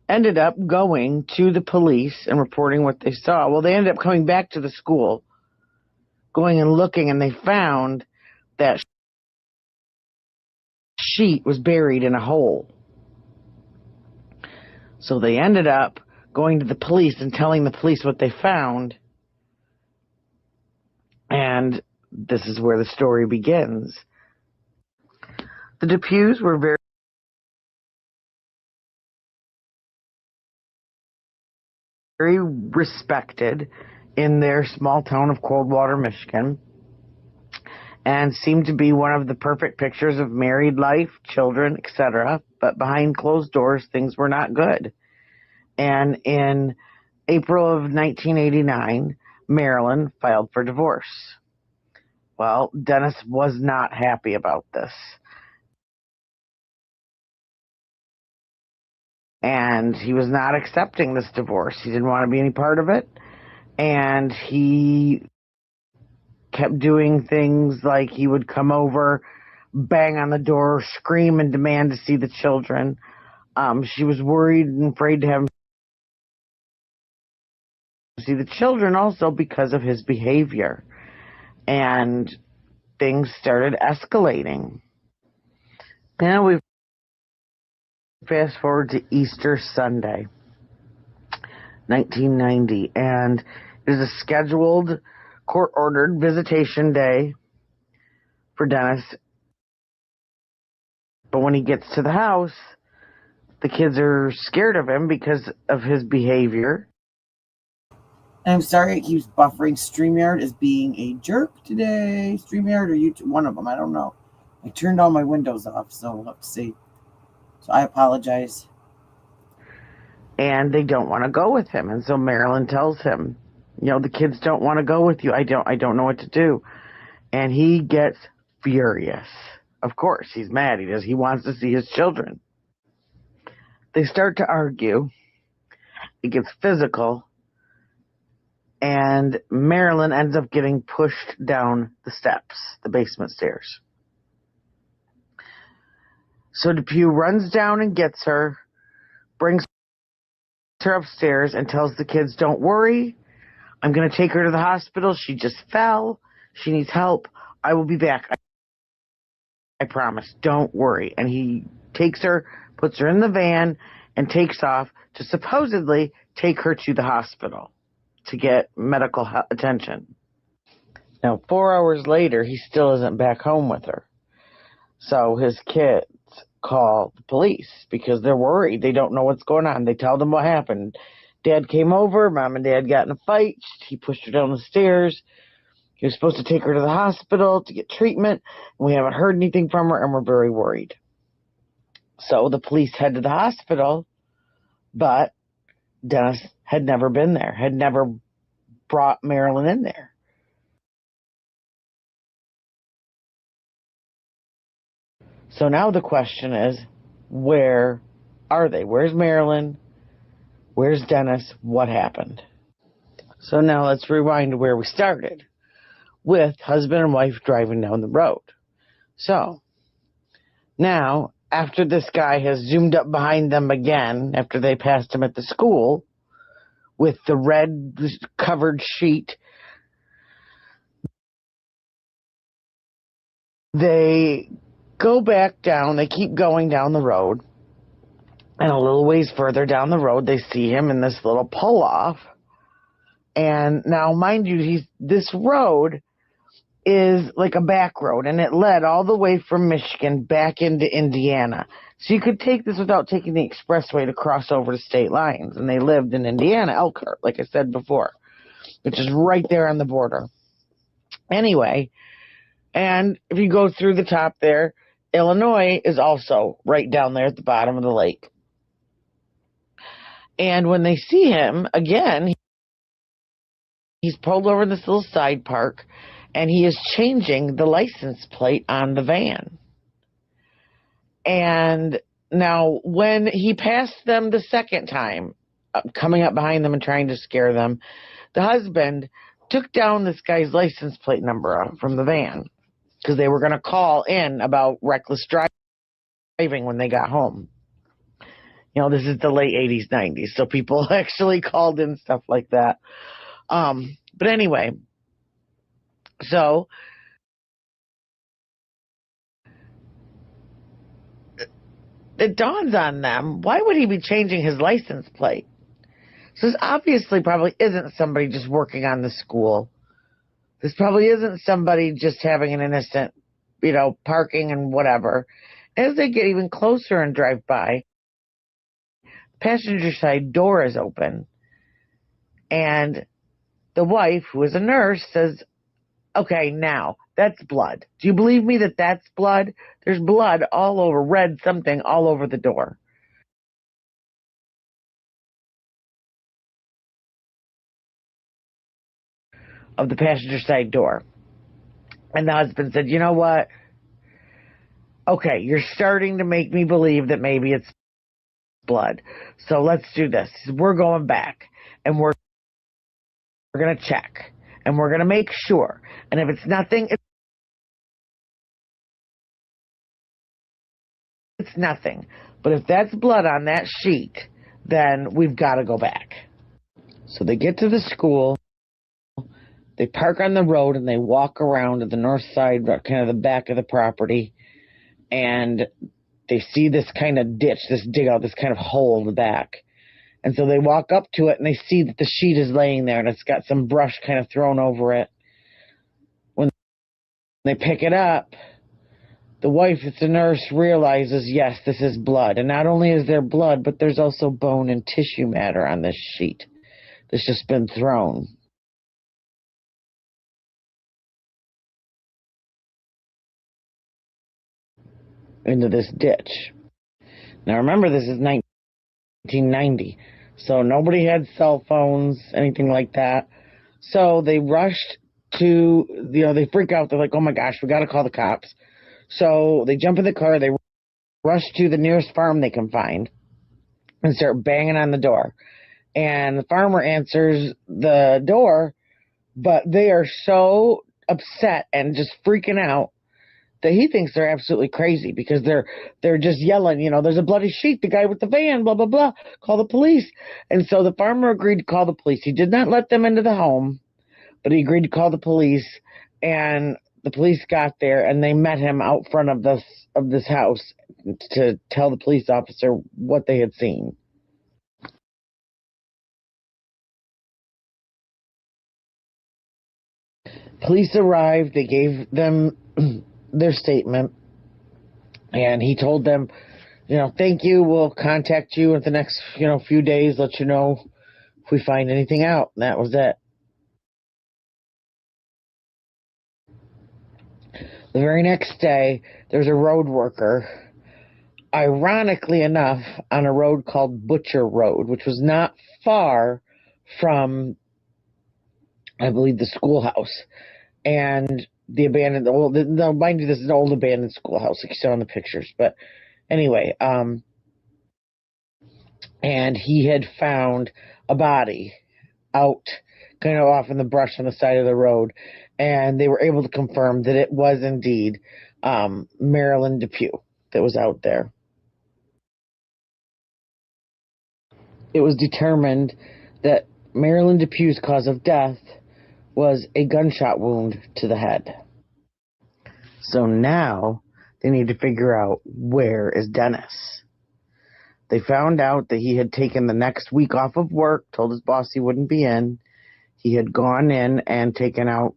ended up going to the police and reporting what they saw. Well, they ended up coming back to the school, going and looking, and they found that sheet was buried in a hole. So they ended up going to the police and telling the police what they found. And this is where the story begins. The Depews were very respected in their small town of Coldwater, Michigan, and seemed to be one of the perfect pictures of married life, children, etc. But behind closed doors, things were not good. And in April of 1989, Marilyn filed for divorce. Well, Dennis was not happy about this. And he was not accepting this divorce. He didn't want to be any part of it. And he kept doing things like he would come over, bang on the door, scream and demand to see the children. She was worried and afraid to have him see the children also because of his behavior. And things started escalating. Now we fast forward to Easter Sunday, 1990, and it is a scheduled court-ordered visitation day for Dennis. But when he gets to the house, the kids are scared of him because of his behavior. I'm sorry it keeps buffering. StreamYard is being a jerk today. StreamYard or YouTube, one of them, I don't know. I turned all my windows off, so we'll have to see. So I apologize. And they don't want to go with him. And so Marilyn tells him, you know, the kids don't want to go with you. I don't know what to do. And he gets furious. Of course, he's mad. He wants to see his children. They start to argue. It gets physical. And Marilyn ends up getting pushed down the steps, the basement stairs. So Depew runs down and gets her, brings her upstairs, and tells the kids, don't worry, I'm going to take her to the hospital. She just fell. She needs help. I will be back. I promise. Don't worry. And he takes her, puts her in the van, and takes off to supposedly take her to the hospital to get medical attention. Now, 4 hours later, he still isn't back home with her. So his kids call the police because they're worried. They don't know what's going on. They tell them what happened. Dad came over. Mom and Dad got in a fight. He pushed her down the stairs. He was supposed to take her to the hospital to get treatment. We haven't heard anything from her, and we're very worried. So the police head to the hospital, but Dennis had never been there, had never brought Marilyn in there. So now the question is, where are they? Where's Marilyn? Where's Dennis? What happened? So now let's rewind to where we started, with husband and wife driving down the road. So now, after this guy has zoomed up behind them again, after they passed him at the school, with the red covered sheet, they go back down. They keep going down the road. And a little ways further down the road, they see him in this little pull-off. And now, mind you, this road is like a back road, and it led all the way from Michigan back into Indiana. So you could take this without taking the expressway to cross over to state lines. And they lived in Indiana, Elkhart, like I said before, which is right there on the border. Anyway, and if you go through the top there, Illinois is also right down there at the bottom of the lake. And when they see him, again, he's pulled over in this little side park, and he is changing the license plate on the van. And now when he passed them the second time, coming up behind them and trying to scare them, the husband took down this guy's license plate number from the van because they were going to call in about reckless driving when they got home. You know, this is the late 80s, 90s, so people actually called in stuff like that. But anyway, so it dawns on them, why would he be changing his license plate? So this obviously probably isn't somebody just working on the school. This probably isn't somebody just having an innocent, parking and whatever. As they get even closer and drive by, passenger side door is open, and the wife, who is a nurse, says, okay, now that's blood. Do you believe me that that's blood? There's blood all over, red something all over the door. Of the passenger side door. And the husband said, you know what? Okay, you're starting to make me believe that maybe it's blood. So let's do this. We're going back, and we're going to check, and we're going to make sure. And if it's nothing, it's nothing. But if that's blood on that sheet, then we've got to go back. So they get to the school. They park on the road, and they walk around to the north side, kind of the back of the property. And they see this kind of ditch, this dig out, this kind of hole in the back. And so they walk up to it, and they see that the sheet is laying there, and it's got some brush kind of thrown over it. When they pick it up, the wife, that's a nurse, realizes, yes, this is blood. And not only is there blood, but there's also bone and tissue matter on this sheet that's just been thrown. Into this ditch. Now remember, this is 1990, so nobody had cell phones, anything like that. So they rushed to, they freak out. They're like, oh my gosh, we got to call the cops. So they jump in the car, they rush to the nearest farm they can find and start banging on the door. And the farmer answers the door, but they are so upset and just freaking out that he thinks they're absolutely crazy because they're just yelling, there's a bloody sheep, the guy with the van, blah, blah, blah, call the police. And so the farmer agreed to call the police. He did not let them into the home, but he agreed to call the police, and the police got there and they met him out front of this house to tell the police officer what they had seen. Police arrived, they gave them their statement, and he told them, thank you, we'll contact you in the next, few days, let you know if we find anything out. And that was it. The very next day, there's a road worker, ironically enough, on a road called Butcher Road, which was not far from, I believe, the schoolhouse. And the abandoned, mind you, this is an old abandoned schoolhouse, like you saw in the pictures. But anyway, and he had found a body out kind of off in the brush on the side of the road, and they were able to confirm that it was indeed Marilyn Depew that was out there. It was determined that Marilyn Depew's cause of death was a gunshot wound to the head. So now they need to figure out, where is Dennis? They found out that he had taken the next week off of work, told his boss he wouldn't be in. He had gone in and taken out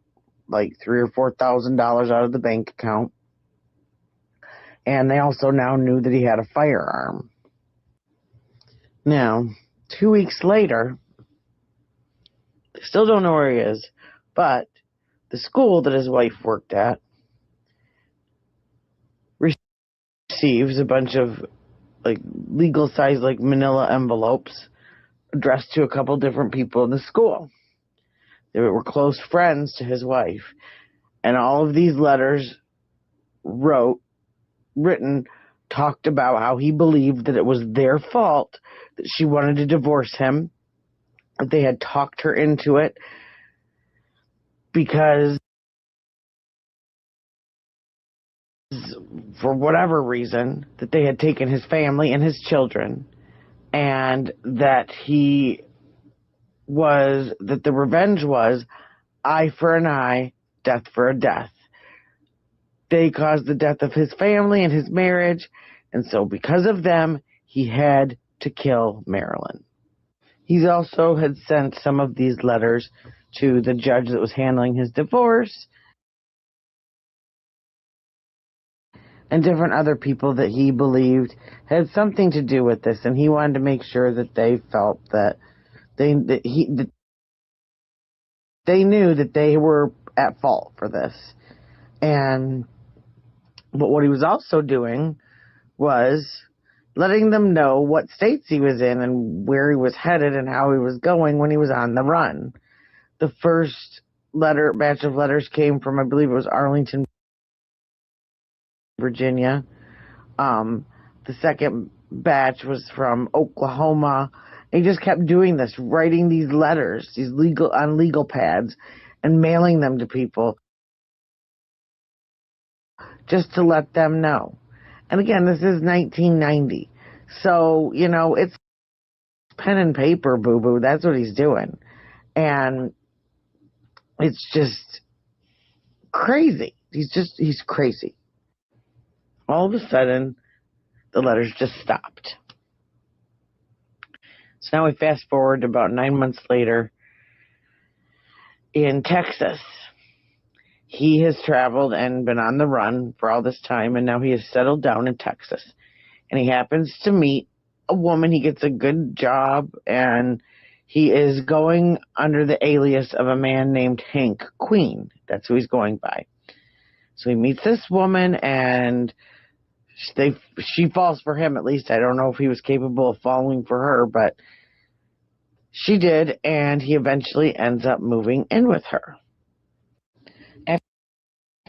like $3,000 or $4,000 out of the bank account. And they also now knew that he had a firearm. Now, 2 weeks later, they still don't know where he is, but the school that his wife worked at receives a bunch of like legal size, like manila envelopes addressed to a couple different people in the school. They were close friends to his wife. And all of these letters written, talked about how he believed that it was their fault that she wanted to divorce him, that they had talked her into it because for whatever reason that they had taken his family and his children, and that that the revenge was eye for an eye, death for a death. They caused the death of his family and his marriage, and so because of them, he had to kill Marilyn. He also had sent some of these letters to the judge that was handling his divorce and different other people that he believed had something to do with this, and he wanted to make sure that they felt that they knew that they were at fault for this. But what he was also doing was letting them know what states he was in and where he was headed and how he was going when he was on the run. The first batch of letters came from, I believe it was Arlington, Virginia. The second batch was from Oklahoma. And he just kept doing this, writing these letters, on legal pads, and mailing them to people just to let them know. And again, this is 1990. So, it's pen and paper, boo-boo. That's what he's doing. And it's just crazy. He's crazy. All of a sudden, the letters just stopped. So now we fast forward to about 9 months later in Texas. He has traveled and been on the run for all this time, and now he has settled down in Texas. And he happens to meet a woman. He gets a good job, and he is going under the alias of a man named Hank Queen. That's who he's going by. So he meets this woman, and she falls for him, at least. I don't know if he was capable of falling for her, but she did, and he eventually ends up moving in with her.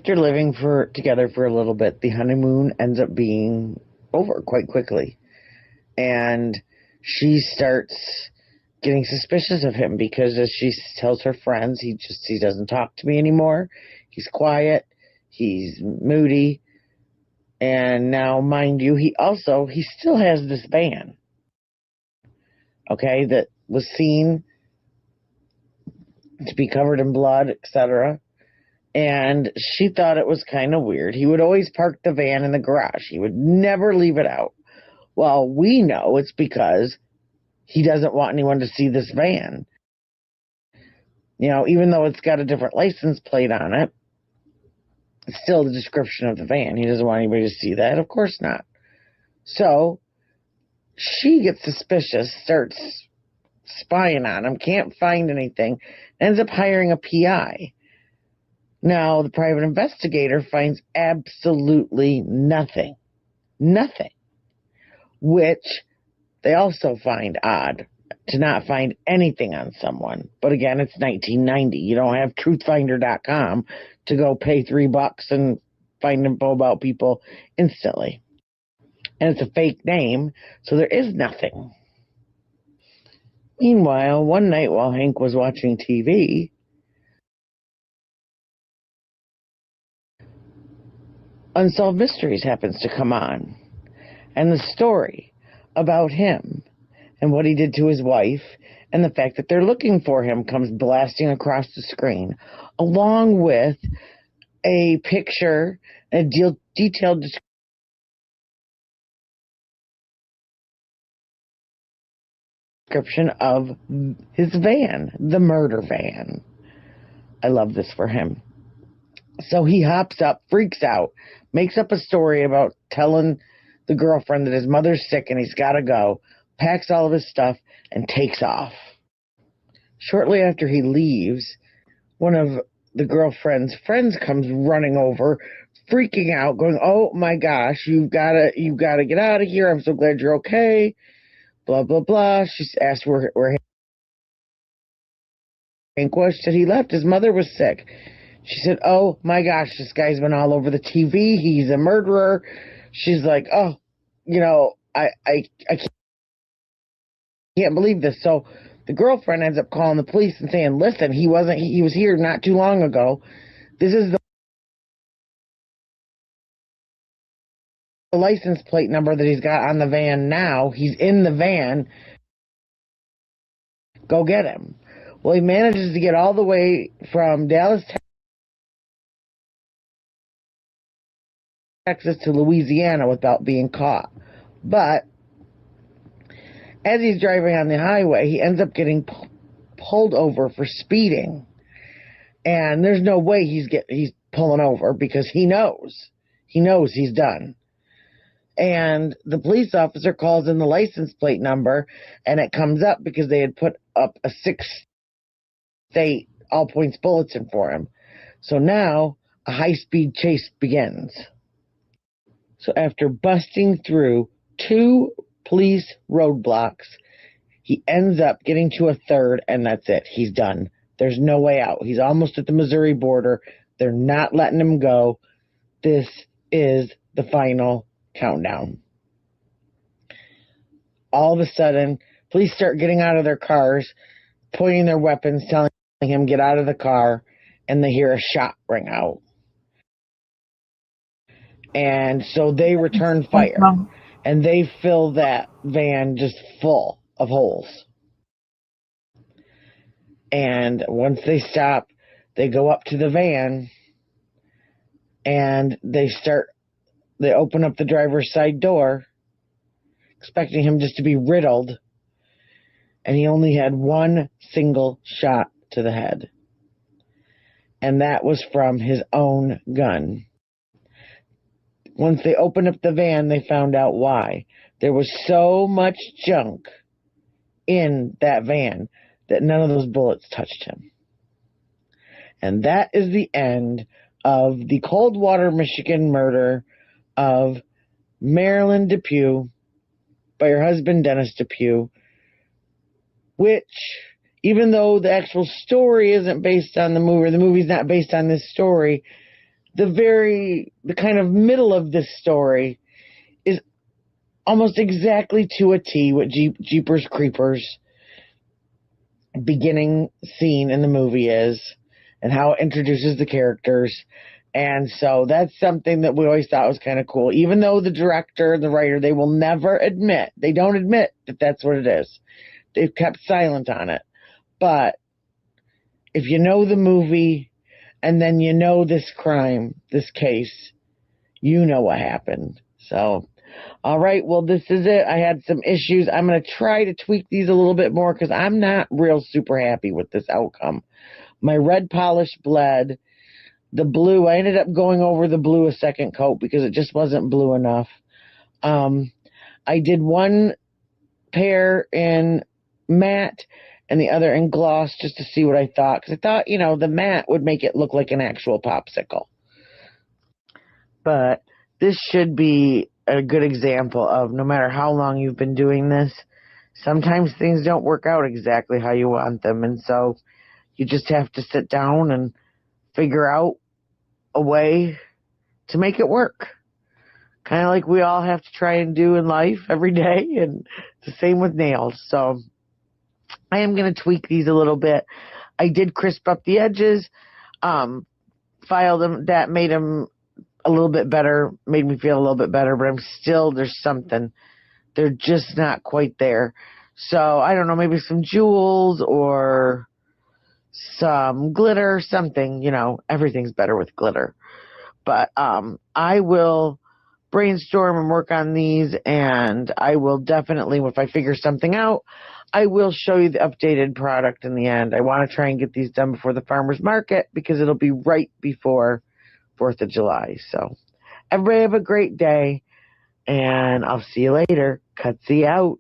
after living together for a little bit, the honeymoon ends up being over quite quickly. And she starts getting suspicious of him because, as she tells her friends, he doesn't talk to me anymore. He's quiet. He's moody. And now, mind you, he still has this van. Okay, that was seen to be covered in blood, etc. And she thought it was kind of weird. He would always park the van in the garage. He would never leave it out. Well, we know it's because he doesn't want anyone to see this van. You know, even though it's got a different license plate on it, it's still the description of the van. He doesn't want anybody to see that. Of course not. So she gets suspicious, starts spying on him, can't find anything, ends up hiring a PI. Now, the private investigator finds absolutely nothing. Nothing. Which they also find odd, to not find anything on someone. But again, it's 1990. You don't have truthfinder.com to go pay $3 and find info about people instantly. And it's a fake name, so there is nothing. Meanwhile, one night while Hank was watching TV, Unsolved Mysteries happens to come on. And the story about him and what he did to his wife and the fact that they're looking for him comes blasting across the screen, along with a picture, a detailed description of his van, the murder van. I love this for him. So he hops up, freaks out, makes up a story about telling the girlfriend that his mother's sick and he's got to go, packs all of his stuff, and takes off. Shortly after he leaves, one of the girlfriend's friends comes running over, freaking out, going, "Oh my gosh, you've got to get out of here. I'm so glad you're okay." Blah blah blah. She asked where Hank was. She said he left. His mother was sick. She said, "Oh my gosh, this guy's been all over the TV. He's a murderer." She's like, "Oh, you know, I can't believe this." So the girlfriend ends up calling the police and saying, "Listen, he was here not too long ago. This is the license plate number that he's got on the van now. He's in the van. Go get him." Well, he manages to get all the way from Dallas, Texas to Louisiana without being caught. But as he's driving on the highway, he ends up getting pulled over for speeding. And there's no way he's pulling over because he knows he's done. And the police officer calls in the license plate number, and it comes up because they had put up a 6-state all points bulletin for him. So now a high-speed chase begins. So after busting through 2 police roadblocks, he ends up getting to a 3rd, and that's it. He's done. There's no way out. He's almost at the Missouri border. They're not letting him go. This is the final countdown. All of a sudden, police start getting out of their cars, pointing their weapons, telling him, "Get out of the car," and they hear a shot ring out. And so they return fire, and they fill that van just full of holes. And once they stop, they go up to the van, and they open up the driver's side door, expecting him just to be riddled, and he only had one single shot to the head. And that was from his own gun. Once they opened up the van, they found out why. There was so much junk in that van that none of those bullets touched him. And that is the end of the Coldwater, Michigan murder of Marilyn Depew by her husband, Dennis Depew, which, even though the actual story isn't based on the movie, or the movie's not based on this story, the kind of middle of this story is almost exactly to a T what Jeepers Creepers beginning scene in the movie is, and how it introduces the characters. And so that's something that we always thought was kind of cool. Even though the director and the writer, they will never admit, they don't admit that that's what it is. They've kept silent on it. But if you know the movie and then you know this crime, this case, you know what happened. So, all right, well, this is it. I had some issues. I'm going to try to tweak these a little bit more because I'm not real super happy with this outcome. My red polish bled. The blue, I ended up going over the blue a second coat because it just wasn't blue enough. I did one pair in matte and the other in gloss just to see what I thought. Because I thought, you know, the matte would make it look like an actual popsicle. But this should be a good example of no matter how long you've been doing this, sometimes things don't work out exactly how you want them. And so you just have to sit down and figure out a way to make it work. Kind of like we all have to try and do in life every day, and the same with nails. So I am going to tweak these a little bit. I did crisp up the edges, file them. That made them a little bit better, made me feel a little bit better, but I'm still, there's something. They're just not quite there. So I don't know, maybe some jewels or some glitter, something, you know, everything's better with glitter. But I will brainstorm and work on these, and I will definitely, if I figure something out, I will show you the updated product in the end. I want to try and get these done before the farmer's market because it'll be right before 4th of July. So everybody have a great day, and I'll see you later. Cutsy out.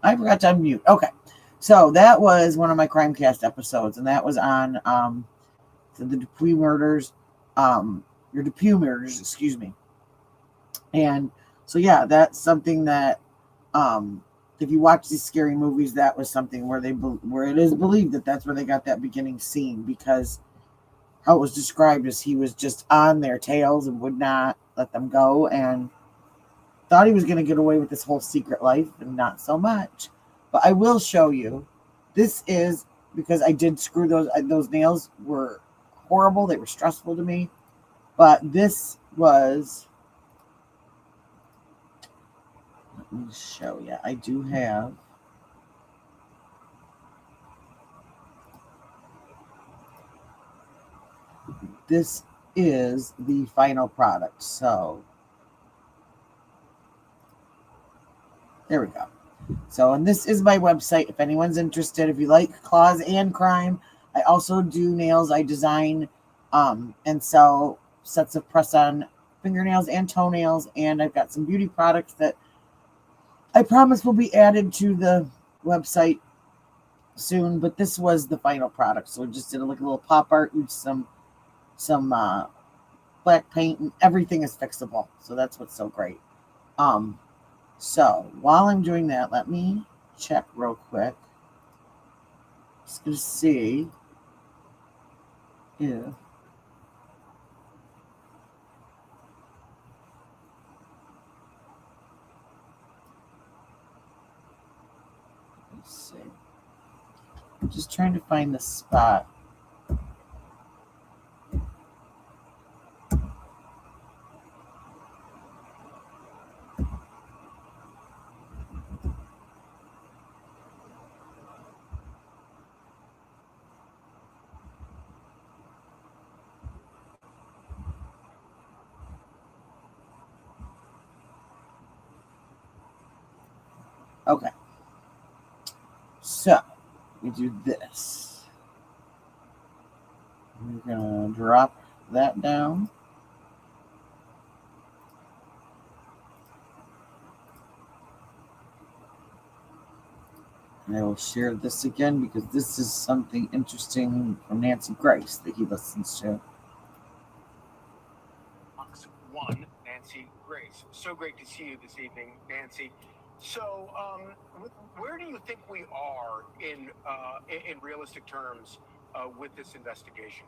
I forgot to unmute. Okay. So that was one of my Crimecast episodes, and that was on the Dupuy murders, your Dupuy murders, excuse me. And so, yeah, that's something that, if you watch these scary movies, that was something where where it is believed that that's where they got that beginning scene, because how it was described as he was just on their tails and would not let them go, and thought he was going to get away with this whole secret life, and not so much. But I will show you. This is because I did screw those nails were horrible. They were stressful to me. But this was, let me show you. I do have, this is the final product. So there we go. So, and this is my website if anyone's interested. If you like claws and crime, I also do nails. I design and sell sets of press-on fingernails and toenails, and I've got some beauty products that I promise will be added to the website soon. But this was the final product, so I just did like a little pop art with some black paint, and everything is fixable. So that's what's so great. So while I'm doing that, let me check real quick. Just gonna see if let's see. I'm just trying to find the spot. Okay. So we do this. We're gonna drop that down. And I will share this again because this is something interesting from Nancy Grace that he listens to. Box 1, Nancy Grace. So great to see you this evening, Nancy. So, where do you think we are in realistic terms with this investigation?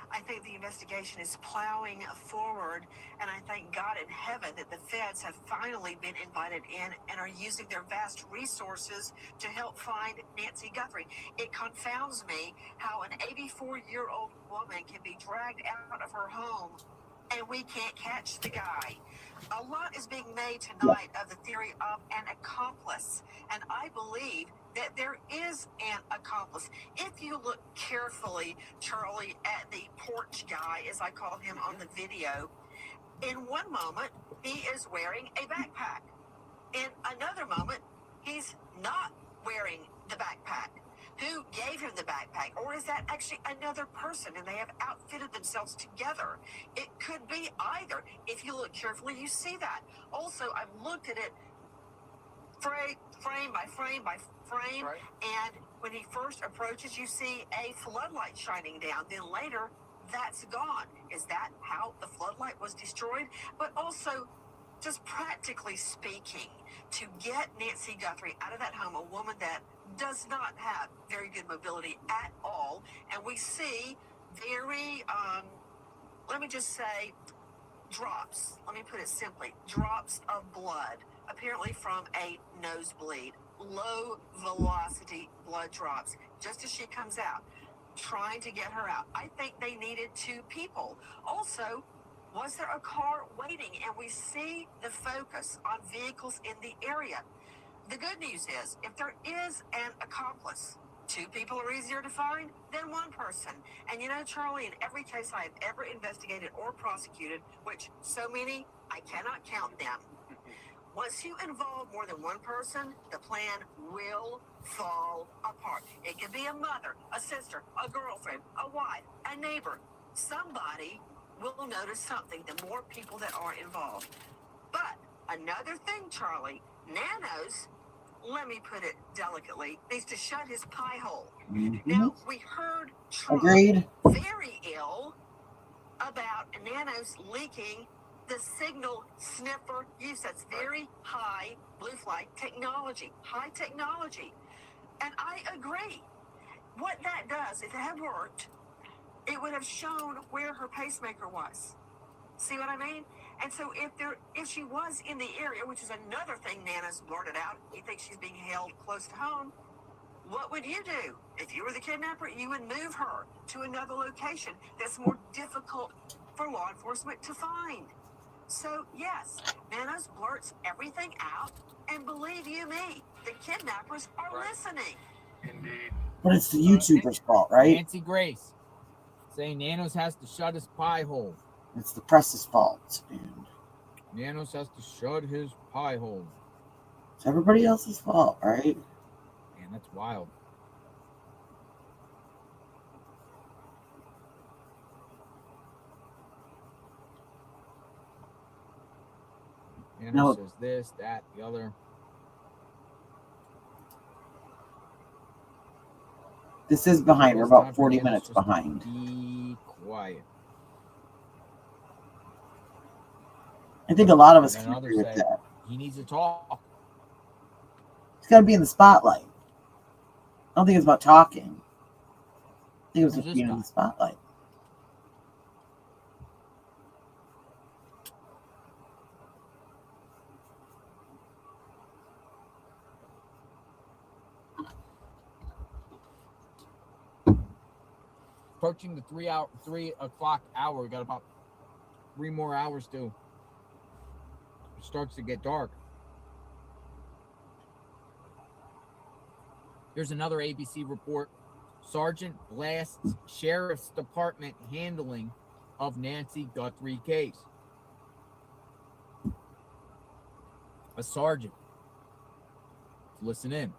I think the investigation is plowing forward, and I thank God in heaven that the feds have finally been invited in and are using their vast resources to help find Nancy Guthrie. It confounds me how an 84-year-old woman can be dragged out of her home and we can't catch the guy. A lot is being made tonight of the theory of an accomplice, and I believe that there is an accomplice. If you look carefully, Charlie, at the porch guy, as I call him on the video, in one moment, he is wearing a backpack. In another moment, he's not wearing the backpack. Who gave him the backpack? Or is that actually another person and they have outfitted themselves together? It could be either. If you look carefully, you see that. Also, I've looked at it frame by frame by frame, right. And when he first approaches, you see a floodlight shining down. Then later, that's gone. Is that how the floodlight was destroyed? But also, just practically speaking, to get Nancy Guthrie out of that home, a woman that does not have very good mobility at all, and we see very, let me just say, drops, let me put it simply, drops of blood, apparently from a nosebleed, low velocity blood drops, just as she comes out, trying to get her out. I think they needed 2 people. Also, was there a car waiting? And we see the focus on vehicles in the area. The good news is, if there is an accomplice, 2 people are easier to find than 1 person. And you know, Charlie, in every case I have ever investigated or prosecuted, which so many, I cannot count them, once you involve more than 1 person, the plan will fall apart. It can be a mother, a sister, a girlfriend, a wife, a neighbor. Somebody will notice something, the more people that are involved. But another thing, Charlie, Nanos, let me put it delicately, needs to shut his pie hole. Now, we heard Trump very ill about Nanos leaking the signal sniffer use. That's very high blue flag technology, high technology. And I agree. What that does, if it had worked, it would have shown where her pacemaker was. See what I mean? And so if she was in the area, which is another thing Nana's blurted out, you think she's being held close to home, what would you do? If you were the kidnapper, you would move her to another location that's more difficult for law enforcement to find. So yes, Nana's blurts everything out, and believe you me, the kidnappers are listening. Indeed. But it's the YouTuber's fault, right? Nancy Grace saying Nanos has to shut his pie hole. It's the press's fault. And Nanos has to shut his pie hole. it's everybody else's fault, right? Man, that's wild. Nanos says this, that, the other. This is behind. We're about 40 minutes behind. Be quiet. I think a lot of us can agree with that. He needs to talk. He's got to be in the spotlight. I don't think it's about talking. I think it was just being in the spotlight. Approaching the 3 o'clock hour. We got about 3 more hours to. It starts to get dark. Here's another ABC report. Sergeant blasts Sheriff's Department handling of Nancy Guthrie case. A sergeant. Listen in.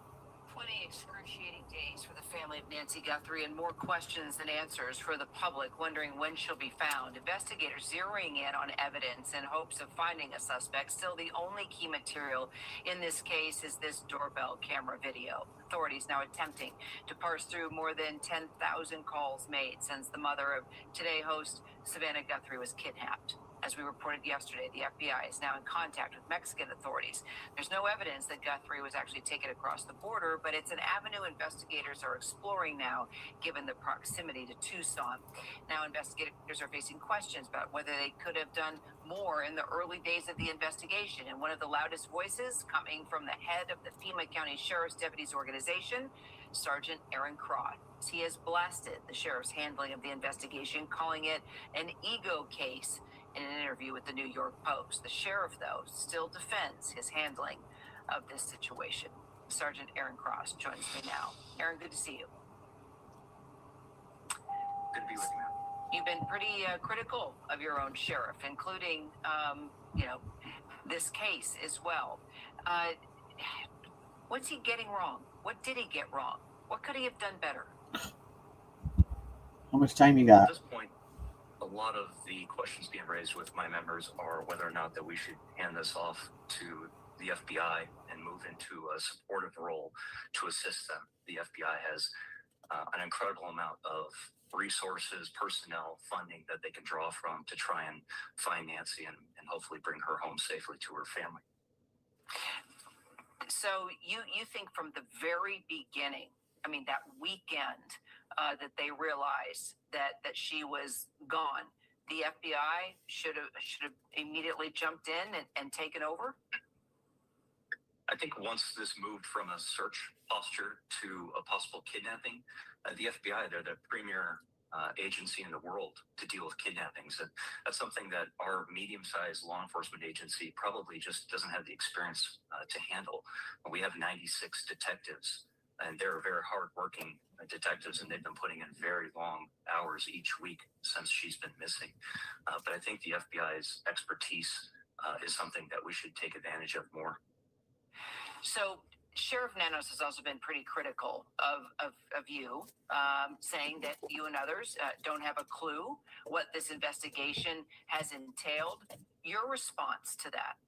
20 excruciating days for the family of Nancy Guthrie and more questions than answers for the public, wondering when she'll be found. Investigators zeroing in on evidence in hopes of finding a suspect. Still, the only key material in this case is this doorbell camera video. Authorities now attempting to parse through more than 10,000 calls made since the mother of Today host Savannah Guthrie was kidnapped. As we reported yesterday, the FBI is now in contact with Mexican authorities. There's no evidence that Guthrie was actually taken across the border, but it's an avenue investigators are exploring now, given the proximity to Tucson. Now, investigators are facing questions about whether they could have done more in the early days of the investigation. And one of the loudest voices coming from the head of the Pima County Sheriff's Deputies Organization, Sergeant Aaron Cross. He has blasted the sheriff's handling of the investigation, calling it an ego case. In an interview with the New York Post, the sheriff, though, still defends his handling of this situation. Sergeant Aaron Cross joins me now. Aaron, good to see you. Good to be with you, man. You've been pretty critical of your own sheriff, including, this case as well. What's he getting wrong? What did he get wrong? What could he have done better? How much time you got? At this point, a lot of the questions being raised with my members are whether or not that we should hand this off to the FBI and move into a supportive role to assist them. The FBI has an incredible amount of resources, personnel, funding that they can draw from to try and find Nancy and hopefully bring her home safely to her family. So you think from the very beginning, I mean, that weekend that they realized that she was gone, the FBI should have immediately jumped in and taken over? I think once this moved from a search posture to a possible kidnapping, the FBI, they're the premier agency in the world to deal with kidnappings. And that's something that our medium-sized law enforcement agency probably just doesn't have the experience to handle. We have 96 detectives, and they're very hard-working detectives, and they've been putting in very long hours each week since she's been missing. But I think the FBI's expertise is something that we should take advantage of more. So Sheriff Nanos has also been pretty critical of you, saying that you and others don't have a clue what this investigation has entailed. Your response to that?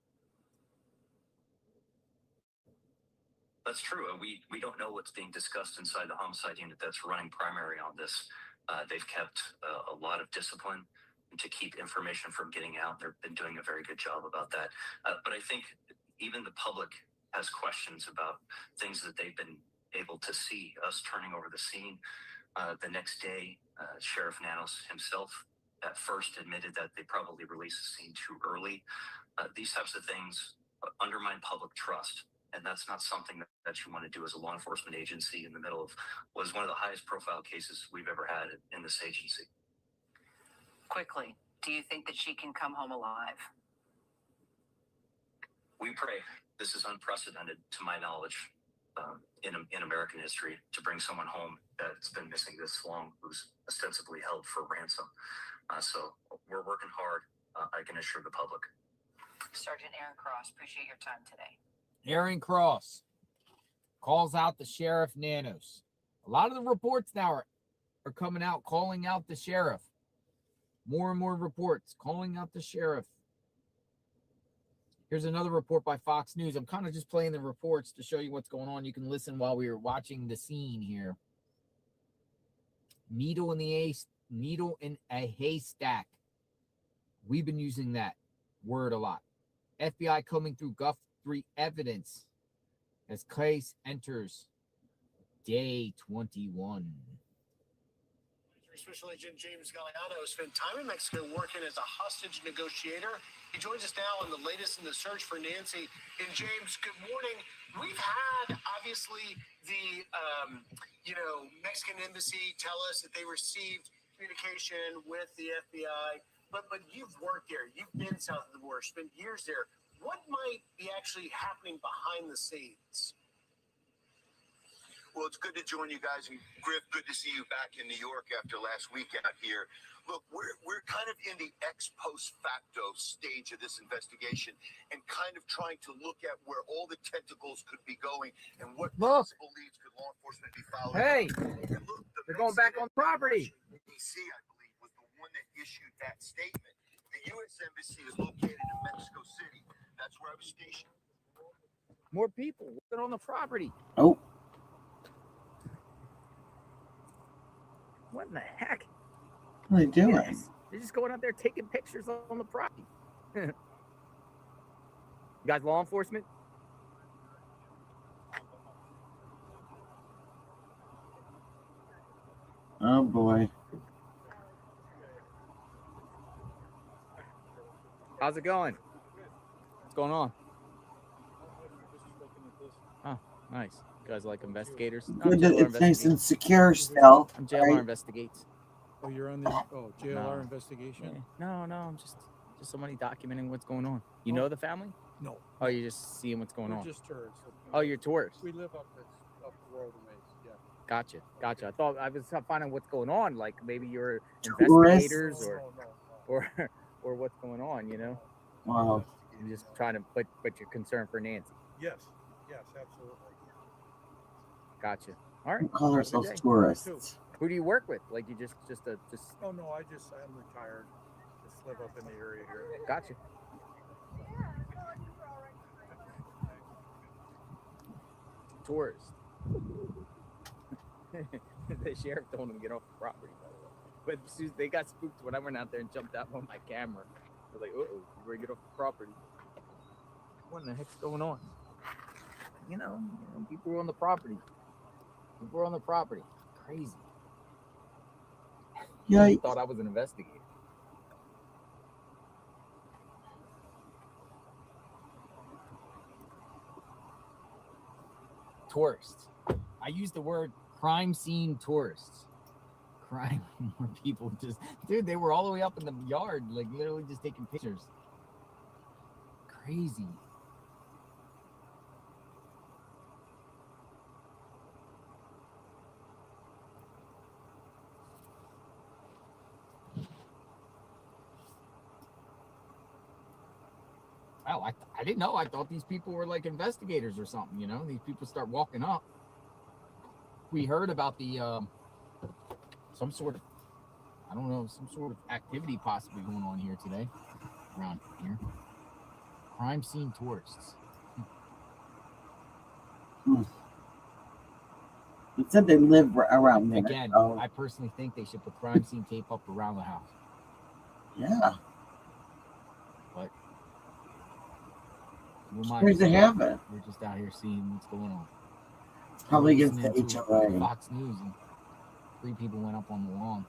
That's true. We don't know what's being discussed inside the homicide unit that's running primary on this. They've kept a lot of discipline to keep information from getting out. They've been doing a very good job about that. But I think even the public has questions about things that they've been able to see, us turning over the scene. The next day, Sheriff Nanos himself at first admitted that they probably released the scene too early. These types of things undermine public trust. And that's not something that you want to do as a law enforcement agency in the middle of what is one of the highest profile cases we've ever had in this agency. Quickly, do you think that she can come home alive? We pray. This is unprecedented to my knowledge in American history, to bring someone home that's been missing this long, who's ostensibly held for ransom. So we're working hard, I can assure the public. Sergeant Aaron Cross, appreciate your time today. Aaron Cross calls out the Sheriff Nanos. A lot of the reports now are coming out calling out the sheriff. More and more reports calling out the sheriff. Here's another report by Fox News. I'm kind of just playing the reports to show you what's going on. You can listen while we are watching the scene here. Needle in a haystack. We've been using that word a lot. FBI combing through Guthrie evidence as case enters day 21. Special Agent James Galliano spent time in Mexico working as a hostage negotiator. He joins us now on the latest in the search for Nancy. And James, good morning. We've had, obviously, the Mexican embassy tell us that they received communication with the FBI. But you've worked there. You've been south of the border, spent years there. What might be actually happening behind the scenes? Well, it's good to join you guys. And Griff, good to see you back in New York after last week out here. Look, we're kind of in the ex post facto stage of this investigation and kind of trying to look at where all the tentacles could be going and what possible leads could law enforcement be following. Hey, and look, they're going back on property. DC, I believe, was the one that issued that statement. The U.S. Embassy is located in Mexico City. That's where I was stationed. More people working on the property. Oh. What in the heck? What are they doing? Yes. They're just going out there taking pictures on the property. You guys, law enforcement? Oh boy. How's it going? What's going on? Oh, nice. You guys like investigators? I'm Good that JLR it's nice and Investigates. secure still. I'm JLR right? Investigates. Oh, you're on the JLR No. investigation? Yeah. No, I'm just somebody documenting what's going on. You know the family? No. Oh, you're just seeing what's going We're on. just tourists. Oh, you're tourists. We live up the road a ways. Yeah. Gotcha. I thought I was finding what's going on. Like maybe you're Tourists? investigators or what's going on. You know. Wow. I'm just trying to put your concern for Nancy. Yes, absolutely. Gotcha. All right. Don't call Have a ourselves good day. tourists. Who do you work with? Like you just. Oh no, I'm retired. Just live up in the area here. Gotcha. Tourist. The sheriff told him to get off the property, by the way. But they got spooked when I went out there and jumped out on my camera. They're like, uh-oh, we're gonna get off the property. What in the heck's going on? You know, people were on the property. Crazy. Yeah. I thought I was an investigator. Tourists. I use the word crime scene tourists. Crime where people dude, they were all the way up in the yard, like literally just taking pictures. Crazy. Wow, I didn't know. I thought these people were like investigators or something, you know? These people start walking up. We heard about the some sort of activity possibly going on here today around here. Crime scene tourists. He said they live around there. Again, so. I personally think they should put crime scene tape up around the house. Yeah. But Where's they have it? We're just out here seeing what's going on. Probably against the Listening to HOA. Fox News, and 3 people went up on the lawn.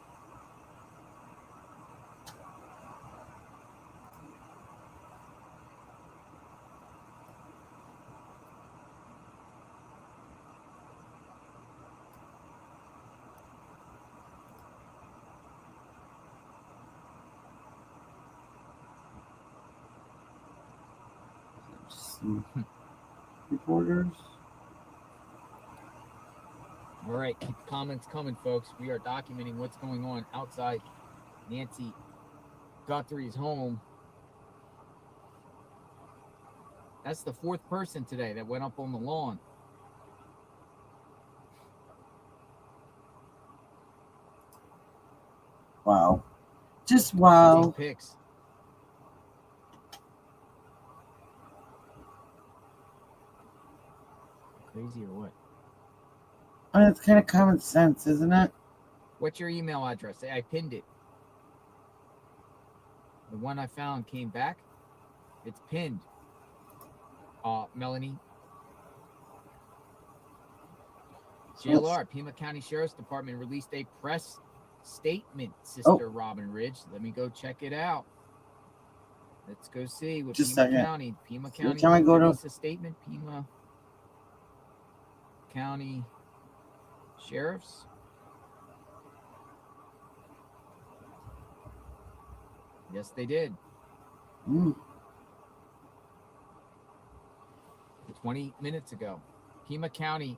Reporters. All right, keep the comments coming, folks. We are documenting what's going on outside Nancy Guthrie's home. That's the 4th person today that went up on the lawn. Wow. Just wow. Take pics. Crazy or what? I mean, it's kind of common sense, isn't it? What's your email address? I pinned it. The one I found came back. It's pinned. Melanie. JLR, Pima County Sheriff's Department released a press statement, Sister Robin Ridge. Let me go check it out. Let's go see what Just Pima a second. County. Pima Every County time I go to- released a statement. Pima County Sheriffs. Yes, they did. 20 minutes ago. Pima County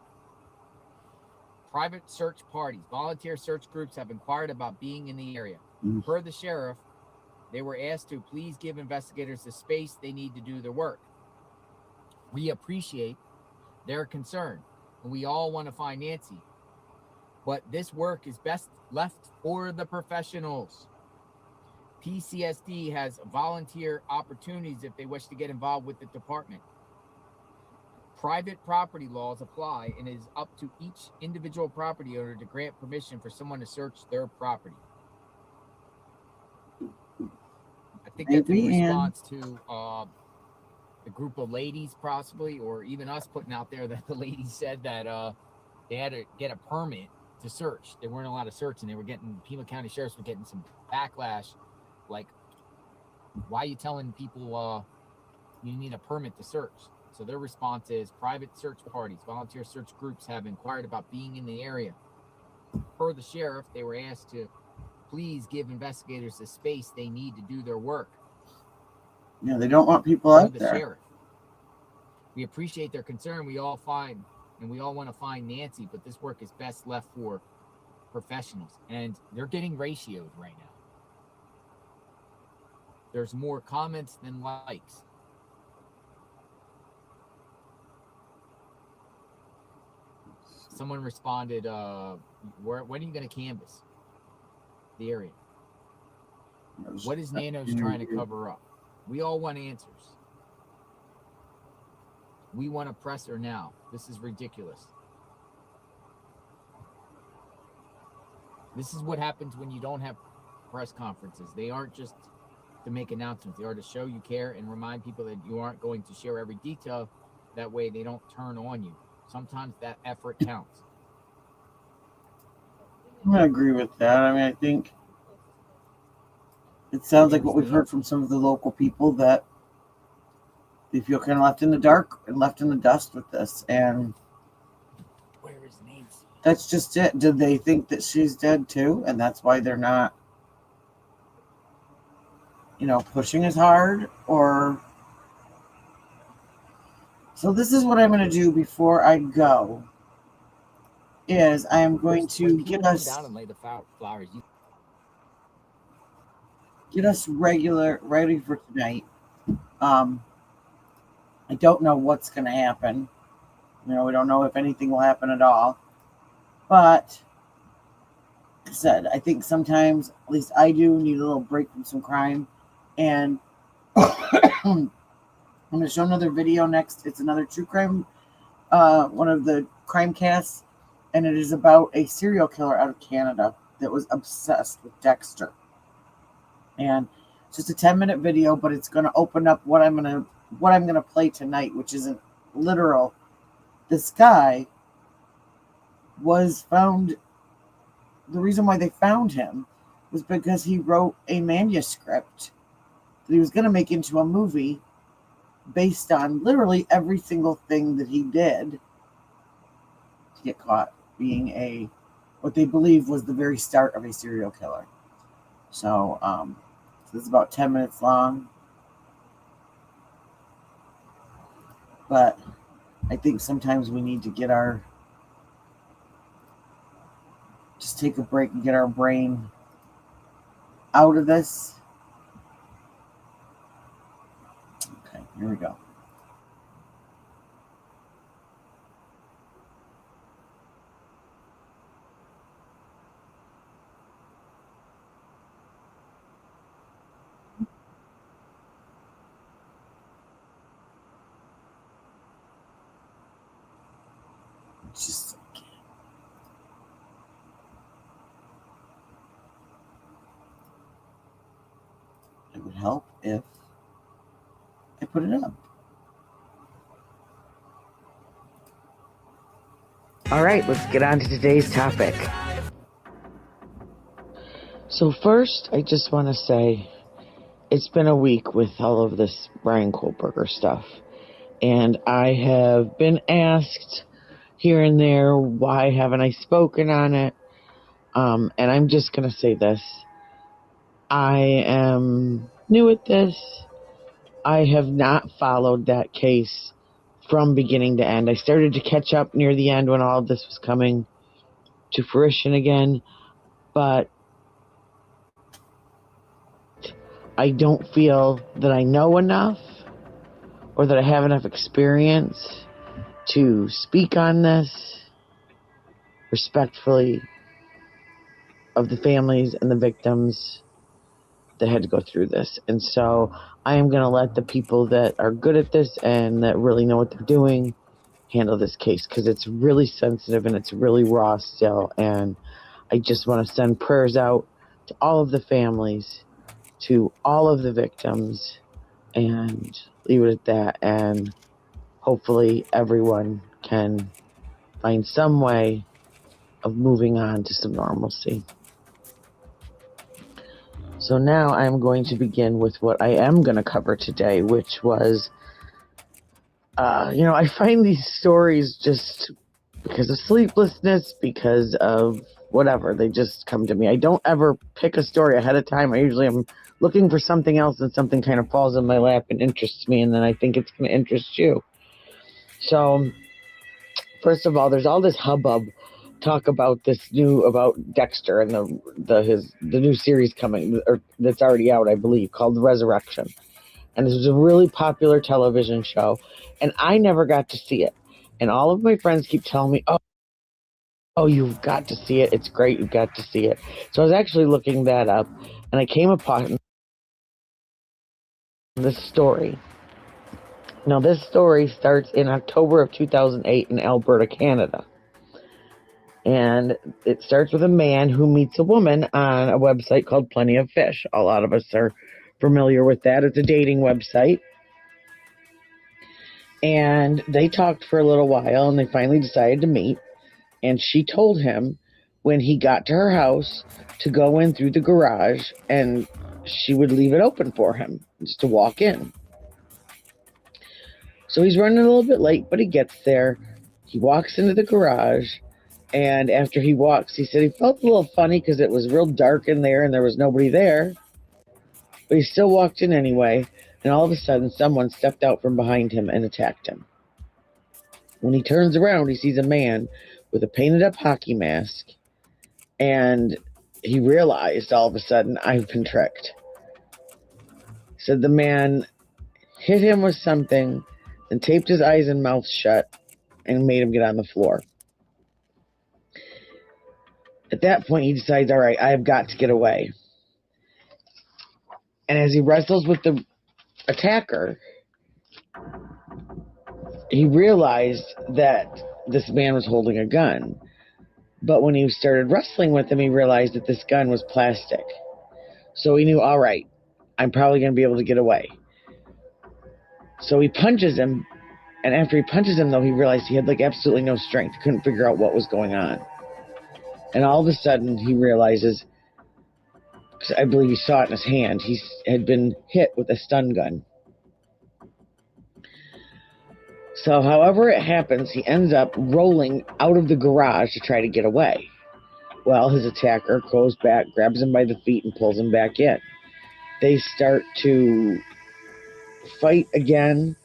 private search parties, volunteer search groups have inquired about being in the area. Per the sheriff, they were asked to please give investigators the space they need to do their work. We appreciate their concern, and we all want to find Nancy. But this work is best left for the professionals. PCSD has volunteer opportunities if they wish to get involved with the department. Private property laws apply, and it is up to each individual property owner to grant permission for someone to search their property. I think that's in response to the group of ladies, possibly, or even us putting out there that the ladies said that they had to get a permit to search. They weren't allowed to search, and they were getting, Pima County Sheriffs were getting some backlash. Like, why are you telling people you need a permit to search? So their response is private search parties, volunteer search groups have inquired about being in the area. Per the sheriff, they were asked to please give investigators the space they need to do their work. Yeah, they don't want people out there. Sheriff. We appreciate their concern. We all want to find Nancy, but this work is best left for professionals. And they're getting ratioed right now. There's more comments than likes. Someone responded, when are you going to canvass the area? What is Nanos trying to cover up? We all want answers. We want to press her now. This is ridiculous. This is what happens when you don't have press conferences. They aren't just to make announcements. They are to show you care and remind people that you aren't going to share every detail. That way they don't turn on you. Sometimes that effort counts. I agree with that. I mean, I think it sounds like what we've heard from some of the local people, that they feel kind of left in the dark and left in the dust with this. And where is Nancy? That's just it. Did they think that she's dead too? And that's why they're not, pushing as hard? Or... So this is what I'm going to do before I go, is I am going to get us down and lay the flowers. Ready for tonight. I don't know what's going to happen. We don't know if anything will happen at all. But, like I said, I think sometimes, at least I do, need a little break from some crime. And I'm going to show another video next. It's another true crime, one of the crime casts, and it is about a serial killer out of Canada that was obsessed with Dexter. And it's just a 10-minute video, but it's going to open up what I'm going to play tonight, which isn't literal. This guy was found. The reason why they found him was because he wrote a manuscript that he was going to make into a movie based on literally every single thing that he did to get caught being what they believe was the very start of a serial killer. So this is about 10 minutes long. But I think sometimes we need to just take a break and get our brain out of this. Okay, here we go. Just it would help if I put it up. All right, let's get on to today's topic. So first, I just want to say it's been a week with all of this Brian Kohlberger stuff. And I have been asked here and there, why haven't I spoken on it? And I'm just going to say this. I am new at this. I have not followed that case from beginning to end. I started to catch up near the end when all of this was coming. to fruition again, but I don't feel that I know enough or that I have enough experience to speak on this respectfully of the families and the victims that had to go through this. And so I am going to let the people that are good at this and that really know what they're doing handle this case, because it's really sensitive and it's really raw still. And I just want to send prayers out to all of the families, to all of the victims, and leave it at that. And hopefully everyone can find some way of moving on to some normalcy. So now I'm going to begin with what I am going to cover today, which was, I find these stories just because of sleeplessness, because of whatever, they just come to me. I don't ever pick a story ahead of time. I usually am looking for something else and something kind of falls in my lap and interests me, and then I think it's going to interest you. So, first of all, there's all this hubbub talk about about Dexter and the new series coming, or that's already out, I believe, called Resurrection. And this was a really popular television show, and I never got to see it. And all of my friends keep telling me, oh, you've got to see it. It's great. You've got to see it. So I was actually looking that up, and I came upon this story. Now, this story starts in October of 2008 in Alberta, Canada. And it starts with a man who meets a woman on a website called Plenty of Fish. A lot of us are familiar with that. It's a dating website. And they talked for a little while, and they finally decided to meet. And she told him when he got to her house to go in through the garage, and she would leave it open for him just to walk in. So he's running a little bit late, but he gets there. He walks into the garage. And after he walks, he said he felt a little funny because it was real dark in there and there was nobody there. But he still walked in anyway. And all of a sudden, someone stepped out from behind him and attacked him. When he turns around, he sees a man with a painted up hockey mask. And he realized all of a sudden, I've been tricked. Said the man hit him with something, then taped his eyes and mouth shut and made him get on the floor. At that point, he decides, all right, I have got to get away. And as he wrestles with the attacker, he realized that this man was holding a gun. But when he started wrestling with him, he realized that this gun was plastic. So he knew, all right, I'm probably going to be able to get away. So he punches him. And after he punches him, though, he realized he had absolutely no strength. He couldn't figure out what was going on. And all of a sudden, he realizes, because I believe he saw it in his hand, he had been hit with a stun gun. So however it happens, he ends up rolling out of the garage to try to get away. Well, his attacker goes back, grabs him by the feet, and pulls him back in. They start to fight again,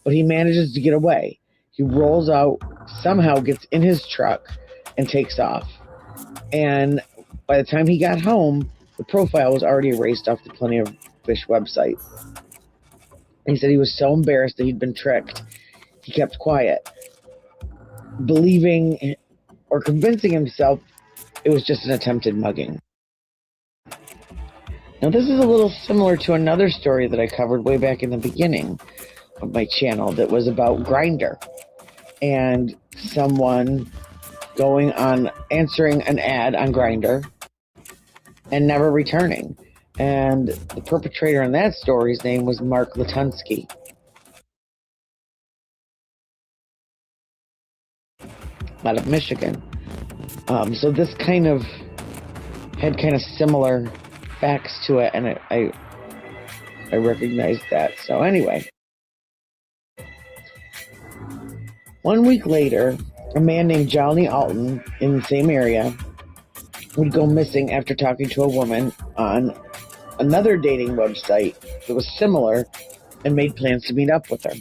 but he manages to get away. He rolls out, somehow gets in his truck, and takes off. And by the time he got home, the profile was already erased off the Plenty of Fish website. He said he was so embarrassed that he'd been tricked, he kept quiet, believing or convincing himself it was just an attempted mugging. Now, this is a little similar to another story that I covered way back in the beginning of my channel that was about Grindr and someone going on, answering an ad on Grindr and never returning. And the perpetrator in that story's name was Mark Latunsky. Out of Michigan. So this kind of had kind of similar facts to it, and I recognized that. So anyway, 1 week later, a man named Johnny Alton in the same area would go missing after talking to a woman on another dating website that was similar and made plans to meet up with her.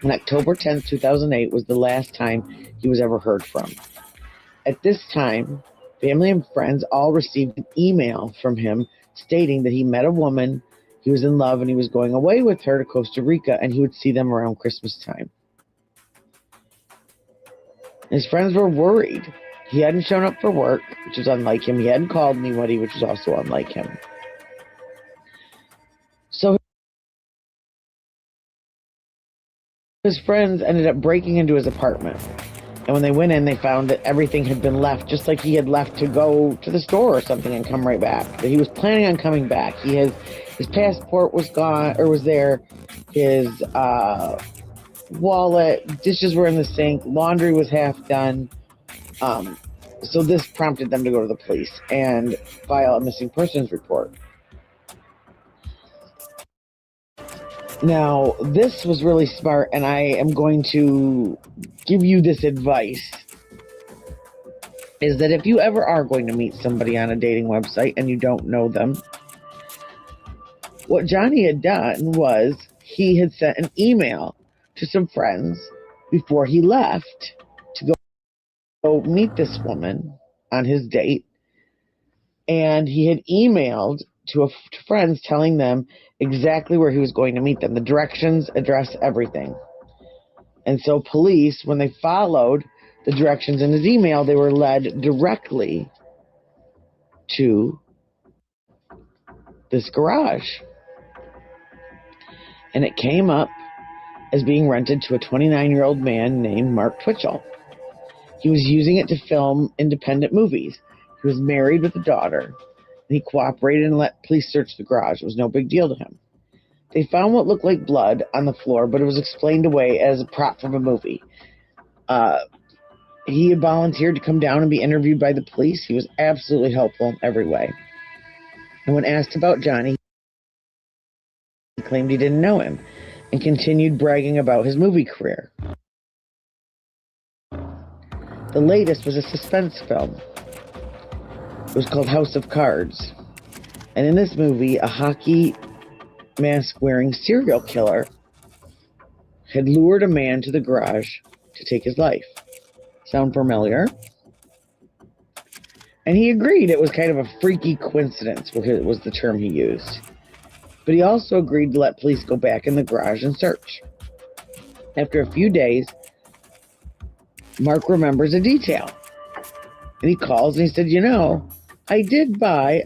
On October 10th, 2008 was the last time he was ever heard from. At this time, family and friends all received an email from him stating that he met a woman, he was in love, and he was going away with her to Costa Rica, and he would see them around Christmas time. His friends were worried. He hadn't shown up for work, which was unlike him. He hadn't called anybody, which was also unlike him. So his friends ended up breaking into his apartment. And when they went in, they found that everything had been left, just like he had left to go to the store or something and come right back. That he was planning on coming back. His passport was gone, or was there. His wallet, dishes were in the sink, laundry was half done. So this prompted them to go to the police and file a missing persons report. Now, this was really smart, and I am going to give you this advice, is that if you ever are going to meet somebody on a dating website and you don't know them, what Johnny had done was he had sent an email to some friends before he left to go meet this woman on his date, and he had emailed to friends telling them exactly where he was going to meet them, the directions, address, everything. And so police, when they followed the directions in his email, they were led directly to this garage. And it came up as being rented to a 29-year-old man named Mark Twitchell. He was using it to film independent movies. He was married with a daughter. And he cooperated and let police search the garage. It was no big deal to him. They found what looked like blood on the floor, but it was explained away as a prop from a movie. He had volunteered to come down and be interviewed by the police. He was absolutely helpful in every way. And when asked about Johnny, he claimed he didn't know him and continued bragging about his movie career. The latest was a suspense film. It was called House of Cards. And in this movie, a hockey mask-wearing serial killer had lured a man to the garage to take his life. Sound familiar? And he agreed it was kind of a freaky coincidence, was the term he used. But he also agreed to let police go back in the garage and search. After a few days, Mark remembers a detail. And he calls and he said, I did buy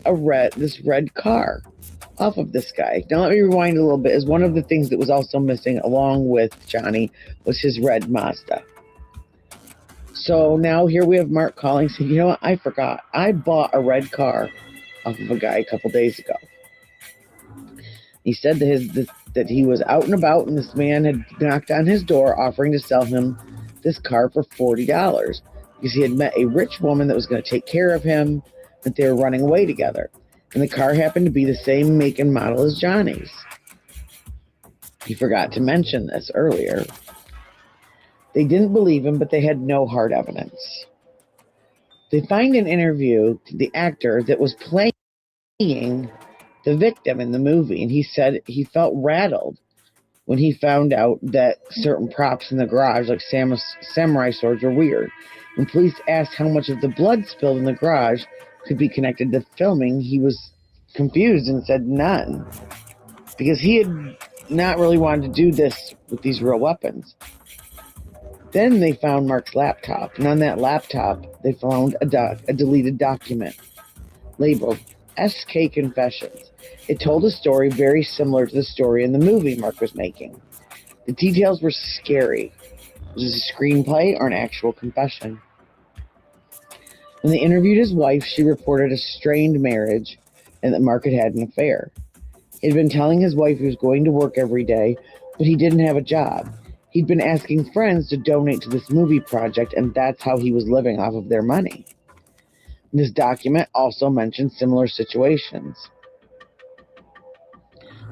this red car off of this guy. Now let me rewind a little bit. As one of the things that was also missing along with Johnny was his red Mazda. So now here we have Mark calling saying, what, I forgot. I bought a red car off of a guy a couple days ago. He said that he was out and about and this man had knocked on his door offering to sell him this car for $40 because he had met a rich woman that was going to take care of him, that they were running away together. And the car happened to be the same make and model as Johnny's. He forgot to mention this earlier. They didn't believe him, but they had no hard evidence. They find an interview to the actor that was playing the victim in the movie, and he said he felt rattled when he found out that certain props in the garage, like samurai swords, were weird. When police asked how much of the blood spilled in the garage could be connected to filming, he was confused and said none, because he had not really wanted to do this with these real weapons. Then they found Mark's laptop, and on that laptop they found a deleted document labeled SK Confessions. It told a story very similar to the story in the movie Mark was making. The details were scary. Was this a screenplay or an actual confession? When they interviewed his wife, she reported a strained marriage and that Mark had had an affair. He had been telling his wife he was going to work every day, but he didn't have a job. He'd been asking friends to donate to this movie project, and that's how he was living off of their money. This document also mentioned similar situations.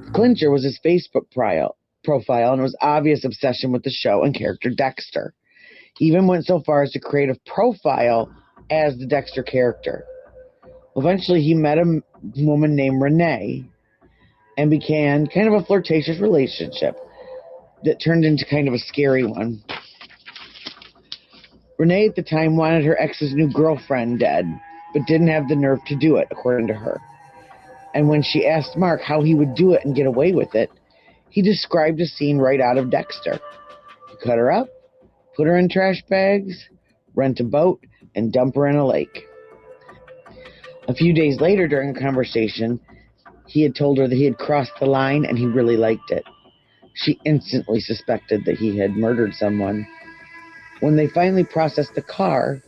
The clincher was his Facebook profile, and it was obvious obsession with the show and character Dexter. He even went so far as to create a profile as the Dexter character. Eventually, he met a woman named Renee and began kind of a flirtatious relationship that turned into kind of a scary one. Renee at the time wanted her ex's new girlfriend dead, but didn't have the nerve to do it, according to her. And when she asked Mark how he would do it and get away with it, he described a scene right out of Dexter. You cut her up, put her in trash bags, rent a boat, and dump her in a lake. A few days later, during a conversation, he had told her that he had crossed the line and he really liked it. She instantly suspected that he had murdered someone. When they finally processed the car,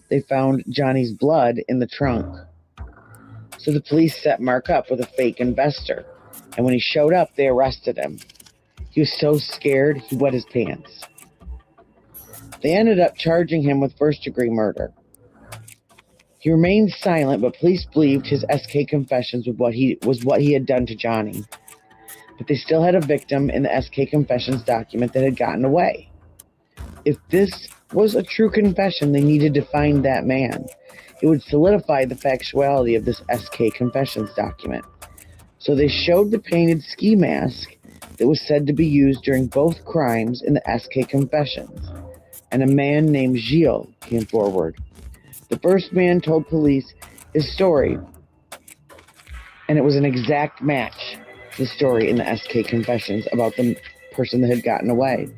they found Johnny's blood in the trunk. So the police set Mark up with a fake investor, and when he showed up, they arrested him. He was so scared, he wet his pants. They ended up charging him with first-degree murder. He remained silent, but police believed his SK confessions was what he had done to Johnny. But they still had a victim in the SK confessions document that had gotten away. If this was a true confession, they needed to find that man. It would solidify the factuality of this SK confessions document. So they showed the painted ski mask that was said to be used during both crimes in the SK confessions, and a man named Gilles came forward. The first man told police his story, and it was an exact match to the story in the SK confessions about the person that had gotten away.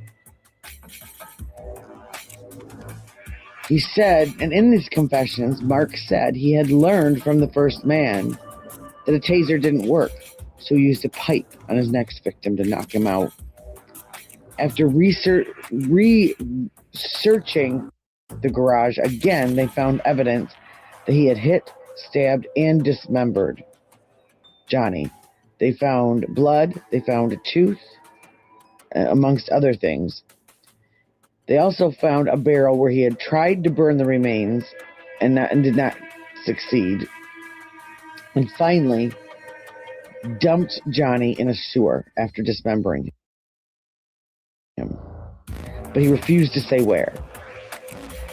He said, and in these confessions, Mark said he had learned from the first man that a taser didn't work, so he used a pipe on his next victim to knock him out. After researching the garage again, they found evidence that he had hit, stabbed, and dismembered Johnny. They found blood, they found a tooth, amongst other things. They also found a barrel where he had tried to burn the remains and did not succeed. And finally, dumped Johnny in a sewer after dismembering him. But he refused to say where.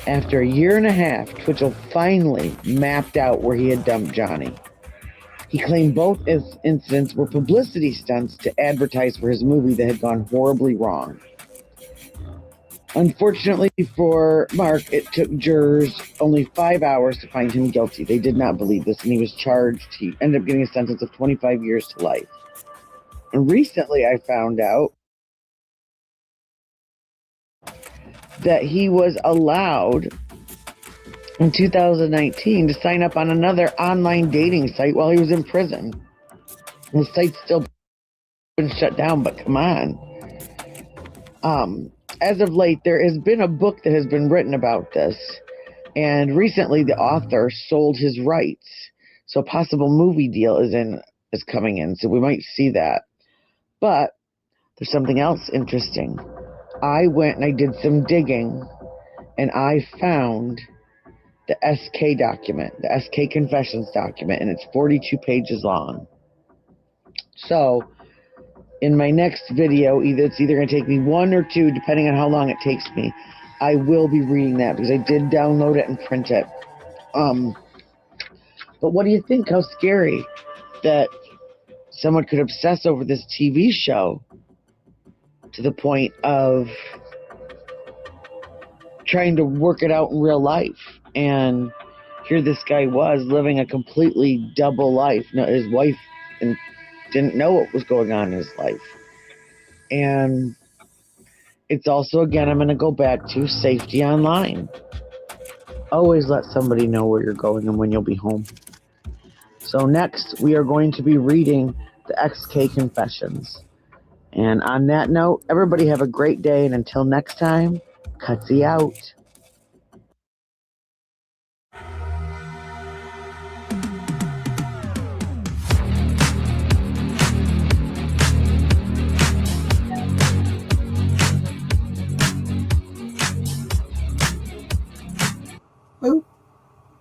After a year and a half, Twitchell finally mapped out where he had dumped Johnny. He claimed both incidents were publicity stunts to advertise for his movie that had gone horribly wrong. Unfortunately for Mark, it took jurors only 5 hours to find him guilty. They did not believe this, and he was charged. He ended up getting a sentence of 25 years to life. And recently I found out that he was allowed in 2019 to sign up on another online dating site while he was in prison. The site's still been shut down, but come on. As of late, there has been a book that has been written about this, and recently the author sold his rights, so a possible movie deal is coming in, so we might see that. But there's something else interesting. I went and I did some digging, and I found the SK document, the SK confessions document, and it's 42 pages long. So in my next video, it's either going to take me 1 or 2, depending on how long it takes me. I will be reading that because I did download it and print it. But what do you think? How scary that someone could obsess over this TV show to the point of trying to work it out in real life. And here this guy was living a completely double life. No, his wife didn't know what was going on in his life. And it's also, again, I'm going to go back to safety online. Always let somebody know where you're going and when you'll be home. So next, we are going to be reading the XK Confessions. And on that note, everybody have a great day, and until next time, Cutsy out. Boop.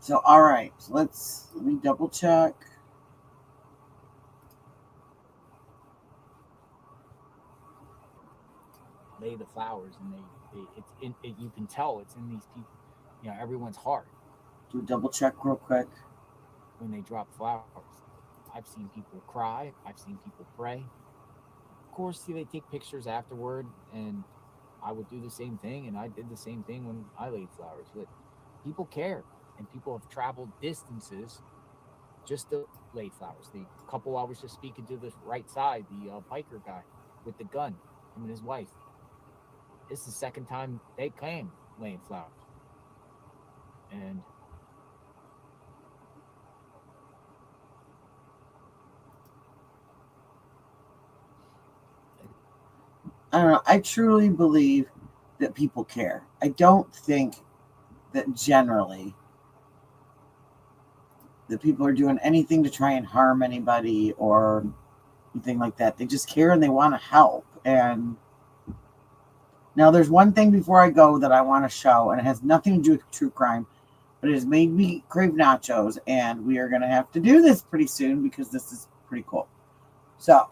So, all right. So let me double check. Lay the flowers, and you can tell it's in these people. Everyone's heart. Do a double check real quick. When they drop flowers, I've seen people cry. I've seen people pray. Of course, they take pictures afterward, and I would do the same thing, and I did the same thing when I laid flowers. But people care, and people have traveled distances just to lay flowers. The couple I was just speaking to the right side, the biker guy with the gun, him and his wife. This is the second time they came laying flowers. And I don't know. I truly believe that people care. I don't think that generally that people are doing anything to try and harm anybody or anything like that. They just care and they want to help. And now there's one thing before I go that I want to show, and it has nothing to do with true crime, but it has made me crave nachos, and we are going to have to do this pretty soon because this is pretty cool. So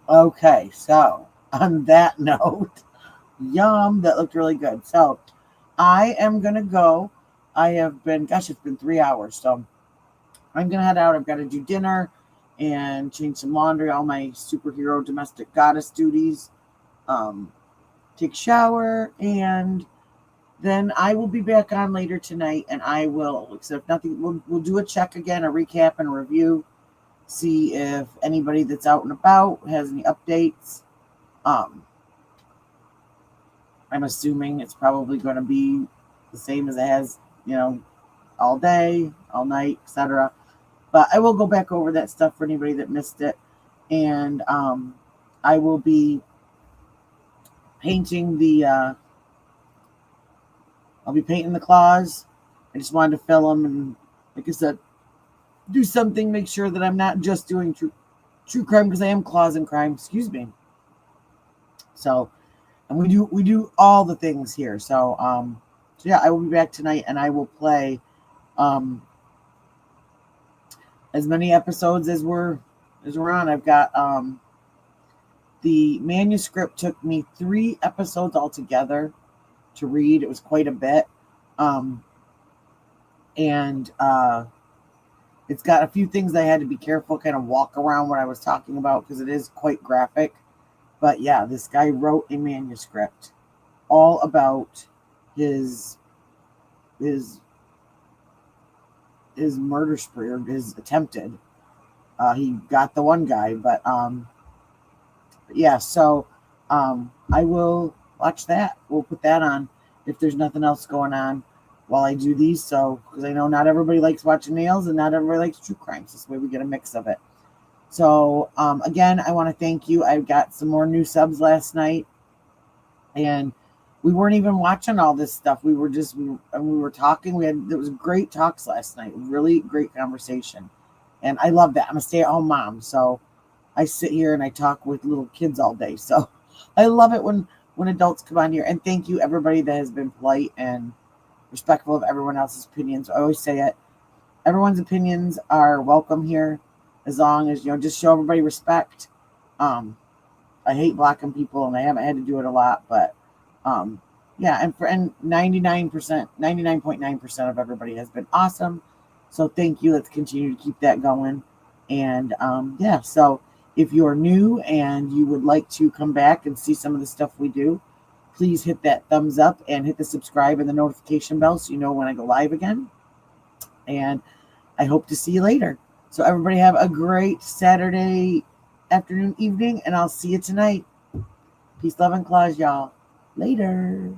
okay, so on that note, yum, that looked really good. So I am going to go. I have been, gosh, it's been 3 hours. So I'm going to head out. I've got to do dinner and change some laundry, all my superhero domestic goddess duties, take a shower, and then I will be back on later tonight, and I will, except nothing, we'll do a check again, a recap and a review, see if anybody that's out and about has any updates. I'm assuming it's probably going to be the same as it has, all day, all night, etc. But I will go back over that stuff for anybody that missed it. And I will be painting I'll be painting the claws. I just wanted to fill them and, like I said, do something, make sure that I'm not just doing true crime, because I am claws and crime, excuse me. So, and we do all the things here. So yeah, I will be back tonight, and I will play as many episodes as we're on. I've got the manuscript took me 3 episodes altogether to read. It was quite a bit. And it's got a few things I had to be careful, kind of walk around what I was talking about, because it is quite graphic. But yeah, this guy wrote a manuscript all about his murder spree, or his attempted. He got the one guy, but yeah, so I will watch that. We'll put that on if there's nothing else going on while I do these. So, because I know not everybody likes watching nails and not everybody likes true crimes. This way we get a mix of it. So, again, I want to thank you. I got some more new subs last night, and we weren't even watching all this stuff. We were talking. There was great talks last night. Really great conversation. And I love that. I'm a stay-at-home mom, so I sit here and I talk with little kids all day. So I love it when adults come on here. And thank you, everybody that has been polite and respectful of everyone else's opinions. I always say it. Everyone's opinions are welcome here, as long as, just show everybody respect. I hate blocking people, and I haven't had to do it a lot, but yeah, and 99.9% of everybody has been awesome. So thank you. Let's continue to keep that going. And yeah, so if you're new and you would like to come back and see some of the stuff we do, please hit that thumbs up and hit the subscribe and the notification bell so you know when I go live again. And I hope to see you later. So everybody have a great Saturday afternoon, evening, and I'll see you tonight. Peace, love, and claws, y'all. Later.